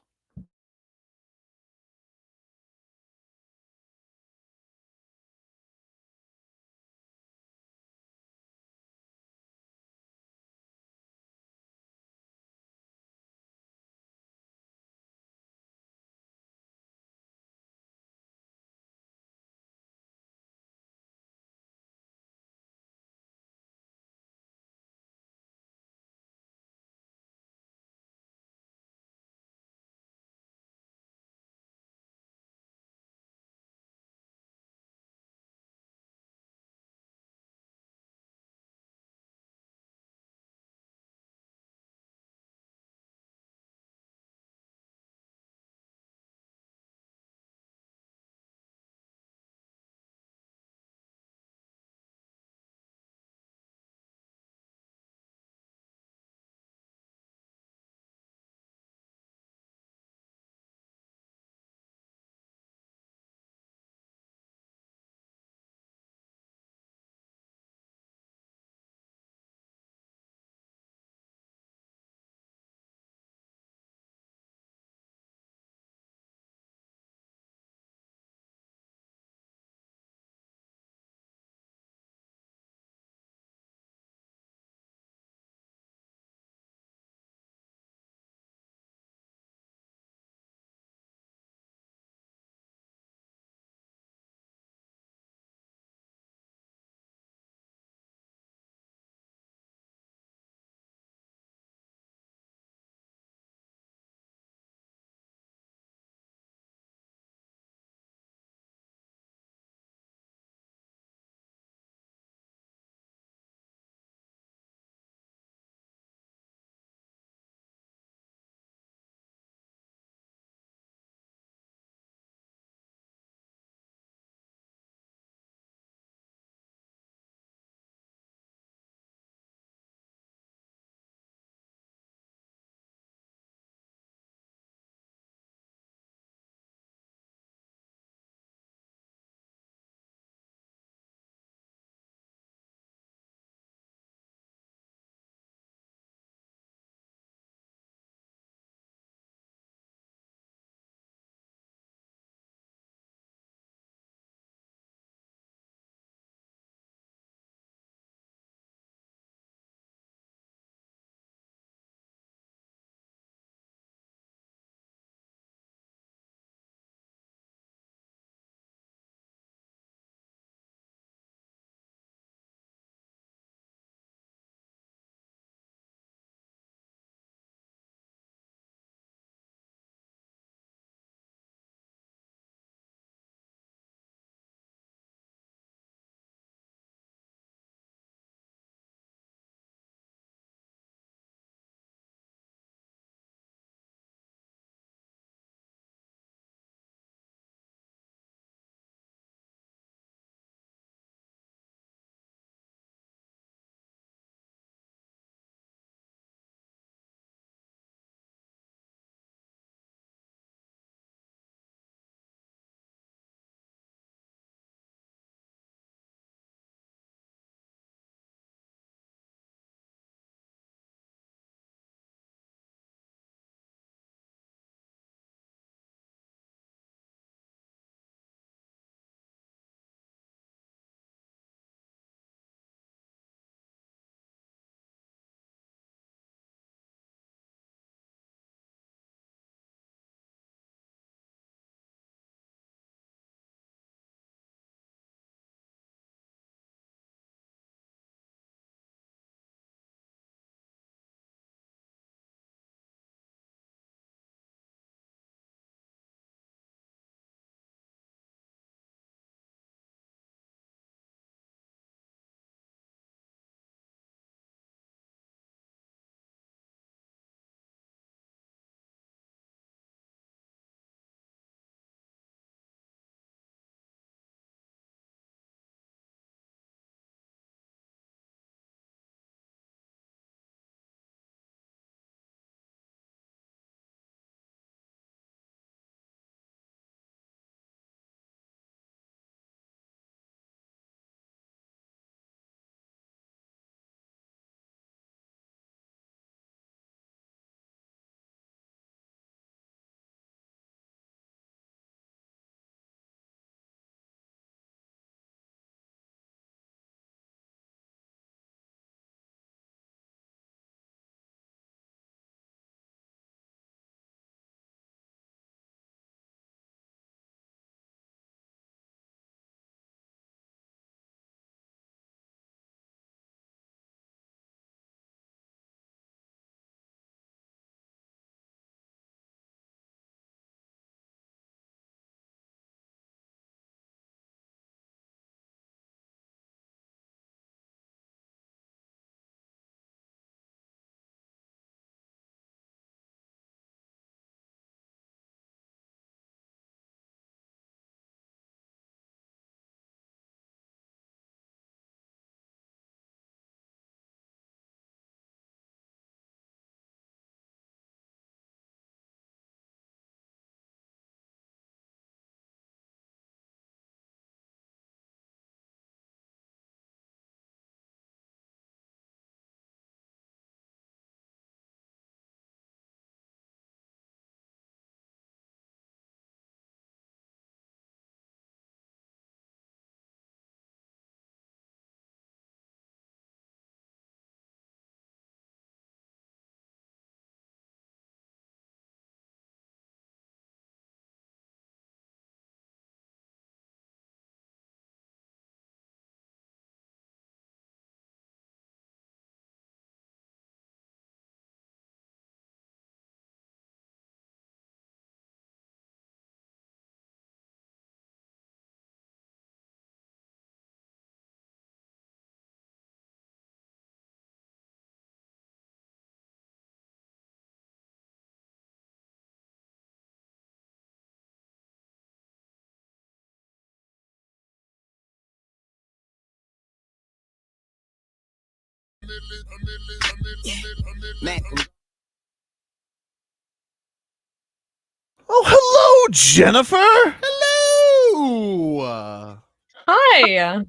Oh, hello, Jennifer. Hello. Hi.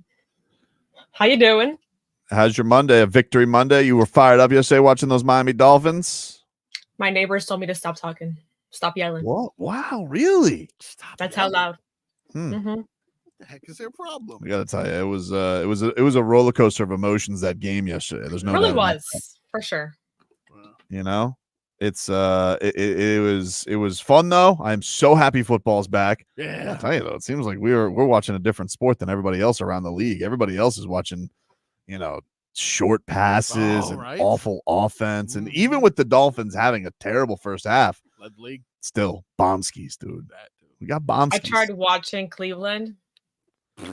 How you doing? How's your Monday? A victory Monday? You were fired up yesterday watching those Miami Dolphins? My neighbors told me to stop talking. Stop yelling. What? Wow, really? That's how loud. Hmm. What the heck is their problem? I gotta tell you, it was a roller coaster of emotions that game yesterday. There's no It really doubt about was, for sure. it. You know, it's it was fun though. I'm so happy football's back. Yeah. I'll tell you though, it seems like we're watching a different sport than everybody else around the league. Everybody else is watching, you know, short passes and right. awful offense, and even with the Dolphins having a terrible first half, Led league. still bomb skis, dude. We got bomb I skis. tried watching Cleveland.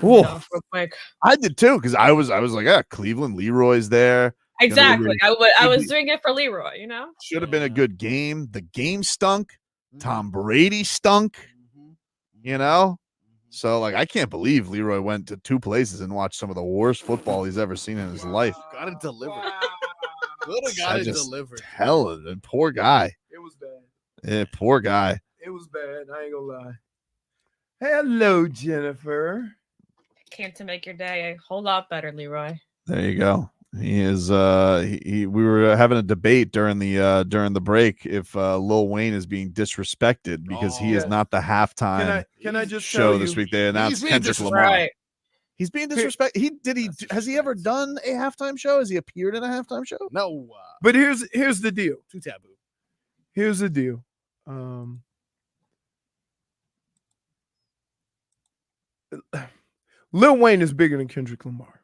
Ooh. Real quick. I did too, because I was like, yeah, Cleveland, Leroy's there. Exactly. I was doing it for Leroy, you know? Should have been a good game. The game stunk. Tom Brady stunk. You know? So, like, I can't believe Leroy went to two places and watched some of the worst football he's ever seen in his life. Got it delivered. Could have got it delivered. Hell, the poor guy. It was bad. Yeah, poor guy. It was bad. I ain't gonna lie. Hello, Jennifer. Came to make your day a whole lot better, Leroy. There you go. He is we were having a debate during the break if Lil Wayne is being disrespected because he is not the halftime Can I just show tell this you, week. They announced Kendrick Lamar. Right. He's being disrespected. Has he ever done a halftime show? Has he appeared in a halftime show? No. But here's the deal. Too taboo. Here's the deal. Lil Wayne is bigger than Kendrick Lamar.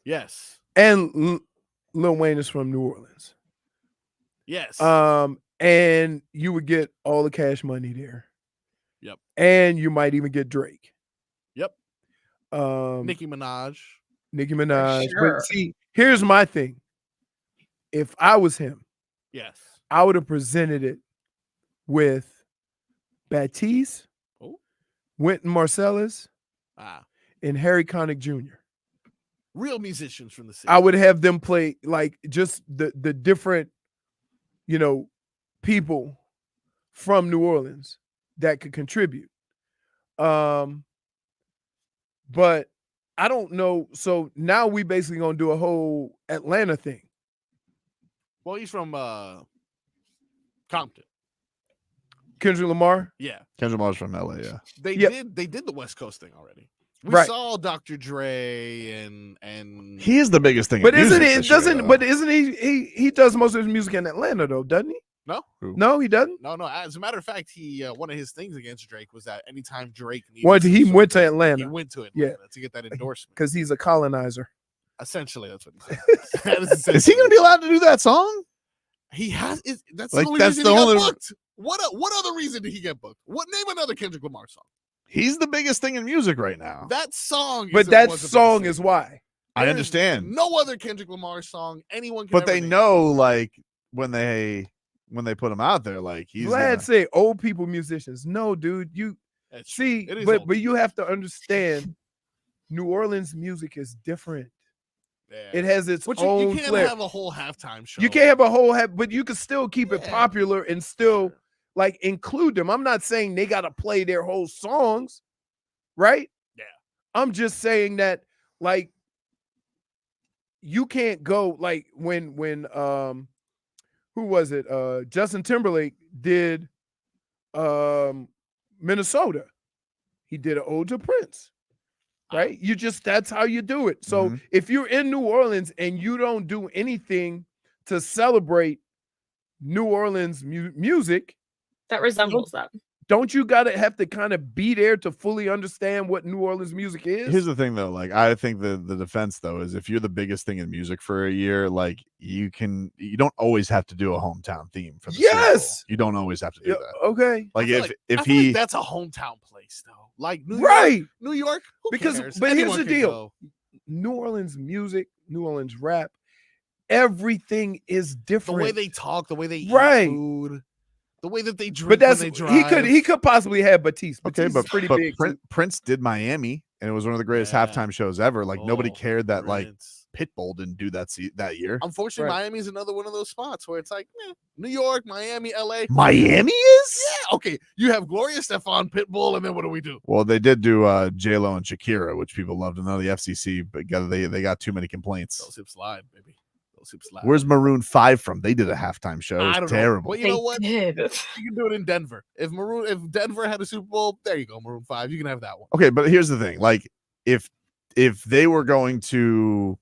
Yes. And Lil Wayne is from New Orleans. Yes. And you would get all the cash money there. Yep. And you might even get Drake. Yep. Nicki Minaj. But see, here's my thing. If I was him, yes, I would have presented it with Batiste, Wynton Marsalis, and Harry Connick Jr. Real musicians from the city. I would have them play like just the different, you know, people from New Orleans that could contribute. But I don't know. So now we basically gonna do a whole Atlanta thing. Well, he's from Compton. Kendrick Lamar? Yeah. Kendrick Lamar's from LA, yeah. They did the West Coast thing already. We saw Dr. Dre and He is the biggest thing. But isn't he does most of his music in Atlanta though, doesn't he? No. No, he doesn't. No. As a matter of fact, he one of his things against Drake was that anytime Drake He went to Atlanta. He went to Atlanta to get that endorsement. Because he's a colonizer. Essentially, that's what he said. Is he going to be allowed to do that song? He has. That's Like, the only that's reason the he only- got booked. What other reason did he get booked? Name another Kendrick Lamar song. He's the biggest thing in music right now. That song, But that song is why. I understand. No other Kendrick Lamar song anyone can. But ever they name. know, like, when they put him out there, like, he's Vlad say old people musicians. No, dude, you see, It is but old you have to understand, New Orleans music is different. Yeah. It has its But own you can't flair. have a whole halftime show. You can't have a whole but you can still keep it popular and still like include them. I'm not saying they got to play their whole songs, right? Yeah. I'm just saying that like you can't go like when who was it? Justin Timberlake did Minnesota. He did an ode to Prince. Right? That's how you do it. So if you're in New Orleans and you don't do anything to celebrate New Orleans music that resembles that, don't you have to kind of be there to fully understand what New Orleans music is? Here's the thing, though. Like, I think the defense, though, is if you're the biggest thing in music for a year, like, you don't always have to do a hometown theme for the Super Bowl. You don't always have to do that. Okay. Like, I feel like that's a hometown place, though. Like New York, who cares? But here's Anyone the can deal: go. New Orleans music, New Orleans rap, everything is The different. way they talk, the way they eat Right. food, the way that they drink But that's when they drive. he could possibly have Batiste. Okay, Batiste but is pretty but big. Prince did Miami. and it was one of the greatest halftime shows ever. Like nobody cared that Prince. like Pitbull didn't do that that year. Unfortunately, Miami's another one of those spots where it's like New York, Miami, LA. Miami is? Yeah. Okay. You have Gloria Stefan, Pitbull, and then what do we do? Well, they did do J-Lo and Shakira, which people loved, and now the FCC, but they got too many complaints. Those hips slide, baby. Those hips slide. Where's Maroon 5 from? They did a halftime show. It I was don't terrible. know. Well, you know what? You can do it in Denver. If Denver had a Super Bowl, there you go, Maroon 5. You can have that one. Okay, but here's the thing. Like, if they were going to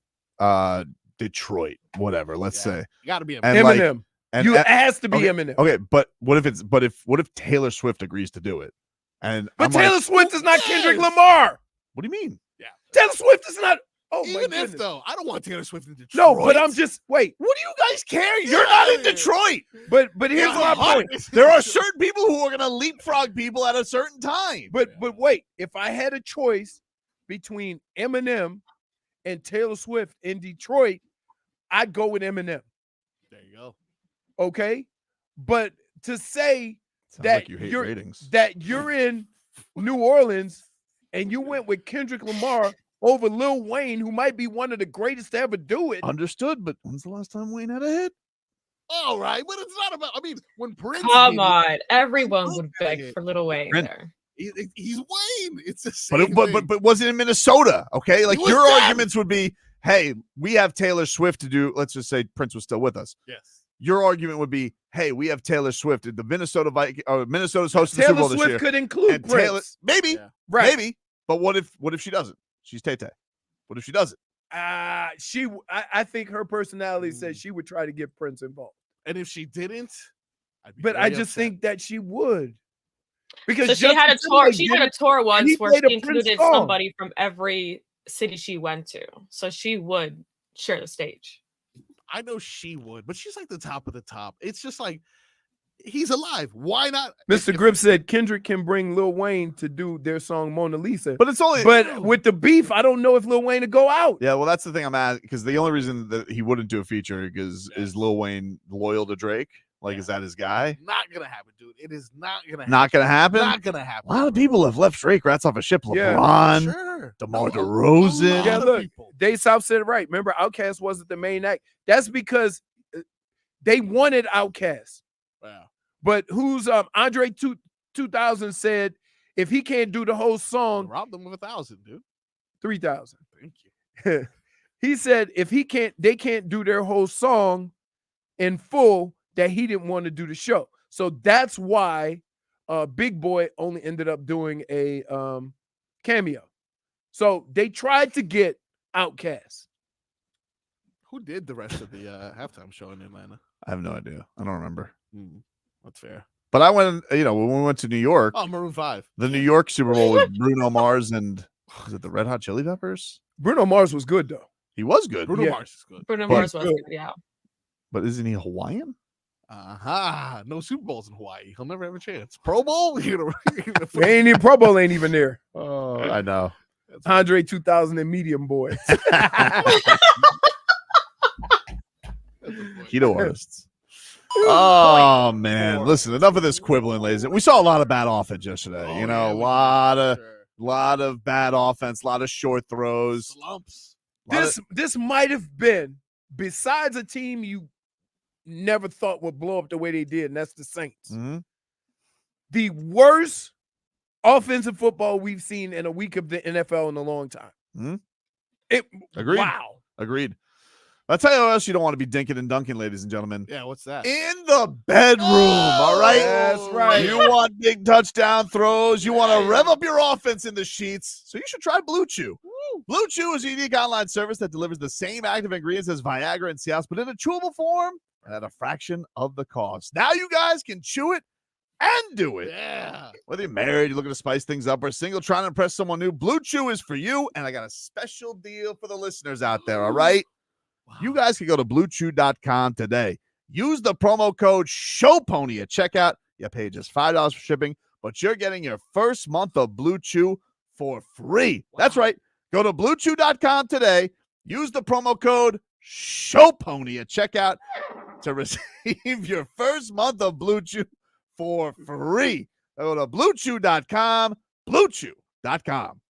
Detroit, whatever, let's say. You gotta be Eminem. Like, It has to be okay, Eminem. Okay, but what if Taylor Swift agrees to do it? And But I'm Taylor like, Swift is not Kendrick Lamar. what do you mean? Yeah. Taylor Swift is not. Oh Even my if goodness. though, I don't want Taylor Swift in Detroit. No, but I'm just wait. What do you guys care? You're not in Detroit. But here's my point. There are certain people who are going to leapfrog people at a certain time. But wait, if I had a choice between Eminem and Taylor Swift in Detroit, I'd go with Eminem. There you go. Okay, but to say Sounds that like you hate you're ratings. that you're in New Orleans and you went with Kendrick Lamar over Lil Wayne, who might be one of the greatest to ever do it. Understood, but when's the last time Wayne had a hit? All right, but it's not about. I mean, when Prince. Come did it, on. Everyone would beg it. for Lil Wayne Prince- there. he's Wayne. It's the same. But was it in Minnesota? Okay, like It was your them. arguments would be, hey, we have Taylor Swift to do. Let's just say Prince was still with us. Yes. Your argument would be, hey, we have Taylor Swift. The Minnesota's hosting the Super Taylor Bowl this Swift year. could include And Prince. Taylor, maybe, Yeah. Right. maybe. But what if she doesn't? She's Tay-Tay. What if she doesn't? I think her personality says she would try to get Prince involved. And if she didn't, But I just think that she would. Because So she had a Justin tour. Timberlake She did had a it, tour and once he where played she a Prince included song. somebody from every city she went to. So she would share the stage. I know she would, but she's like the top of the top. It's just like he's alive. Why not? Mr. Grip said Kendrick can bring Lil Wayne to do their song Mona Lisa. But it's only. But with the beef, I don't know if Lil Wayne would go out. Yeah, well, that's the thing I'm at, because the only reason that he wouldn't do a feature is Lil Wayne loyal to Drake? Like, is that his guy? Not gonna happen, dude. It is not gonna happen. Not gonna happen. Not gonna happen. A lot of people have left Drake rats off a ship. Yeah. LeBron, Sure. DeMar DeRozan. Yeah, look, Dave South said it right. Remember, Outkast wasn't the main act. That's because they wanted Outkast. Wow. But who's Andre 2000 said if he can't do the whole song, Rob them with 1,000, dude. 3,000. Thank you. He said if they can't do their whole song in full, that he didn't want to do the show. So that's why Big Boy only ended up doing a cameo. So they tried to get Outkast. Who did the rest of the halftime show in Atlanta? I have no idea. I don't remember. That's fair. But I went, when we went to New York, Oh, Maroon 5. the New York Super Bowl with Bruno Mars and was it the Red Hot Chili Peppers? Bruno Mars was good though. He was good. Bruno Yeah. Mars is good. Bruno But- Mars was good, yeah. But isn't he Hawaiian? No Super Bowls in Hawaii. He'll never have a chance. Pro Bowl? They ain't even Pro Bowl ain't even there. Oh, I know. Andre 2000 and Medium Boy. Keto artists. Oh man, listen, enough of this quibbling, ladies. We saw a lot of bad offense yesterday. A lot of bad offense, a lot of short throws. Slumps. This might have been, besides a team you never thought would blow up the way they did, and that's the Saints. Mm-hmm. The worst offensive football we've seen in a week of the NFL in a long time. Mm-hmm. Agreed. Wow. Agreed. I'll tell you what else you don't want to be dinking and dunking, ladies and gentlemen. Yeah, what's that? In the bedroom, all right? That's right. You want big touchdown throws. You want to rev up your offense in the sheets. So you should try Blue Chew. Blue Chew is a unique online service that delivers the same active ingredients as Viagra and Cialis, but in a chewable form at a fraction of the cost. Now you guys can chew it and do it. Yeah. Whether you're married, you're looking to spice things up, or single, trying to impress someone new, Blue Chew is for you. And I got a special deal for the listeners out there, all right? Wow. You guys can go to bluechew.com today. Use the promo code SHOWPONY at checkout. You pay just $5 for shipping, but you're getting your first month of Blue Chew for free. Wow. That's right. Go to bluechew.com today. Use the promo code SHOWPONY at checkout to receive your first month of Blue Chew for free. Go to bluechew.com, bluechew.com.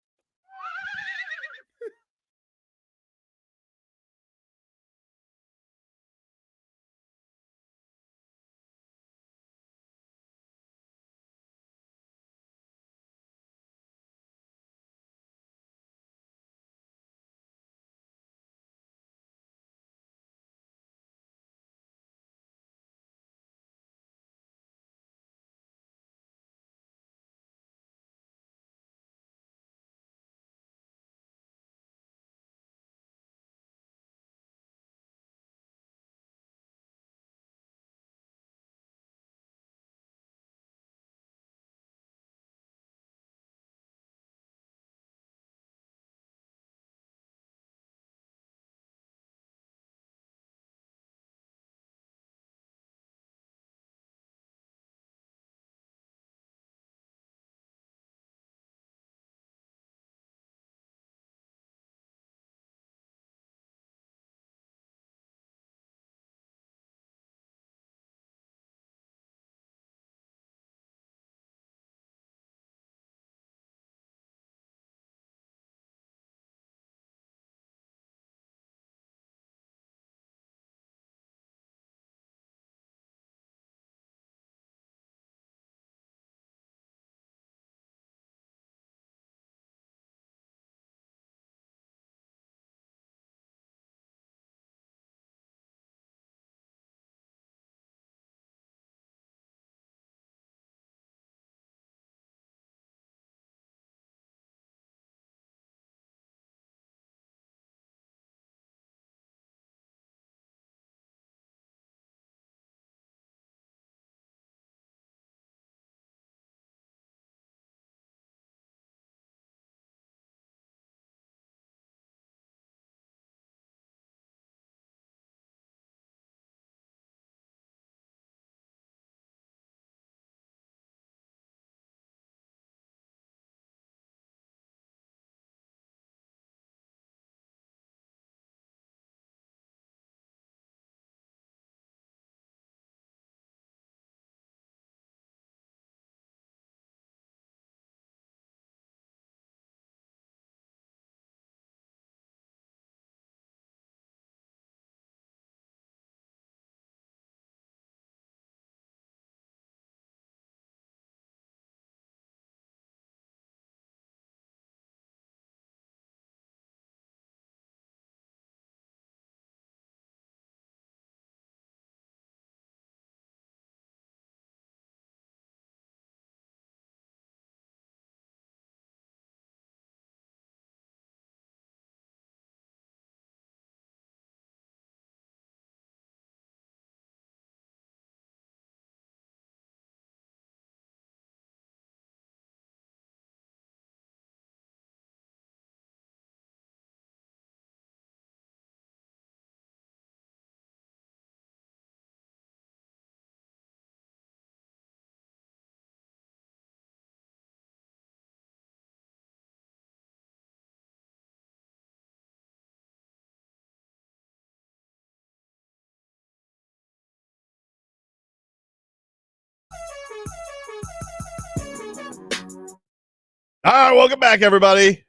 All right, welcome back, everybody.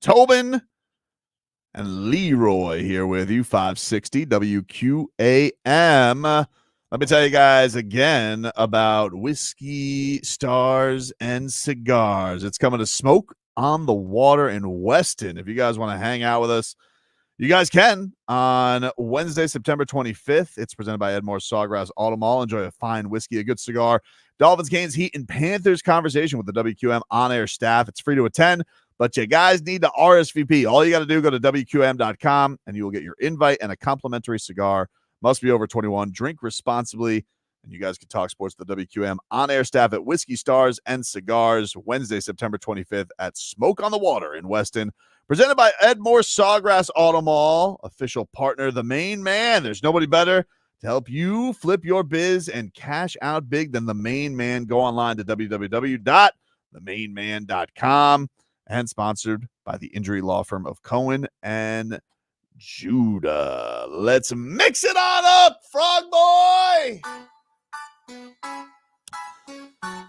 Tobin and Leroy here with you, 560 WQAM. Let me tell you guys again about Whiskey, Stars, and Cigars. It's coming to Smoke on the Water in Weston. If you guys want to hang out with us, you guys can on Wednesday, September 25th. It's presented by Edmore Sawgrass Auto Mall. Enjoy a fine whiskey, a good cigar, Dolphins, Canes, Heat, and Panthers conversation with the WQM on-air staff. It's free to attend, but you guys need to RSVP. All you got to do, go to WQM.com, and you will get your invite and a complimentary cigar. Must be over 21. Drink responsibly, and you guys can talk sports with the WQM on-air staff at Whiskey, Stars, and Cigars, Wednesday, September 25th at Smoke on the Water in Weston. Presented by Edmore Sawgrass Auto Mall, official partner, the main man. There's nobody better to help you flip your biz and cash out big than the main man. Go online to www.themainman.com, and sponsored by the injury law firm of Cohen and Judah. Let's mix it on up, Frog Boy.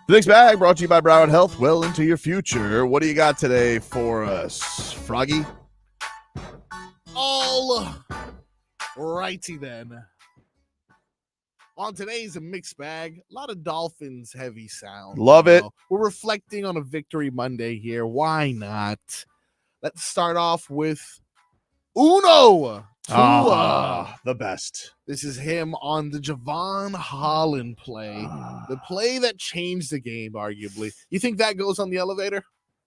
The next bag brought to you by Broward Health. Well into your future. What do you got today for us, Froggy? All righty then. On today's mixed bag, a lot of Dolphins heavy sound. Love it. We're reflecting on a Victory Monday here. Why not? Let's start off with Uno. Tua. The best. This is him on the Javon Holland play. The play that changed the game, arguably. You think that goes on the elevator?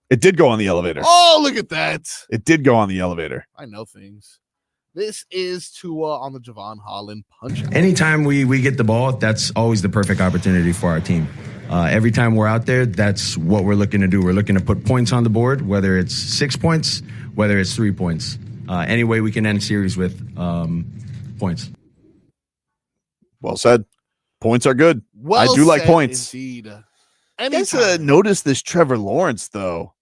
It did go on the elevator. Oh, look at that. It did go on the elevator. I know things. This is Tua on the Javon Holland punch. Anytime we get the ball, that's always the perfect opportunity for our team. Every time we're out there, that's what we're looking to do. We're looking to put points on the board, whether it's 6 points, whether it's 3 points. Any way we can end series with points. Well said. Points are good. Well I do like said, points. Indeed. I guess notice this Trevor Lawrence, though.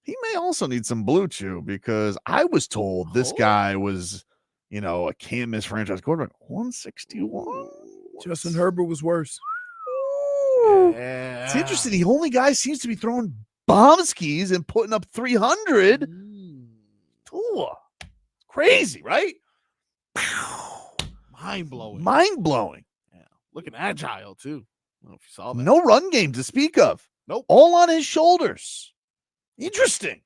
He may also need some blue chew, because I was told this guy was, a can't-miss franchise quarterback. 161. Justin Herbert was worse. It's interesting. The only guy seems to be throwing bomb skis and putting up 300. Tua. Crazy, right? Mind-blowing. Mind-blowing. Yeah. Looking agile, too. I don't know if you saw that. No run game to speak of. Nope. All on his shoulders. Interesting.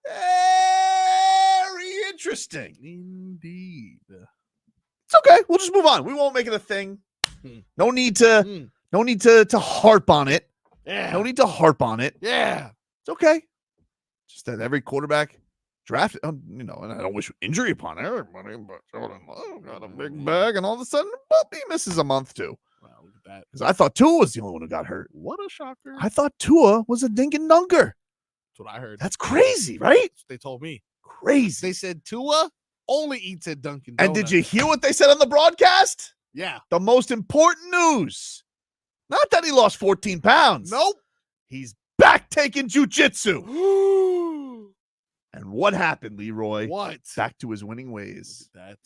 Very interesting. Indeed. It's okay. We'll just move on. We won't make it a thing. No need to harp on it. Yeah. No need to harp on it. Yeah. It's okay. Just that every quarterback drafted, and I don't wish injury upon everybody, but got a big bag, and all of a sudden, he misses a month too. Wow, look at that. Because I thought Tua was the only one who got hurt. What a shocker. I thought Tua was a dink and dunker. That's what I heard. That's crazy, right? That's what they told me. Crazy. They said Tua only eats at Dunkin' And Donuts. did you hear what they said on the broadcast? Yeah. The most important news. Not that he lost 14 pounds. Nope. He's back taking jujitsu. And what happened, Leroy? What? Back to his winning ways. Look at that.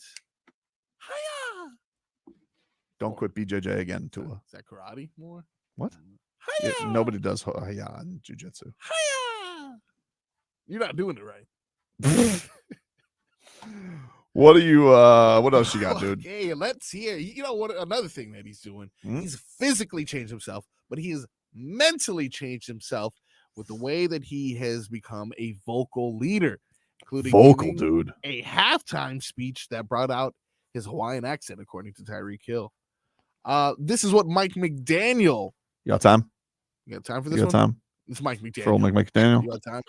Don't quit BJJ again, Tua. Is that karate more? What? Yeah, nobody does hiya in jujitsu. Hiya! You're not doing it right. What do you? What else you got, dude? Okay, let's hear. You know what? Another thing that he's doing. He's physically changed himself, but he has mentally changed himself with the way that he has become a vocal leader, including Vocal, giving dude. a halftime speech that brought out his Hawaiian accent, according to Tyreek Hill. This is what Mike McDaniel. You got time? You got time for this You one? got time? It's Mike McDaniel. For old Mike McDaniel? You got time?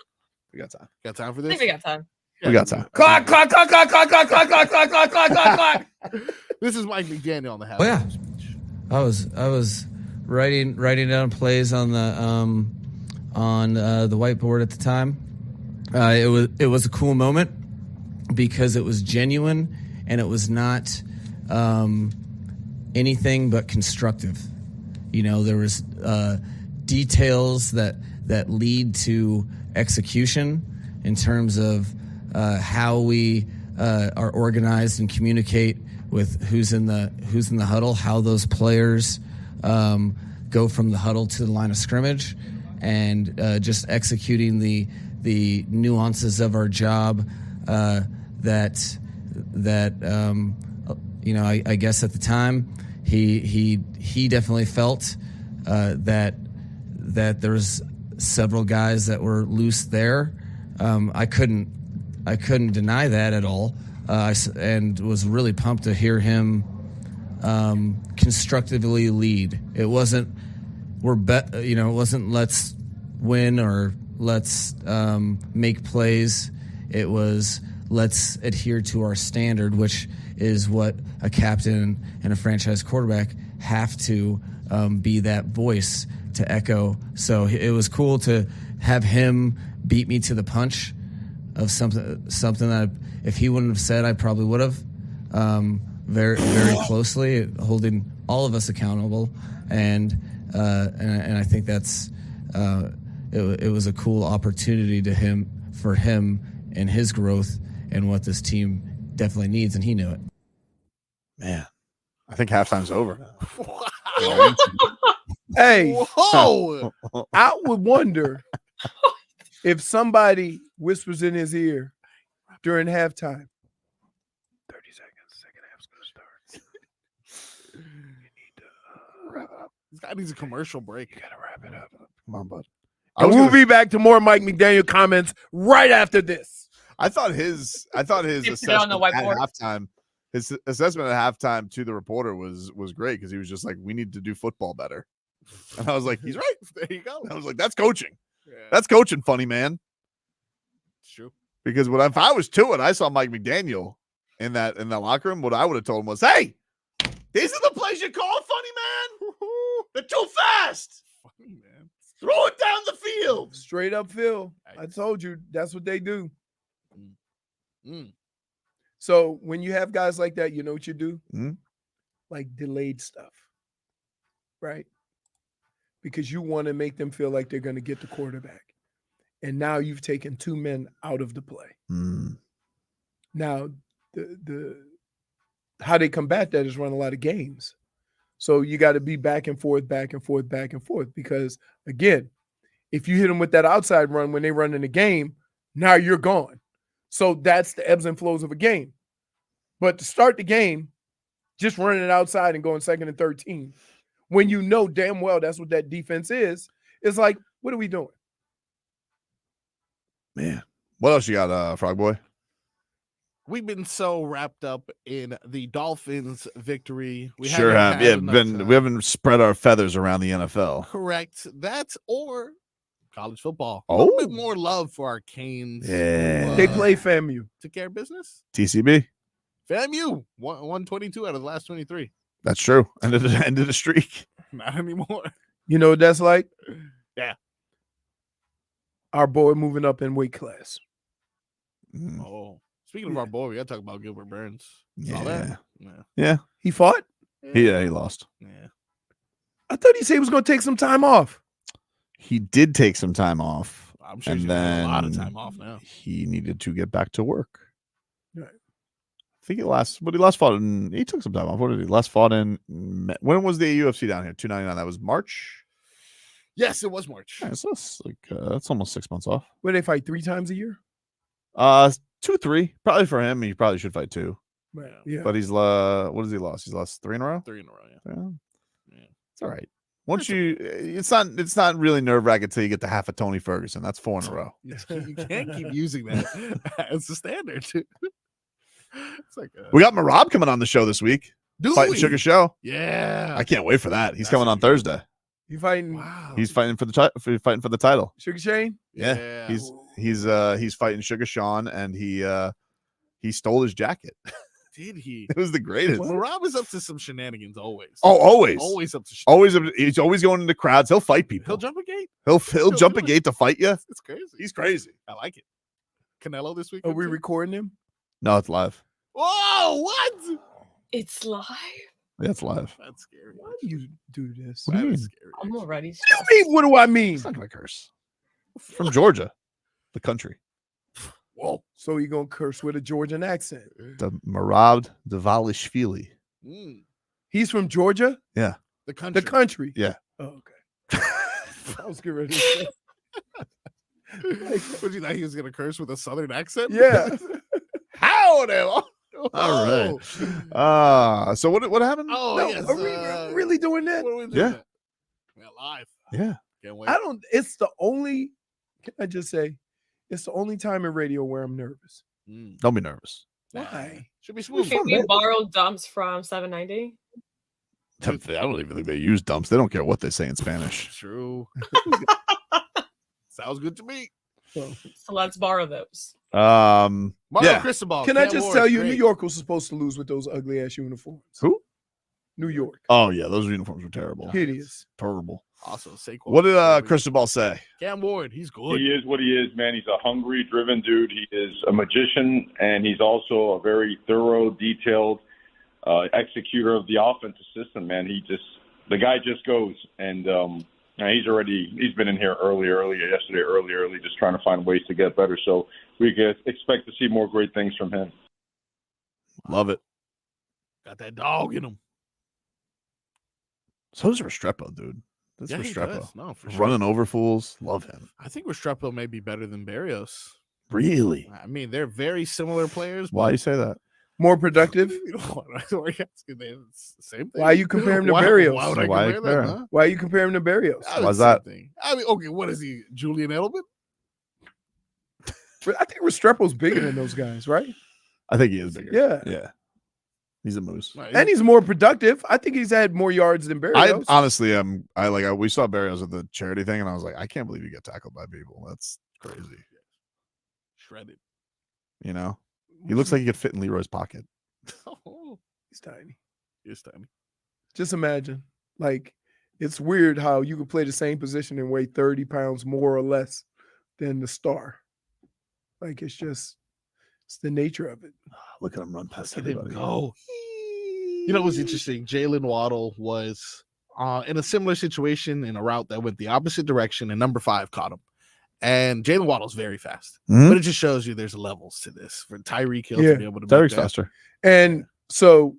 We got time. Got time for I this? think we got time. We got time. Clock, clock, clock, clock, clock, clock, clock, clock, clock, clock, clock, clock, clock. This is Mike McDaniel on the halftime. Oh yeah, I was writing down plays on the whiteboard at the time. It was a cool moment because it was genuine and it was not anything but constructive. There was details that lead to execution in terms of how we are organized and communicate with who's in the huddle, how those players go from the huddle to the line of scrimmage, and just executing the nuances of our job that you know, I guess at the time he definitely felt that there's several guys that were loose there. I couldn't deny that at all, and was really pumped to hear him constructively lead. It wasn't it wasn't let's win or let's make plays. It was let's adhere to our standard, which is what a captain and a franchise quarterback have to be, that voice to echo. So it was cool to have him beat me to the punch of something that if he wouldn't have said, I probably would have, very, very closely, holding all of us accountable. And I think that's it was a cool opportunity for him and his growth and what this team definitely needs, and he knew it. Man, I think halftime's over now. Wow. Hey, whoa! I would wonder if somebody whispers in his ear during halftime. 30 seconds, second half's gonna start. You need to wrap up. This guy needs a commercial break. You gotta wrap it up. Come on, bud. And we'll be back to more Mike McDaniel comments right after this. I thought his assessment at halftime, his assessment at halftime to the reporter was great, because he was just like, we need to do football better. And I was like, he's right. There you go. I was like, that's coaching. Yeah. That's coaching, funny man. It's true. Because if I was Tua and I saw Mike McDaniel in that locker room, what I would have told him was, hey, these are the plays you call, funny man. They're too fast. Funny man. Throw it down the field. Straight up field. I told you, that's what they do. So when you have guys like that, you know what you do? Like delayed stuff, right? Because you want to make them feel like they're going to get the quarterback. And now you've taken two men out of the play. Now, the how they combat that is run a lot of games. So you got to be back and forth, because, again, if you hit them with that outside run when they run in the game, now you're gone. So that's the ebbs and flows of a game. But to start the game, just running it outside and going second and 13, when you know damn well that's what that defense is, it's like, what are we doing? Man, what else you got, Frog Boy? We've been so wrapped up in the Dolphins' victory. We sure have. Yeah, we haven't spread our feathers around the NFL. Correct. That or college football. Oh. A little bit more love for our Canes. Yeah. They play FAMU. Took care of business. TCB. FAMU. 122 out of the last 23. That's true. Ended a streak. Not anymore. You know what that's like? Yeah. Our boy moving up in weight class. Oh. Speaking of our boy, we got to talk about Gilbert Burns. Saw Yeah. that? Yeah. He fought? Yeah, he lost. Yeah. I thought he said he was going to take some time off. He did take some time off. I'm sure he's got a lot of time off now. He needed to get back to work. Right. I think he last fought in, he took some time off. What did he last fought in? When was the UFC down here? 299. That was March? Yes, it was March. Yeah, so that's like, that's almost 6 months off. Where they fight 3 times a year? 2, 3. Probably for him. He probably should fight 2. Right. Yeah. But he's what has he lost? He's lost 3 in a row? 3 in a row, yeah. It's all right. Once it's not really nerve-wracking until you get to half of Tony Ferguson. That's 4 in a row. You can't keep using that as the standard. It's like we got Marab coming on the show this week. Fighting Sugar Show. Yeah. I can't wait for that. He's coming on Thursday. You fighting? Wow. He's fighting for the title. Sugar Shane? Yeah. He's fighting Sugar Sean, and he stole his jacket. Did he? It was the greatest. Well, Rob is up to some shenanigans always. Oh, always. Always up to He's always going into crowds. He'll fight people. He'll jump a gate. He'll jump a gate to fight you. It's crazy. He's crazy. I like it. Canelo this week. Are we recording him? No, it's live. Whoa, what? It's live. Yeah, it's live. That's scary. Why do you do this? What do you mean? Scary. I'm already. What do I mean? It's not gonna curse. From Georgia, the country. Whoa. So you're going to curse with a Georgian accent. The Marab Davalishvili. He's from Georgia? Yeah. The country. The country. Yeah. Oh, okay. I was getting ready to say. Would you think he was gonna curse with a southern accent? Yeah. Howdy. All right. So what happened? Oh, No, yes. are we really doing that? What are we doing? Yeah. Yeah, live. Yeah. Can't wait. I don't. It's the only. Can I just say, it's the only time in radio where I'm nervous. Don't be nervous. Why? Should be smooth. Can we borrow dumps from 790? I don't even think they use dumps. They don't care what they say in Spanish. True. Sounds good to me. So let's borrow those. Mario Yeah. Cristobal. Can I Cam just Ward, tell you, great. New York was supposed to lose with those ugly ass uniforms. Who? New York. Oh yeah, those uniforms were terrible. Hideous. Terrible. Also, Saquon. What did Cristobal say? Cam Ward, he's good. He is what he is, man. He's a hungry, driven dude. He is a magician, and he's also a very thorough, detailed executor of the offensive system, man. The guy just goes, and he's been in here early, yesterday, just trying to find ways to get better. So we can expect to see more great things from him. Love it. Got that dog in him. So does Restrepo, dude. That's Yeah, he Restrepo. does. No, for sure. Running over fools. Love him. I think Restrepo may be better than Barrios. Really? I mean, they're very similar players. Why you say that? More productive. Same thing. Why you compare him to Why- Barrios? Why would I Why you compare them? compare Huh? Why you compare him to Barrios? Why's that? I mean, okay, what is he? Julian Edelman? I think Restrepo's bigger than those guys, right? I think he is bigger. Yeah. Yeah. He's a moose. And he's more productive. I think he's had more yards than I Barrios. honestly am. We saw Barrios at the charity thing, and I was like, I can't believe you get tackled by people. That's crazy. Shredded. You know, he looks like he could fit in Leroy's pocket. Oh, He's tiny. he's tiny. Just imagine. Like, it's weird how you could play the same position and weigh 30 pounds more or less than the star. Like, it's the nature of it. Look at him run past Look at him everybody. go. You know what was interesting? Jalen Waddle was in a similar situation in a route that went the opposite direction, and number 5 caught him. And Jalen Waddle's very fast, but it just shows you there's levels to this for Tyreek Hill to be able to. Tyreek's faster. And so,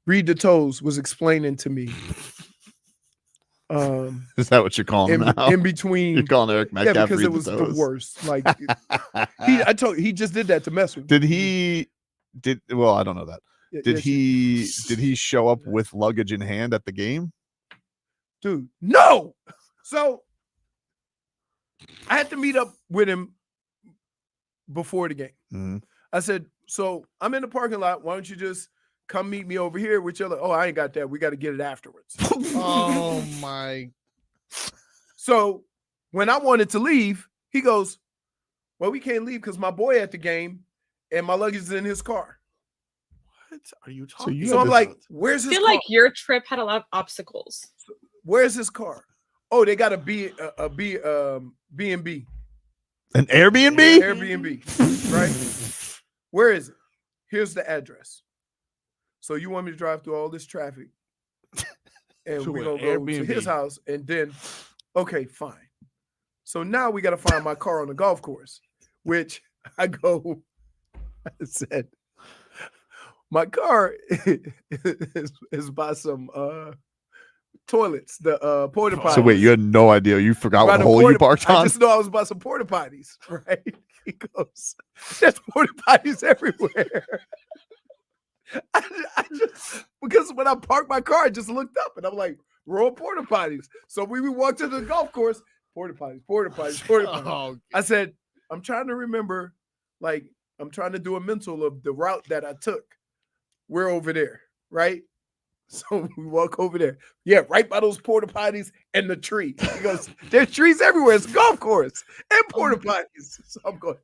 Read the Toes was explaining to me. Is that what you're calling him now? In between, You're calling Eric Metcalf yeah, because Read it was the the Toes. worst. Like, I told you, he just did that to mess with me. Well, I don't know that. Yeah, Did he show up with luggage in hand at the game? Dude, no. So I had to meet up with him before the game. Mm-hmm. I said, so I'm in the parking lot. Why don't you just come meet me over here with your, oh, I ain't got that. We got to get it afterwards. Oh my. So when I wanted to leave, he goes, well, we can't leave because my boy at the game and my luggage is in his car. What are you talking So I'm like, where's I his feel car? like your trip had a lot of obstacles. Where's his car? Oh, they got a B&B. An Airbnb? Airbnb, right? Where is it? Here's the address. So you want me to drive through all this traffic, and To we're an gonna go to Airbnb. his house, and then, okay, fine. So now we got to find my car on the golf course, which I said, my car is by some toilets, the porta potties. So wait, you had no idea. You forgot By what the hole you porta- parked I on? just know I was by some porta potties, right? He goes, there's porta potties everywhere. I just, because when I parked my car, I just looked up and I'm like, we're on porta potties. So we walked to the golf course, porta potties. Oh, I said, I'm trying to remember, like, I'm trying to do a mental of the route that I took. We're over there, right? So we walk over there. Yeah, right by those porta potties and the tree. He goes, there's trees everywhere. It's a golf course and porta potties. So I'm going,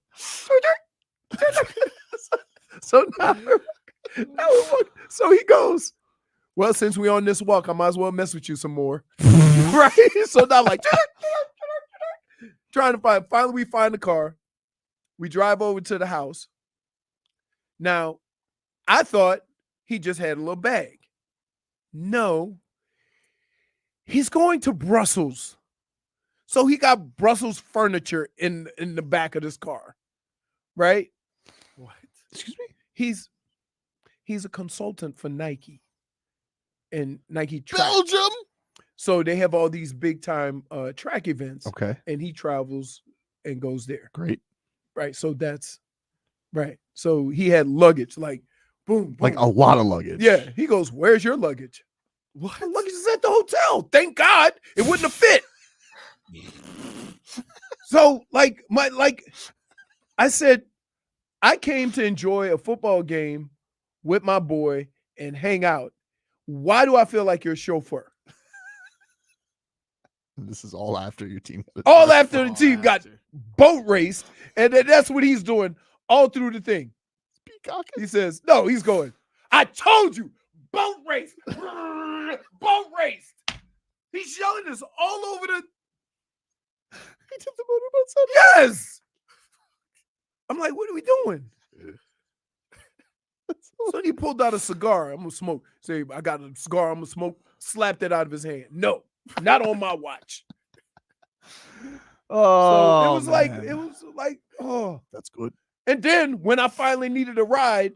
so now we walk. So he goes, well, since we're on this walk, I might as well mess with you some more. Right? So now I'm like, trying to find, finally we find the car. We drive over to the house. Now, I thought he just had a little bag. No, he's going to Brussels. So he got Brussels furniture in the back of this car, right? What? Excuse me? He's a consultant for Nike and Nike track. Belgium? So they have all these big time track events. Okay. And he travels and goes there. Great. Right. So that's right. So he had luggage, like boom, boom. Like a lot of luggage. Yeah. He goes, "Where's your luggage?" What? My luggage is at the hotel. Thank God it wouldn't have fit. So I said, I came to enjoy a football game with my boy and hang out. Why do I feel like your chauffeur? This is all after your team. All after the team got boat raced, and then that's what he's doing all through the thing. He says, "No, he's going. I told you, boat race, boat race." He's yelling this all over the. He took the motorboat side. Yes. I'm like, what are we doing? So he pulled out a cigar. I'm gonna smoke. Say, I got a cigar. I'm gonna smoke. Slapped it out of his hand. No, not on my watch. Oh, so it was like, oh, that's good. And then when I finally needed a ride,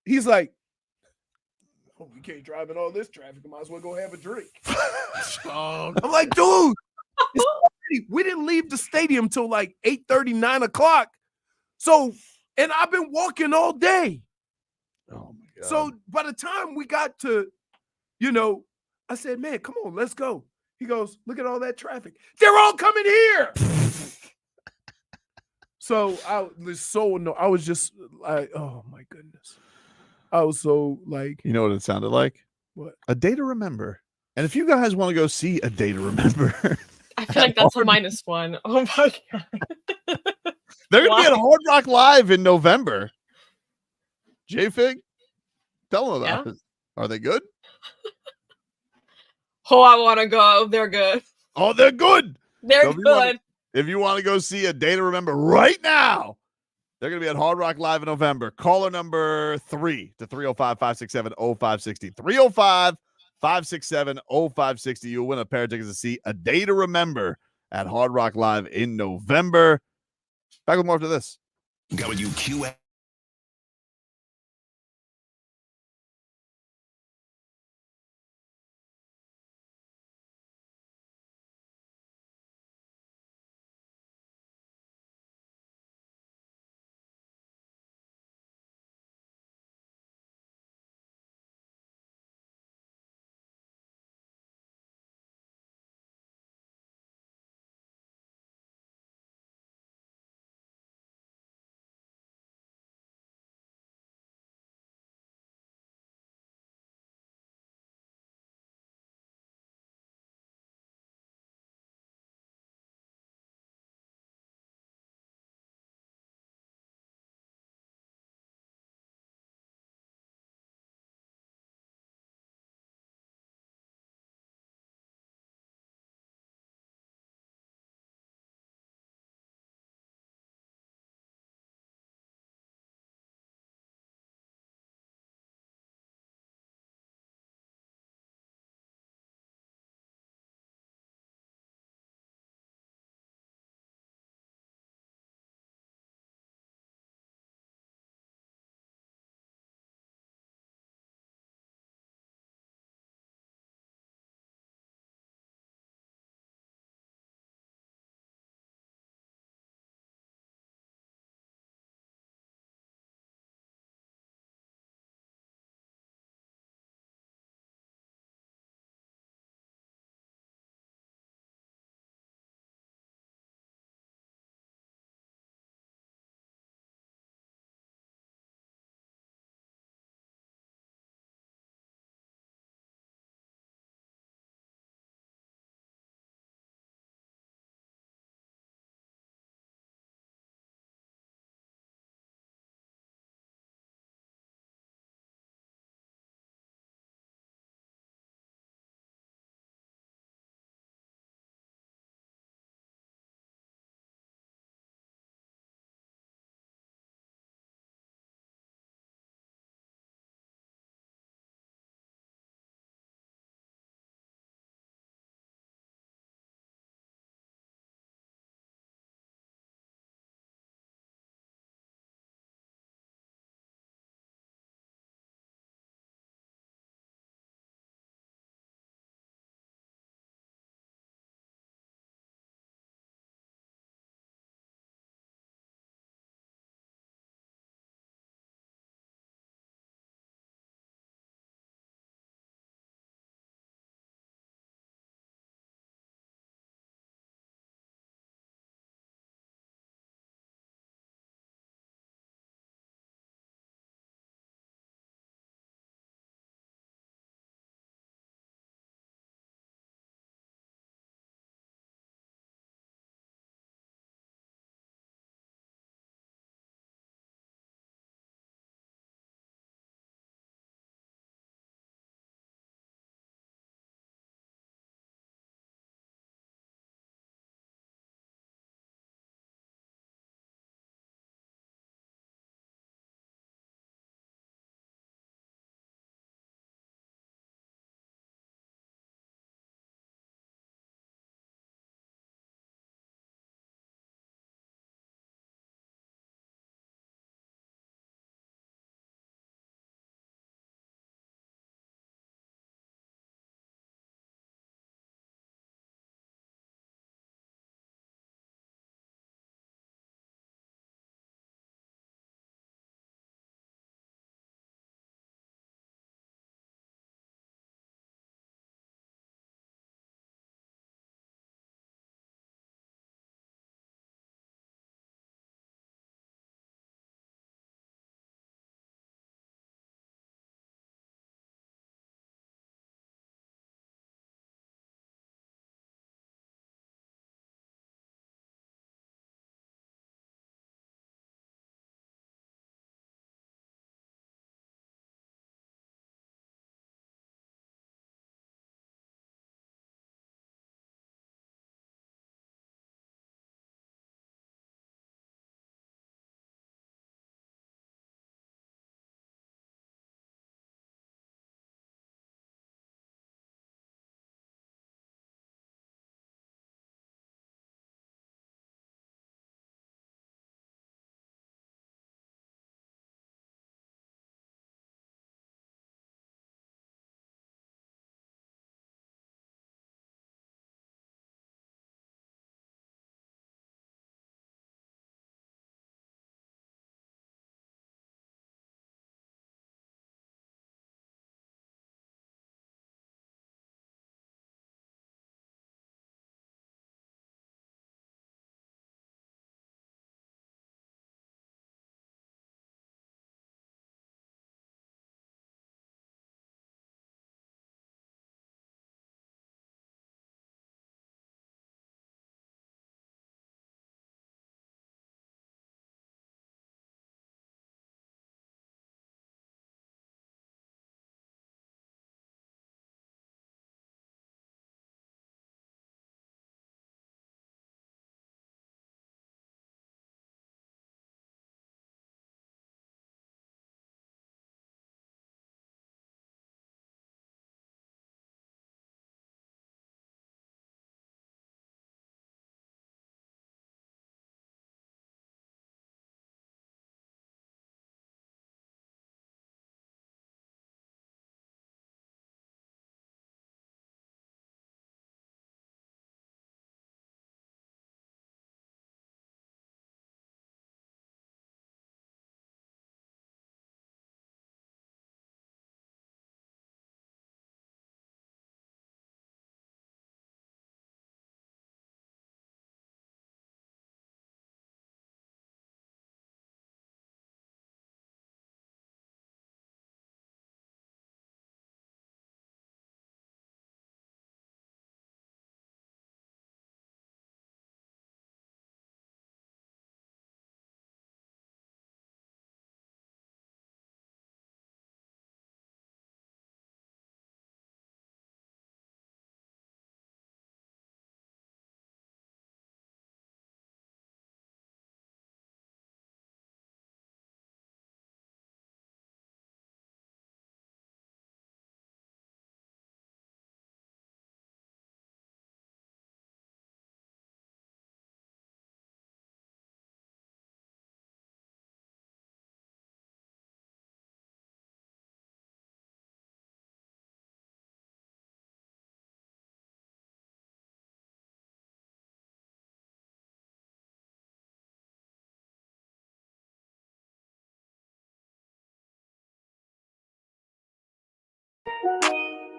he's like, "Oh, we can't drive in all this traffic. Might as well go have a drink." I'm like, dude, we didn't leave the stadium till like 8:30, 9 o'clock. So, and I've been walking all day. Oh my God. So by the time we got to, I said, "Man, come on, let's go." He goes, "Look at all that traffic. They're all coming here." So I was so annoyed. I was just like, oh my goodness. I was so like. You know what it sounded like? What? A Day to Remember. And if you guys want to go see A Day to Remember, I feel like that's a -1. Oh my God. they're going to be at Hard Rock Live in November. J-Fig, tell them about it. Are they good? Oh, I want to go. They're good. Oh, they're good. They're So good. If you want to go see A Day to Remember right now, they're going to be at Hard Rock Live in November. Caller number 3 to 305-567-0560. 305-567-0560. You'll win a pair of tickets to see A Day to Remember at Hard Rock Live in November. Back with more after this. WQA.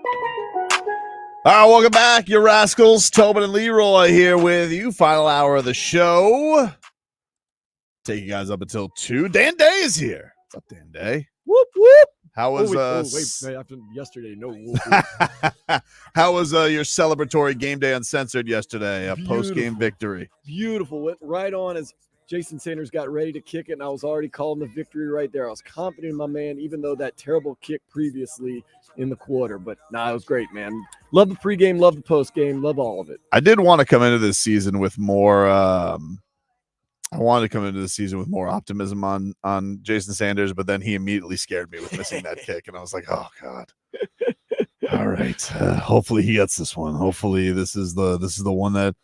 All right, welcome back, you rascals. Tobin and Leroy here with you. Final hour of the show. Take you guys up until 2. Dan Day is here. What's up, Dan Day? Whoop, whoop. How was wait, after yesterday, no whoop. How was your celebratory game day uncensored yesterday? A post-game victory. Beautiful. Went right on as Jason Sanders got ready to kick it, and I was already calling the victory right there. I was confident in my man, even though that terrible kick previously in the quarter. But it was great, man. Love the pregame, love the postgame, love all of it. I did want to come into this season with more optimism on Jason Sanders, but then he immediately scared me with missing that kick, and I was like, oh God. All right. Hopefully he gets this one. Hopefully this is the one that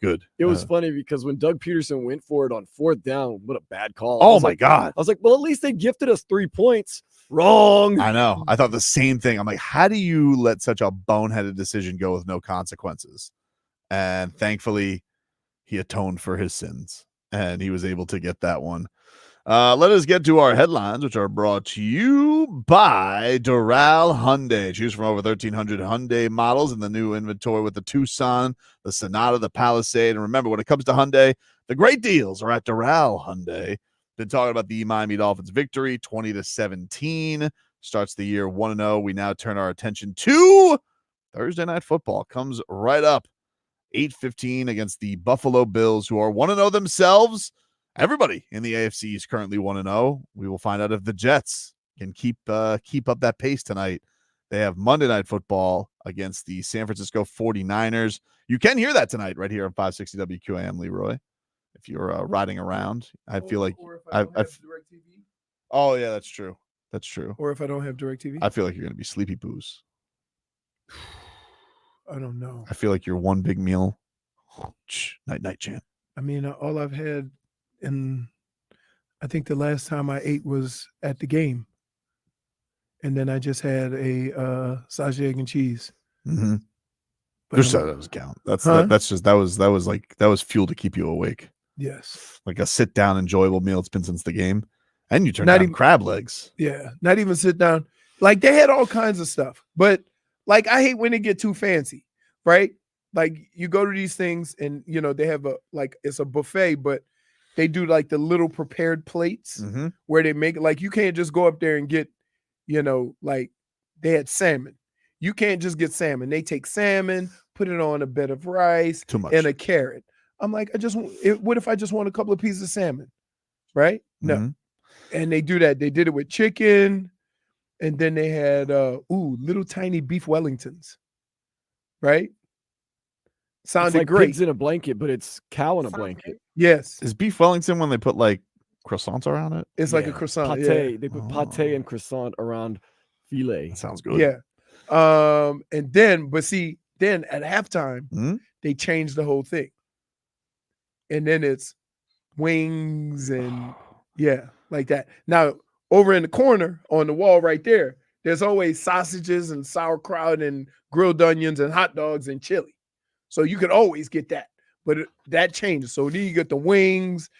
good. It was funny because when Doug Peterson went for it on 4th down, what a bad call. Oh my God. I was like, well, at least they gifted us 3 points. Wrong. I know. I thought the same thing. I'm like, how do you let such a boneheaded decision go with no consequences? And thankfully, he atoned for his sins, and he was able to get that one. Let us get to our headlines, which are brought to you by Doral Hyundai. Choose from over 1,300 Hyundai models in the new inventory with the Tucson, the Sonata, the Palisade. And remember, when it comes to Hyundai, the great deals are at Doral Hyundai. Been talking about the Miami Dolphins victory, 20-17. Starts the year 1-0. We now turn our attention to Thursday Night Football. Comes right up, 8:15 against the Buffalo Bills, who are 1-0 themselves. Everybody in the AFC is currently 1-0. We will find out if the Jets can keep up that pace tonight. They have Monday Night Football against the San Francisco 49ers. You can hear that tonight right here on 560 WQAM, Leroy. If you're riding around, I feel like oh yeah, that's true. That's true. Or if I don't have DirecTV, I feel like you're gonna be sleepy booze. I don't know. I feel like you're one big meal. Night champ. I mean, all I've had, and I think the last time I ate was at the game, and then I just had a sausage, egg, and cheese. Mm-hmm. That doesn't count. That was fuel to keep you awake. Yes. Like a sit down, enjoyable meal. It's been since the game. And you turned down crab legs. Yeah. Not even sit down. Like they had all kinds of stuff. But like I hate when they get too fancy, right? Like you go to these things and they have it's a buffet, but they do like the little prepared plates where they make it like you can't just go up there and get, like they had salmon. You can't just get salmon. They take salmon, put it on a bed of rice and a carrot. I'm like, what if I just want a couple of pieces of salmon? Right? No. And they do that. They did it with chicken. And then they had little tiny beef Wellingtons. Right? Sounded it's like great. Pigs in a blanket, but it's cow in a blanket. Yes. Is beef Wellington when they put like croissants around it? It's like a croissant. Pate. Yeah. They put pate and croissant around filet. That sounds good. Yeah. And then at halftime, they changed the whole thing. And then it's wings and like that. Now, over in the corner on the wall right there, there's always sausages and sauerkraut and grilled onions and hot dogs and chili. So you could always get that. But that changes. So then you get the wings,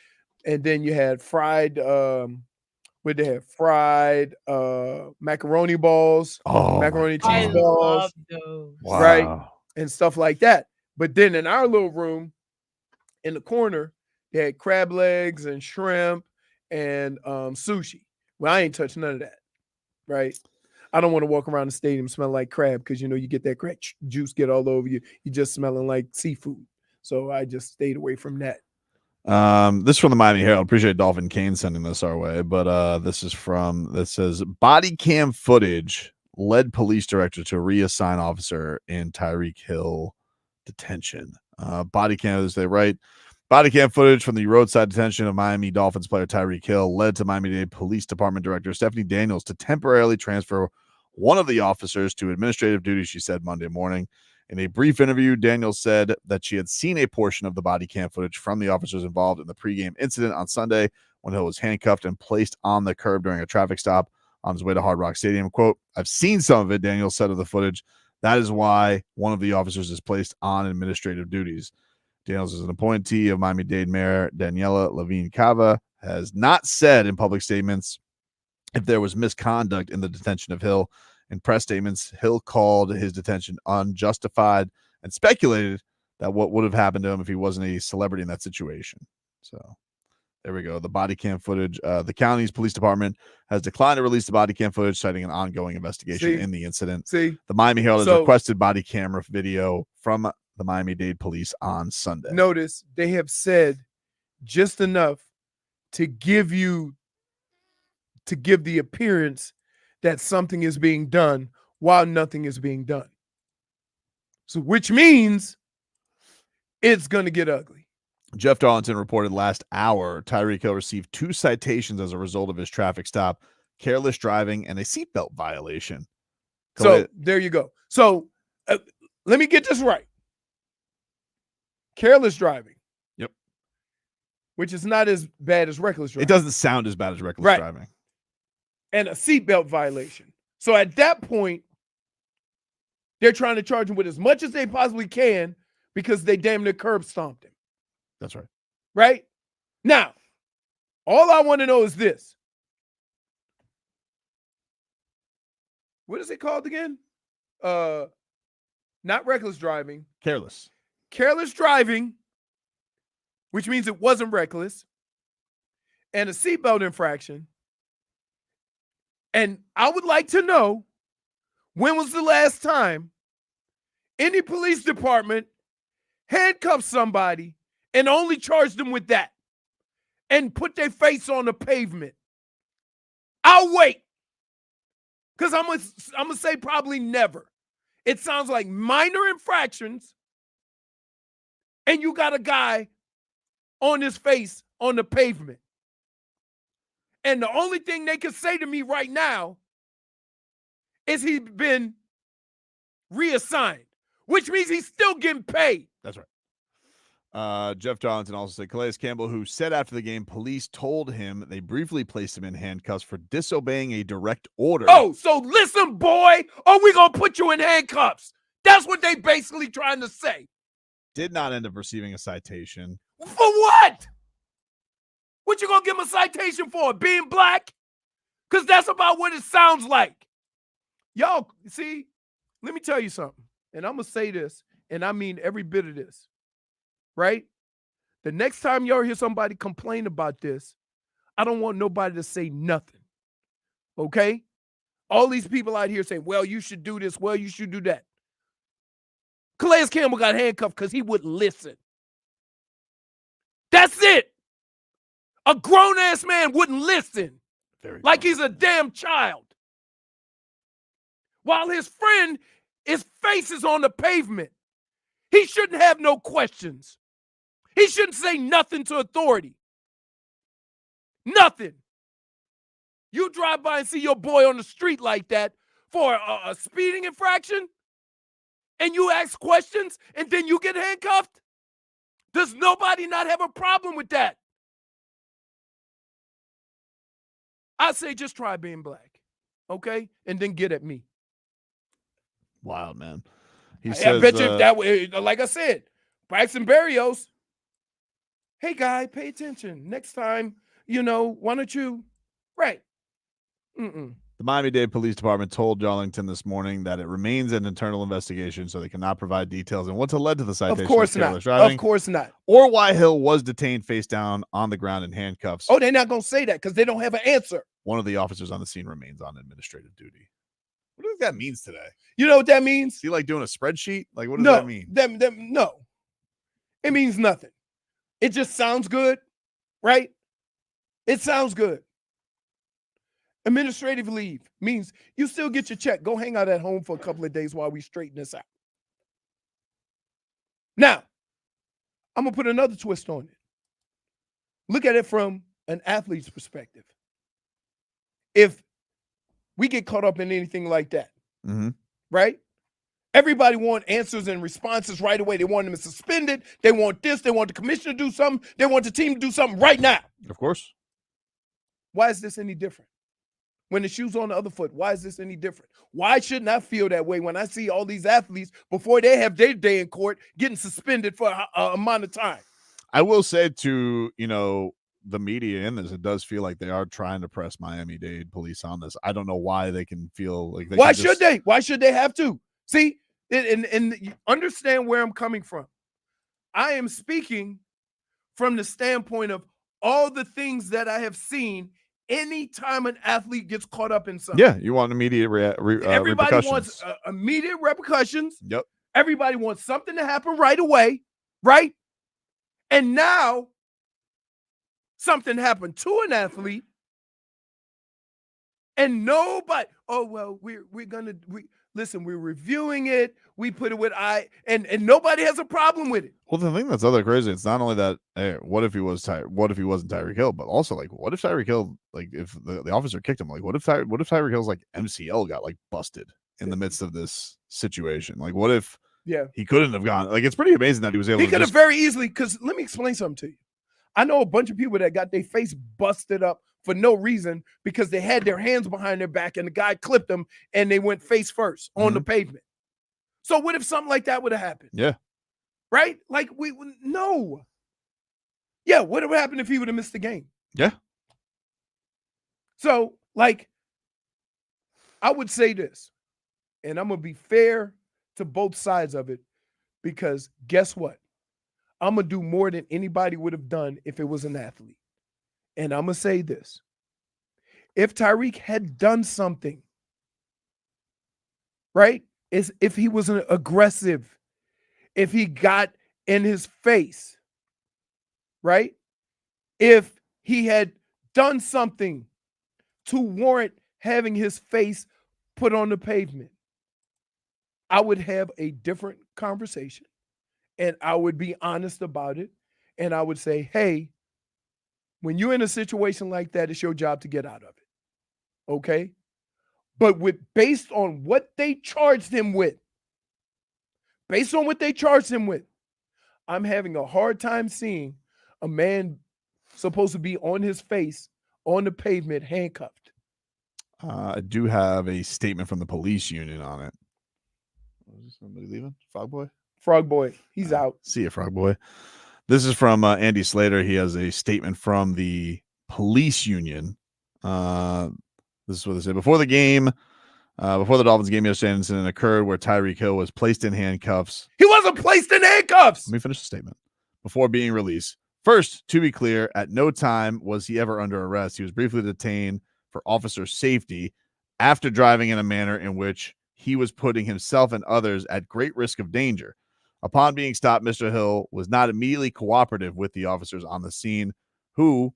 and then you had fried fried macaroni balls, macaroni cheese balls, right? And stuff like that. But then in our little room in the corner, they had crab legs and shrimp and sushi. Well, I ain't touched none of that, right? I don't want to walk around the stadium smelling like crab because, you get that crab juice get all over you. You're just smelling like seafood. So I just stayed away from that. This is from the Miami Herald. Appreciate Dolphin Kane sending this our way. But this says body cam footage led police director to reassign officer in Tyreek Hill detention. Body cam, as they write, body cam footage from the roadside detention of Miami Dolphins player Tyreek Hill led to Miami-Dade Police Department Director Stephanie Daniels to temporarily transfer one of the officers to administrative duty, she said Monday morning. In a brief interview, Daniels said that she had seen a portion of the body cam footage from the officers involved in the pregame incident on Sunday when Hill was handcuffed and placed on the curb during a traffic stop on his way to Hard Rock Stadium. Quote, "I've seen some of it," Daniels said of the footage. "That is why one of the officers is placed on administrative duties." Daniels is an appointee of Miami-Dade Mayor Daniela Levine Cava, has not said in public statements if there was misconduct in the detention of Hill. In press statements, Hill called his detention unjustified and speculated that what would have happened to him if he wasn't a celebrity in that situation. So there we go. The body cam footage. The county's police department has declined to release the body cam footage, citing an ongoing investigation in the incident. The Miami Herald has requested body camera video from the Miami-Dade police on Sunday. Notice they have said just enough to give the appearance that something is being done while nothing is being done. So which means it's going to get ugly. Jeff Darlington reported last hour Tyreek Hill received 2 citations as a result of his traffic stop, careless driving, and a seatbelt violation. So there you go. So let me get this right. Careless driving. Yep. Which is not as bad as reckless driving. It doesn't sound as bad as reckless driving. And a seatbelt violation. So at that point, they're trying to charge him with as much as they possibly can because they damn near curb stomped him. That's right. Right? Now, all I want to know is this. What is it called again? Not reckless driving. Careless. Careless driving, which means it wasn't reckless, and a seatbelt infraction. And I would like to know, when was the last time any police department handcuffed somebody and only charged them with that and put their face on the pavement? I'll wait. Because I'm gonna say probably never. It sounds like minor infractions, and you got a guy on his face on the pavement. And the only thing they can say to me right now is he's been reassigned, which means he's still getting paid. That's right. Jeff Darlington also said Calais Campbell, who said after the game, police told him they briefly placed him in handcuffs for disobeying a direct order. Oh, so listen, boy, or we gonna put you in handcuffs. That's what they basically trying to say. Did not end up receiving a citation. For what? What you gonna give him a citation for? Being black? Because that's about what it sounds like. Y'all, see, let me tell you something. And I'm gonna say this, and I mean every bit of this. Right? The next time y'all hear somebody complain about this, I don't want nobody to say nothing. Okay? All these people out here saying, well, you should do this, well, you should do that. Calais Campbell got handcuffed because he wouldn't listen. That's it. A grown-ass man wouldn't listen. Like he's a damn child. While his friend, his face is on the pavement. He shouldn't have no questions. He shouldn't say nothing to authority. Nothing. You drive by and see your boy on the street like that for a speeding infraction, and you ask questions, and then you get handcuffed? Does nobody not have a problem with that? I say just try being black, okay? And then get at me. Wild, man. I bet you if that way, like I said, Braxton Berrios, hey, guy, pay attention. Next time, why don't you, right. The Miami-Dade Police Department told Darlington this morning that it remains an internal investigation, so they cannot provide details on what's led to the citation. Of course not. Driving, of course not. Or why Hill was detained face down on the ground in handcuffs. Oh, they're not going to say that because they don't have an answer. One of the officers on the scene remains on administrative duty. What do you think that means today? You know what that means? Is he like doing a spreadsheet? Like, what does that mean? No. It means nothing. It just sounds good, right? It sounds good. Administrative leave means you still get your check. Go hang out at home for a couple of days while we straighten this out. Now, I'm going to put another twist on it. Look at it from an athlete's perspective. If we get caught up in anything like that, right? Everybody want answers and responses right away. They want them suspended. They want this. They want the commissioner to do something. They want the team to do something right now. Of course. Why is this any different? When the shoe's on the other foot, why is this any different? Why shouldn't I feel that way when I see all these athletes before they have their day in court getting suspended for a amount of time? I will say to, the media in this, it does feel like they are trying to press Miami-Dade police on this. I don't know why they can feel like they Why can should they? Why should they have to? See, and you understand where I'm coming from. I am speaking from the standpoint of all the things that I have seen anytime an athlete gets caught up in something. Yeah, you want immediate Everybody repercussions. wants immediate repercussions. Yep. Everybody wants something to happen right away, right? And now something happened to an athlete, and nobody. Oh well, we're reviewing it. We put it with and nobody has a problem with it. Well, the thing that's other crazy, it's not only that, hey, what if he wasn't Tyreek Hill, but also like, what if Tyreek Hill, like, if the officer kicked him, like, what if Tyreek Hill's like MCL got like busted in the midst of this situation? Like, what if he couldn't have gone? Like, it's pretty amazing that he was able. He to could have very easily. Because let me explain something to you. I know a bunch of people that got their face busted up for no reason because they had their hands behind their back and the guy clipped them and they went face first on the pavement. So what if something like that would have happened? Yeah. Right? Like no. Yeah, what would happen if he would have missed the game? Yeah. So, like, I would say this, and I'm going to be fair to both sides of it, because guess what? I'm going to do more than anybody would have done if it was an athlete. And I'm going to say this. If Tyreek had done something, right, is if he was an aggressive, if he got in his face, right, if he had done something to warrant having his face put on the pavement, I would have a different conversation and I would be honest about it. And I would say, hey, when you're in a situation like that, it's your job to get out of it. Okay? But based on what they charged him with, I'm having a hard time seeing a man supposed to be on his face on the pavement handcuffed. I do have a statement from the police union on it. Is somebody leaving? Frog Boy? He's out. See you, Frog Boy. This is from Andy Slater. He has a statement from the police union. This is what they say. Before the Dolphins game yesterday, an incident occurred where Tyreek Hill was placed in handcuffs. He wasn't placed in handcuffs. Let me finish the statement. Before being released. First, to be clear, at no time was he ever under arrest. He was briefly detained for officer safety after driving in a manner in which he was putting himself and others at great risk of danger. Upon being stopped, Mr. Hill was not immediately cooperative with the officers on the scene, who,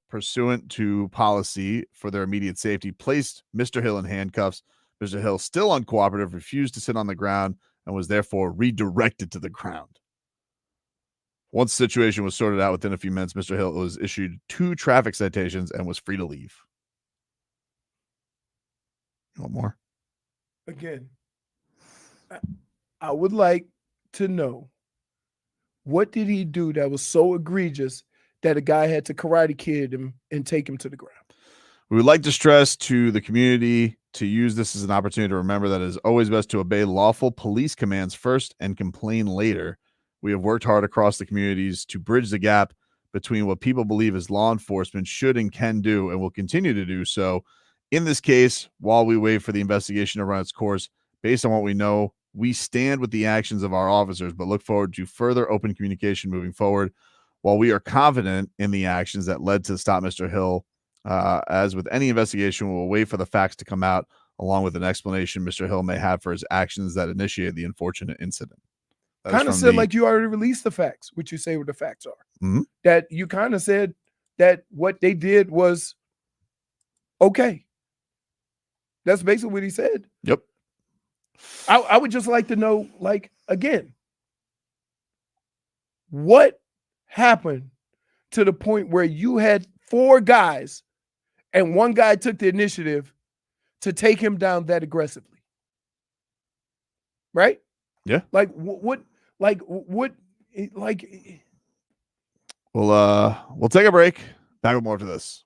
pursuant to policy for their immediate safety, placed Mr. Hill in handcuffs. Mr. Hill, still uncooperative, refused to sit on the ground and was therefore redirected to the ground. Once the situation was sorted out within a few minutes, Mr. Hill was issued 2 traffic citations and was free to leave. You want more? Again, I would like to know, what did he do that was so egregious that a guy had to Karate Kid him and take him to the ground? We would like to stress to the community to use this as an opportunity to remember that it is always best to obey lawful police commands first and complain later. We have worked hard across the communities to bridge the gap between what people believe is law enforcement should and can do and will continue to do so. In this case, while we wait for the investigation to run its course, based on what we know, we stand with the actions of our officers, but look forward to further open communication moving forward. While we are confident in the actions that led to stop Mr. Hill, as with any investigation, we'll wait for the facts to come out, along with an explanation Mr. Hill may have for his actions that initiated the unfortunate incident. Kind of said like you already released the facts, which you say what the facts are. Mm-hmm. That you kind of said that what they did was okay. That's basically what he said. Yep. I would just like to know, like, again, what happened to the point where you had 4 guys and one guy took the initiative to take him down that aggressively? Right? Yeah. Like we'll take a break. Back with more after this.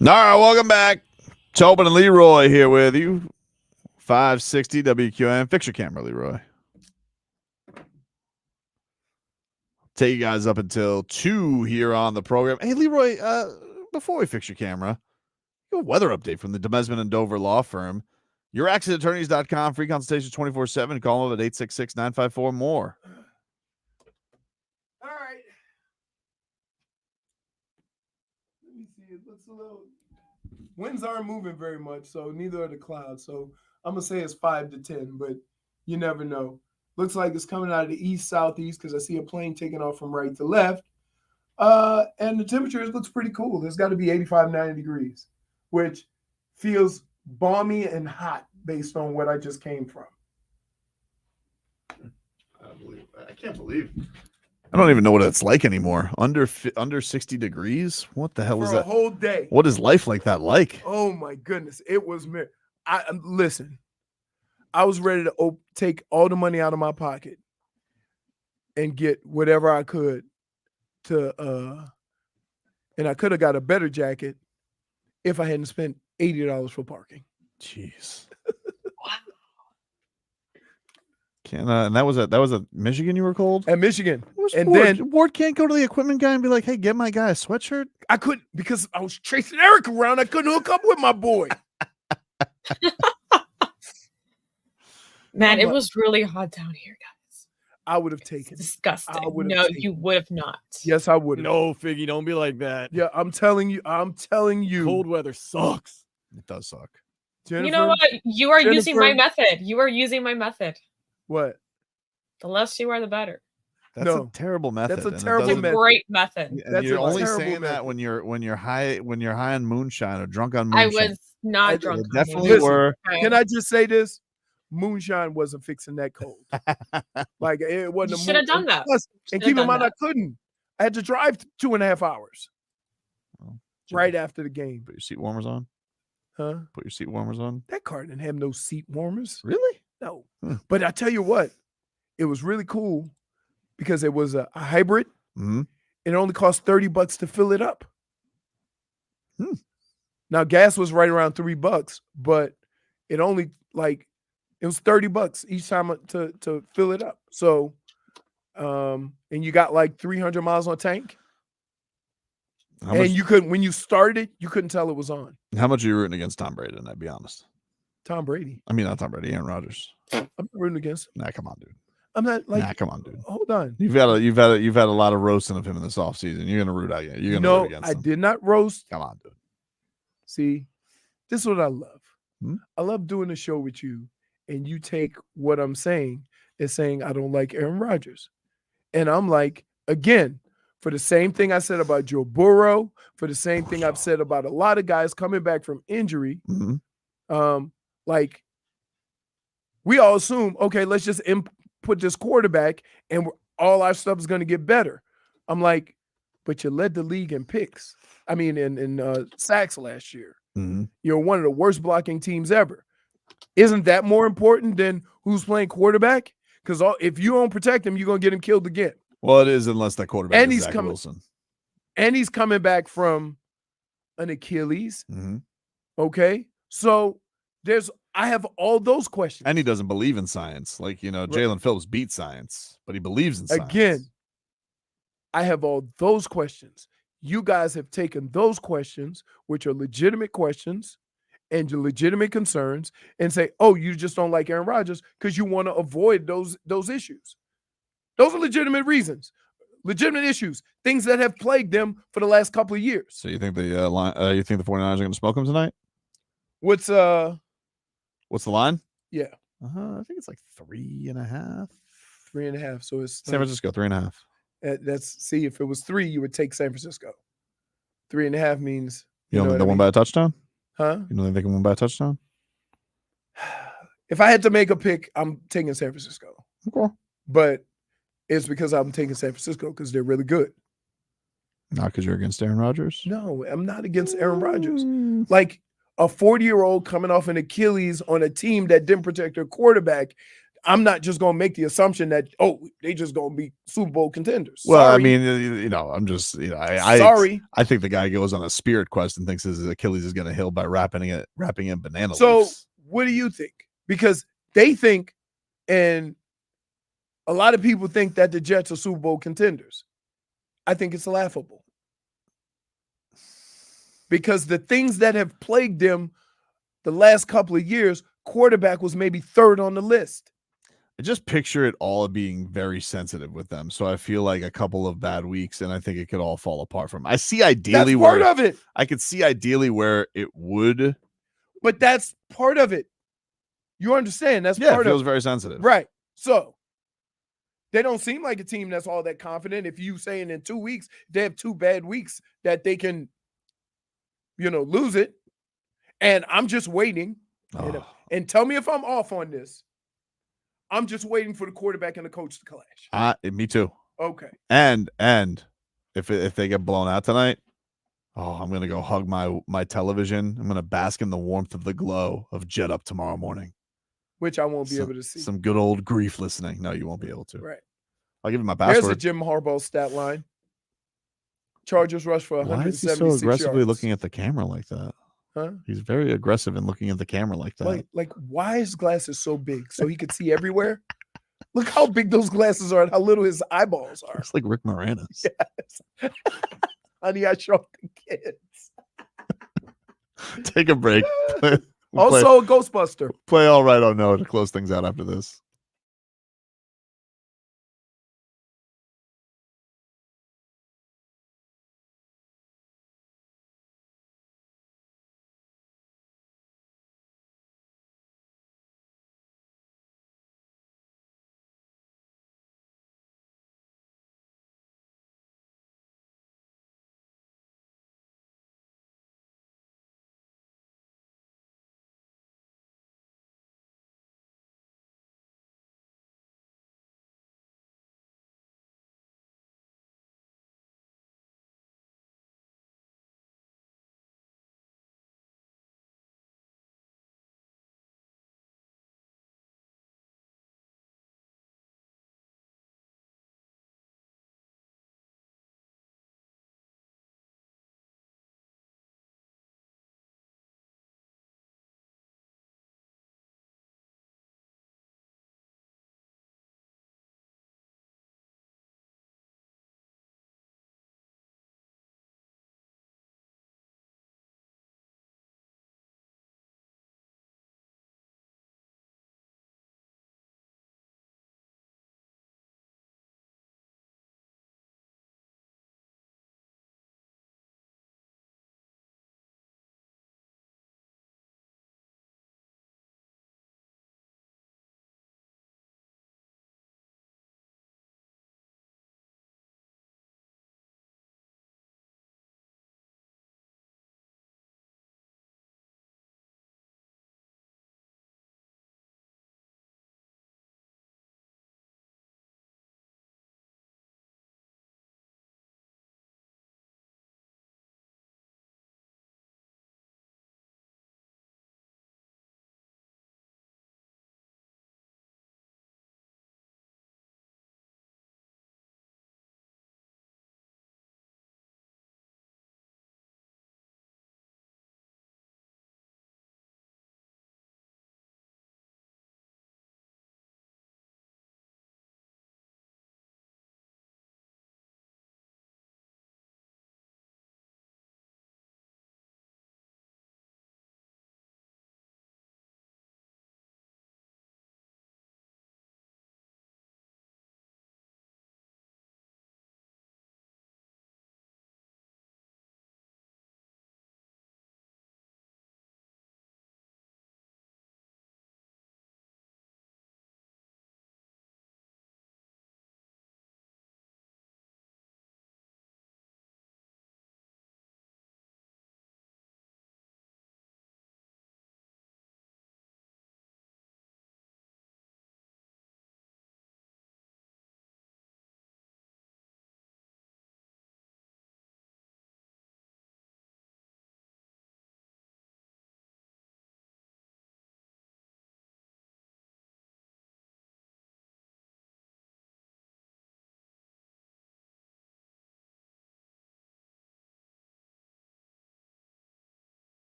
All right, welcome back. Tobin and Leroy here with you. 560 WQAM. Fix your camera, Leroy. Take you guys up until 2 here on the program. Hey, Leroy, before we fix your camera, a weather update from the Demesman and Dover Law Firm. YourAccentAttorneys.com. Free consultation 24/7. Call them at 866-954-MORE. All right. Let me see. It looks a little. Winds aren't moving very much, so neither are the clouds. So I'm gonna say it's 5 to 10, but you never know. Looks like it's coming out of the east southeast because I see a plane taking off from right to left. And the temperature looks pretty cool. There's got to be 85, 90 degrees, which feels balmy and hot based on what I just came from. I can't believe. I don't even know what it's like anymore. Under 60 degrees? What the hell is that? For a whole day. What is life like that like? Oh my goodness. It was listen. I was ready to take all the money out of my pocket and get whatever I could to and I could have got a better jacket if I hadn't spent $80 for parking. Jeez. And that was a Michigan you were cold? At Michigan. And then Ward can't go to the equipment guy and be like, hey, get my guy a sweatshirt. I couldn't because I was chasing Eric around. I couldn't hook up with my boy. Man, it was really hot down here, guys. I would have taken it. Disgusting. No, you would have not. Yes, I would have. No, Figgy, don't be like that. Yeah, I'm telling you. Cold weather sucks. It does suck. Jennifer, you know what? You are using my method. You are using my method. What? The less you are, the better. That's a terrible method. That's a terrible method. Great method. And you're only saying that when you're high on moonshine or drunk on I moonshine. was not drunk. on Definitely moonshine. were. Can I just say this? Moonshine wasn't fixing that cold. Like it wasn't. You should have done that. Plus, and keep in mind, I couldn't. I had to drive 2.5 hours. Right after the game. Put your seat warmers on. Huh? Put your seat warmers on. That car didn't have no seat warmers. Really? No. But I tell you what, it was really cool because it was a hybrid. Mm-hmm. It only cost $30 to fill it up. Now gas was right around $3, but it only it was $30 each time to fill it up. So, and you got like 300 miles on tank. You couldn't, when you started, you couldn't tell it was on. How much are you rooting against Tom Brady? And I'd be honest. Tom Brady. I mean, not Tom Brady, Aaron Rodgers. I'm not rooting against him. Nah, come on, dude. I'm not like. Nah, come on, dude. Hold on. You've had a lot of roasting of him in this offseason. You're gonna root out. You're gonna root against him. I did not roast. Come on, dude. See, this is what I love. I love doing the show with you, and you take what I'm saying and saying I don't like Aaron Rodgers, and I'm like, again, for the same thing I said about Joe Burrow, for the same thing I've said about a lot of guys coming back from injury. Like we all assume, okay, let's just put this quarterback and all our stuff is going to get better. I'm like, but you led the league in picks. I mean, in sacks last year. You're one of the worst blocking teams ever. Isn't that more important than who's playing quarterback? Because if you don't protect him, you're going to get him killed again. Well, it is unless that quarterback And is he's Zach coming. Wilson. And he's coming back from an Achilles. Okay. So I have all those questions. And he doesn't believe in science. Like, Jaelan Phillips beat science, but he believes in science. Again, I have all those questions. You guys have taken those questions, which are legitimate questions and your legitimate concerns, and say, oh, you just don't like Aaron Rodgers because you want to avoid those issues. Those are legitimate reasons, legitimate issues, things that have plagued them for the last couple of years. So you think the 49ers are going to smoke him tonight? What's the line? Yeah. I think it's like 3.5. 3.5. So it's San Francisco 3.5. See, if it was 3, you would take San Francisco. 3.5 means You don't think they won by a touchdown? Huh? You don't think they can win by a touchdown? If I had to make a pick, I'm taking San Francisco. Okay. But it's because I'm taking San Francisco because they're really good. Not because you're against Aaron Rodgers? No, I'm not against Aaron Rodgers. Like a 40-year-old coming off an Achilles on a team that didn't protect their quarterback. I'm not just going to make the assumption that, they just going to be Super Bowl contenders. Well, Sorry. I mean, I'm just, Sorry. I think the guy goes on a spirit quest and thinks his Achilles is going to heal by wrapping in banana So leaves. what do you think? Because they think, and a lot of people think that the Jets are Super Bowl contenders. I think it's laughable. Because the things that have plagued them the last couple of years, quarterback was maybe third on the list. I just picture it all being very sensitive with them. So I feel like a couple of bad weeks, and I think it could all fall apart from. I see ideally That's part of it. I could see ideally where it would. But that's part of it. You understand? That's part of it. It feels very sensitive. Right. So they don't seem like a team that's all that confident. If you saying in 2 weeks, they have 2 bad weeks that they can, lose it. And I'm just waiting. And tell me if I'm off on this. I'm just waiting for the quarterback and the coach to clash. Me too. Okay. And if they get blown out tonight, I'm gonna go hug my television. I'm gonna bask in the warmth of the glow of Jet Up tomorrow morning. Which I won't be able to see. Some good old grief listening. No, you won't be able to. Right. I'll give you my password. There's a Jim Harbaugh stat line. Chargers rush for 176 Why is he so aggressively yards. looking at the camera like that? Huh? He's very aggressive in looking at the camera like that. Like why his glasses so big? So he could see everywhere? Look how big those glasses are and how little his eyeballs are. It's like Rick Moranis. Yes. Honey, I Shrunk the Kids. Take a break. Also a Ghostbuster. Play All Right or No to close things out after this.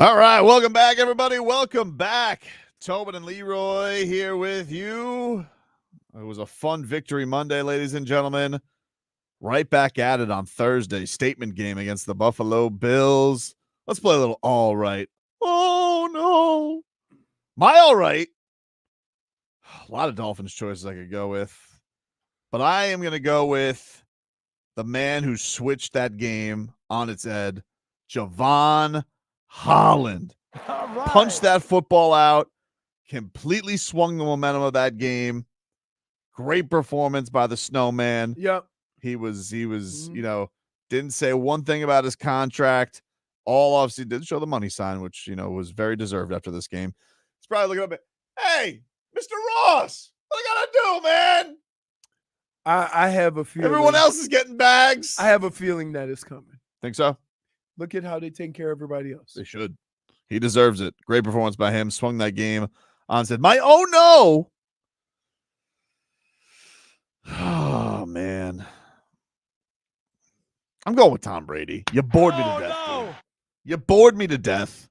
All right, welcome back, everybody. Welcome back. Tobin and Leroy here with you. It was a fun victory Monday, ladies and gentlemen. Right back at it on Thursday. Statement game against the Buffalo Bills. Let's play a little all right. Oh, no. My all right. A lot of Dolphins choices I could go with. But I am going to go with the man who switched that game on its head, Javon Holland. Punched that football out, completely swung the momentum of that game. Great performance by the Snowman. Yep. He was, you know, didn't say one thing about his contract. All obviously did show the money sign, which, you know, was very deserved after this game. He's probably looking up at, hey, Mr. Ross, what I gotta do, man? I have a feeling. Everyone else is getting bags. I have a feeling that it's coming. Think so? Look at how they take care of everybody else. They should. He deserves it. Great performance by him. Swung that game on. Said, oh, no. Oh, man. I'm going with Tom Brady. You bored me to death. Dude. You bored me to death.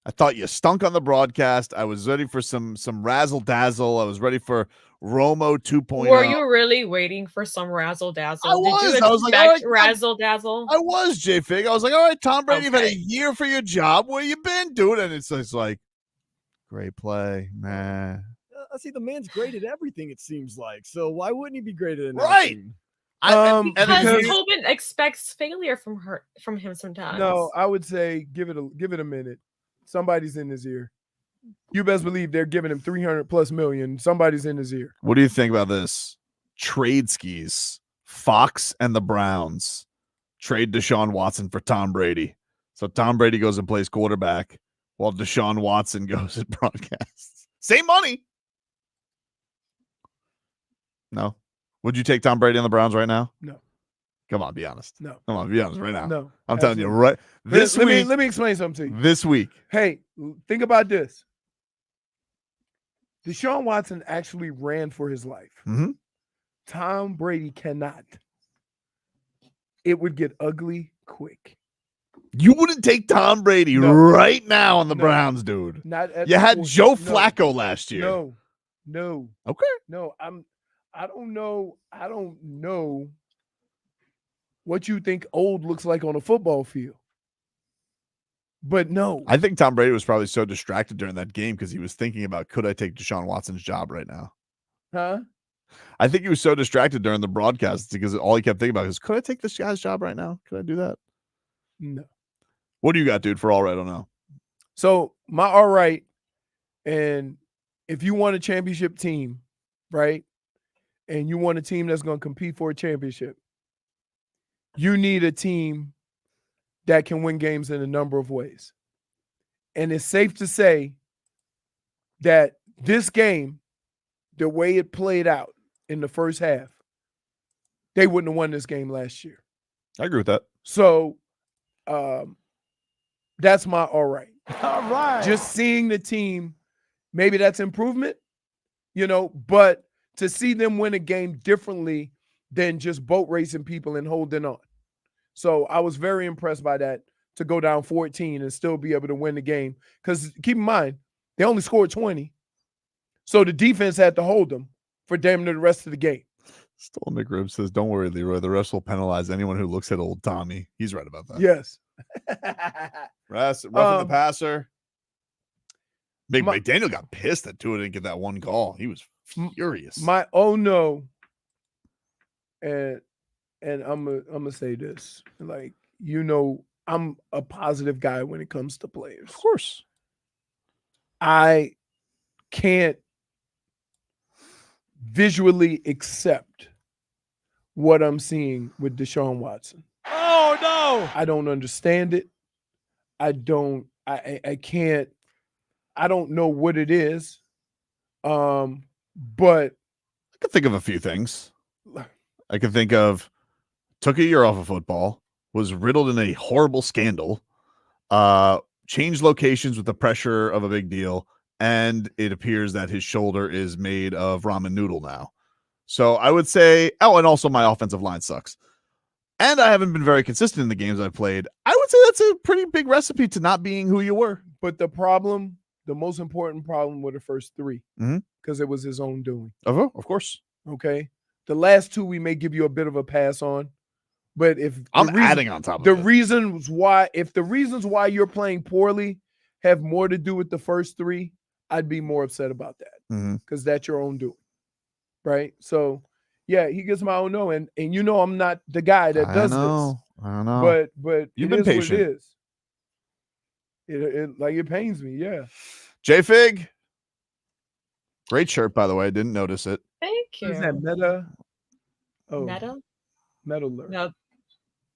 I thought you stunk on the broadcast. I was ready for some razzle dazzle. I was ready for Romo 2.0. Were you really waiting for some razzle dazzle? I was. Did you I was like, expect all right, razzle dazzle? I was, J Fig. I was like, all right, Tom Brady, you've had Okay. a year for your job. Where you been, dude? And it's like, great play, man. See, the man's great at everything, it seems like. So why wouldn't he be great at Right. announcing? Because Tobin expects failure from him sometimes. No, I would say give it a minute. Somebody's in his ear. You best believe they're giving him $300+ million. Somebody's in his ear. What do you think about this? Trade skis. Fox and the Browns trade Deshaun Watson for Tom Brady. So Tom Brady goes and plays quarterback while Deshaun Watson goes and broadcasts. Same money. No. Would you take Tom Brady on the Browns right now? No. Come on, be honest. No. Come on, be honest right now. No. I'm telling you Absolutely. right this let week. me explain something to you. This week. Hey, think about this. Deshaun Watson actually ran for his life. Mm-hmm. Tom Brady cannot. It would get ugly quick. You wouldn't take Tom Brady right now on the Browns, dude. Not at you had all. Joe No. Flacco last year. No. Okay. No, I don't know what you think old looks like on a football field. But no. I think Tom Brady was probably so distracted during that game because he was thinking about, could I take Deshaun Watson's job right now? Huh? I think he was so distracted during the broadcast because all he kept thinking about is, could I take this guy's job right now? Could I do that? No. What do you got, dude, for all right on now? So my all right, and if you want a championship team, right, and you want a team that's going to compete for a championship, you need a team that can win games in a number of ways. And it's safe to say that this game, the way it played out in the first half, they wouldn't have won this game last year. I agree with that. So that's my all right. All right. Just seeing the team, maybe that's improvement, but to see them win a game differently than just boat racing people and holding on. So I was very impressed by that, to go down 14 and still be able to win the game. Because keep in mind, they only scored 20. So the defense had to hold them for damn near the rest of the game. Still McRib says, don't worry, Leroy. The rest will penalize anyone who looks at old Tommy. He's right about that. Yes. Roughing the passer. McDaniel got pissed that Tua didn't get that one call. He was furious. No. And I'm gonna say this. Like, I'm a positive guy when it comes to players. Of course. I can't visually accept what I'm seeing with Deshaun Watson. Oh, no. I don't understand it. I can't. I don't know what it is. But I can think of a few things. I can think of took a year off of football, was riddled in a horrible scandal, changed locations with the pressure of a big deal, and it appears that his shoulder is made of ramen noodle now. So I would say, and also my offensive line sucks. and I haven't been very consistent in the games I've played, I would say that's a pretty big recipe to not being who you were. But the most important problem were the first 3, because it was his own doing. Of course. Okay. The last 2 we may give you a bit of a pass on, but if I'm adding on top of the it. reasons why you're playing poorly have more to do with the first 3, I'd be more upset about that because that's your own doing, right? So, yeah, he gets my own no, and I'm not the guy that does this. I don't know. But You've it been is patient. what it is. It pains me, yeah. J-Fig, great shirt, by the way. I didn't notice it. Thank you. Is that Meta? Oh, Meta? Metal.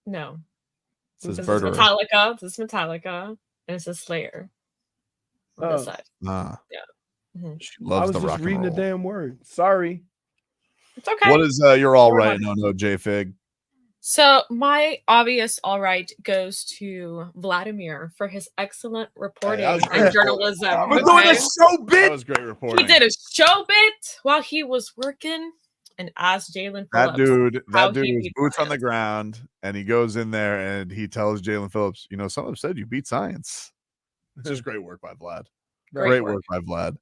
No. This is Metallica. This is Metallica. And it's a Slayer on this side. Ah. Yeah. She loves the rock I was just and reading the roll. damn word. Sorry. It's okay. What is you're all right? No, J-Fig. So my obvious all right goes to Vladimir for his excellent reporting and journalism. We're doing a show bit. That was great reporting. He did a show bit while he was working and asked Jaelan That Phillips. dude was boots on the ground, and he goes in there and he tells Jaelan Phillips, some have said you beat science. It's just great work by Vlad. Great work by Vlad.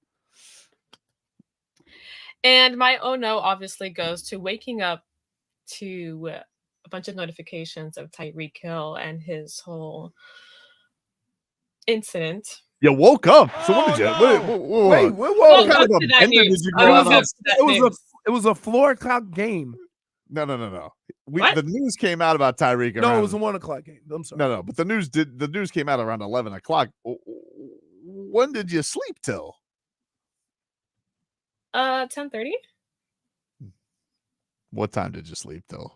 And my oh no obviously goes to waking up to a bunch of notifications of Tyreek Hill and his whole incident. You woke up. So what did you? Wait, what kind of a bender did you go out on? It was a 4:00 game. No. The news came out about Tyreek. No, it was a 1:00 game. I'm sorry. No, but the news came out around 11:00. When did you sleep till? 10:30. What time did you sleep till?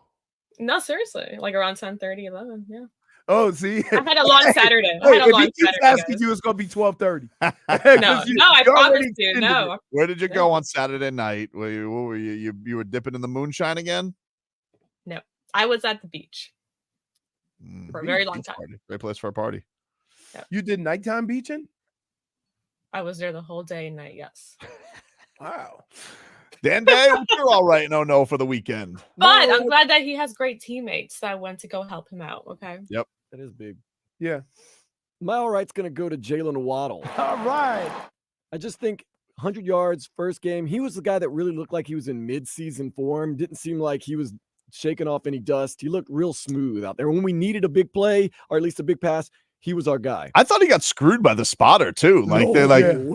No, seriously, like around 10:30, 11. Yeah. Oh, see, I had a long Saturday. If he keeps asking you, it's gonna be 12:30. No, I promise you. No. Where did you go on Saturday night? Were you were dipping in the moonshine again? No, I was at the beach for a very long time. Party. Great place for a party. Yep. You did nighttime beaching? I was there the whole day and night. Yes. Wow. Dan Day, you're all right. No for the weekend. But I'm glad that he has great teammates that went to go help him out. Okay. Yep. That is big. Yeah. My all right's going to go to Jalen Waddle. All right. I just think 100 yards, first game. He was the guy that really looked like he was in mid-season form. Didn't seem like he was shaking off any dust. He looked real smooth out there. When we needed a big play, or at least a big pass, he was our guy. I thought he got screwed by the spotter too.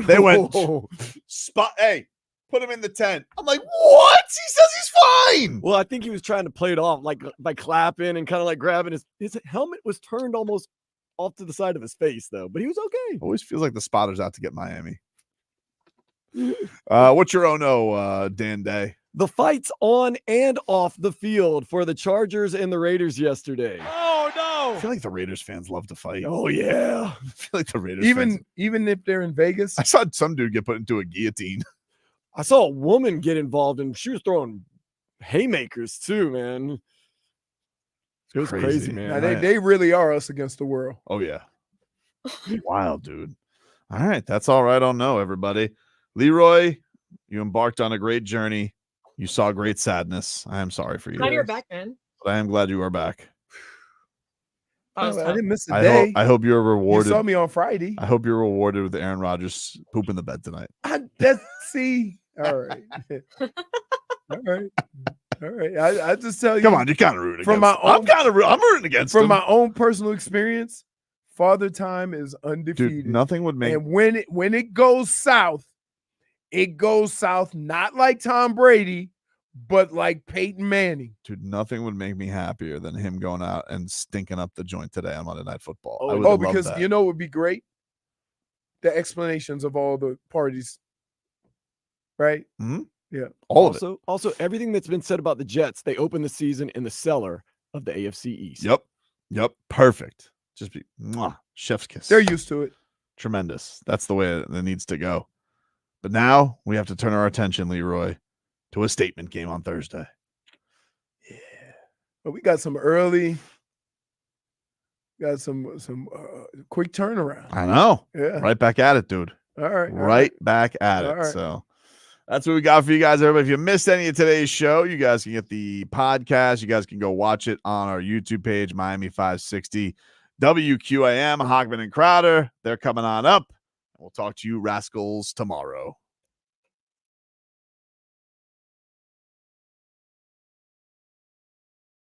They went spot. Hey, put him in the tent. I'm like, what? He says he's fine. Well, I think he was trying to play it off like by clapping and kind of like grabbing his helmet was turned almost off to the side of his face though, but he was okay. Always feels like the spotter's out to get Miami. What's your oh no, Dan Day? The fights on and off the field for the Chargers and the Raiders yesterday. Oh no! I feel like the Raiders fans love to fight. Oh yeah. I feel like the Raiders even if they're in Vegas. I saw some dude get put into a guillotine. I saw a woman get involved and she was throwing haymakers too, man. It was crazy man. Now, they really are us against the world. Oh yeah. Wild, dude. All right, that's all right. Oh no, everybody. Leroy, you embarked on a great journey. You saw great sadness. I am sorry for you. Glad you're back, man. But I am glad you are back. I didn't miss a day. I hope you're rewarded. You saw me on Friday. I hope you're rewarded with Aaron Rodgers pooping the bed tonight. See. All right. All right. I just tell you. Come on, you're kind of rooting from against my him. I'm rooting against from him. my own personal experience. Father Time is undefeated. Dude, nothing would make. And when it goes south, it goes south not like Tom Brady, but like Peyton Manning. Dude, nothing would make me happier than him going out and stinking up the joint today on Monday Night Football. Because you know what would be great? The explanations of all the parties. Right? Mm-hmm. Yeah. All of it. Also, everything that's been said about the Jets, they opened the season in the cellar of the AFC East. Yep. Perfect. Just be chef's kiss. They're used to it. Tremendous. That's the way it needs to go. But now we have to turn our attention, Leroy, to a statement game on Thursday. Yeah. But we got some early, some quick turnaround. I know. Yeah. Right back at it, dude. All right. Right back at it. All right. So That's what we got for you guys, everybody. If you missed any of today's show, you guys can get the podcast. You guys can go watch it on our YouTube page, Miami 560 WQAM, Hockman and Crowder. They're coming on up. We'll talk to you rascals tomorrow.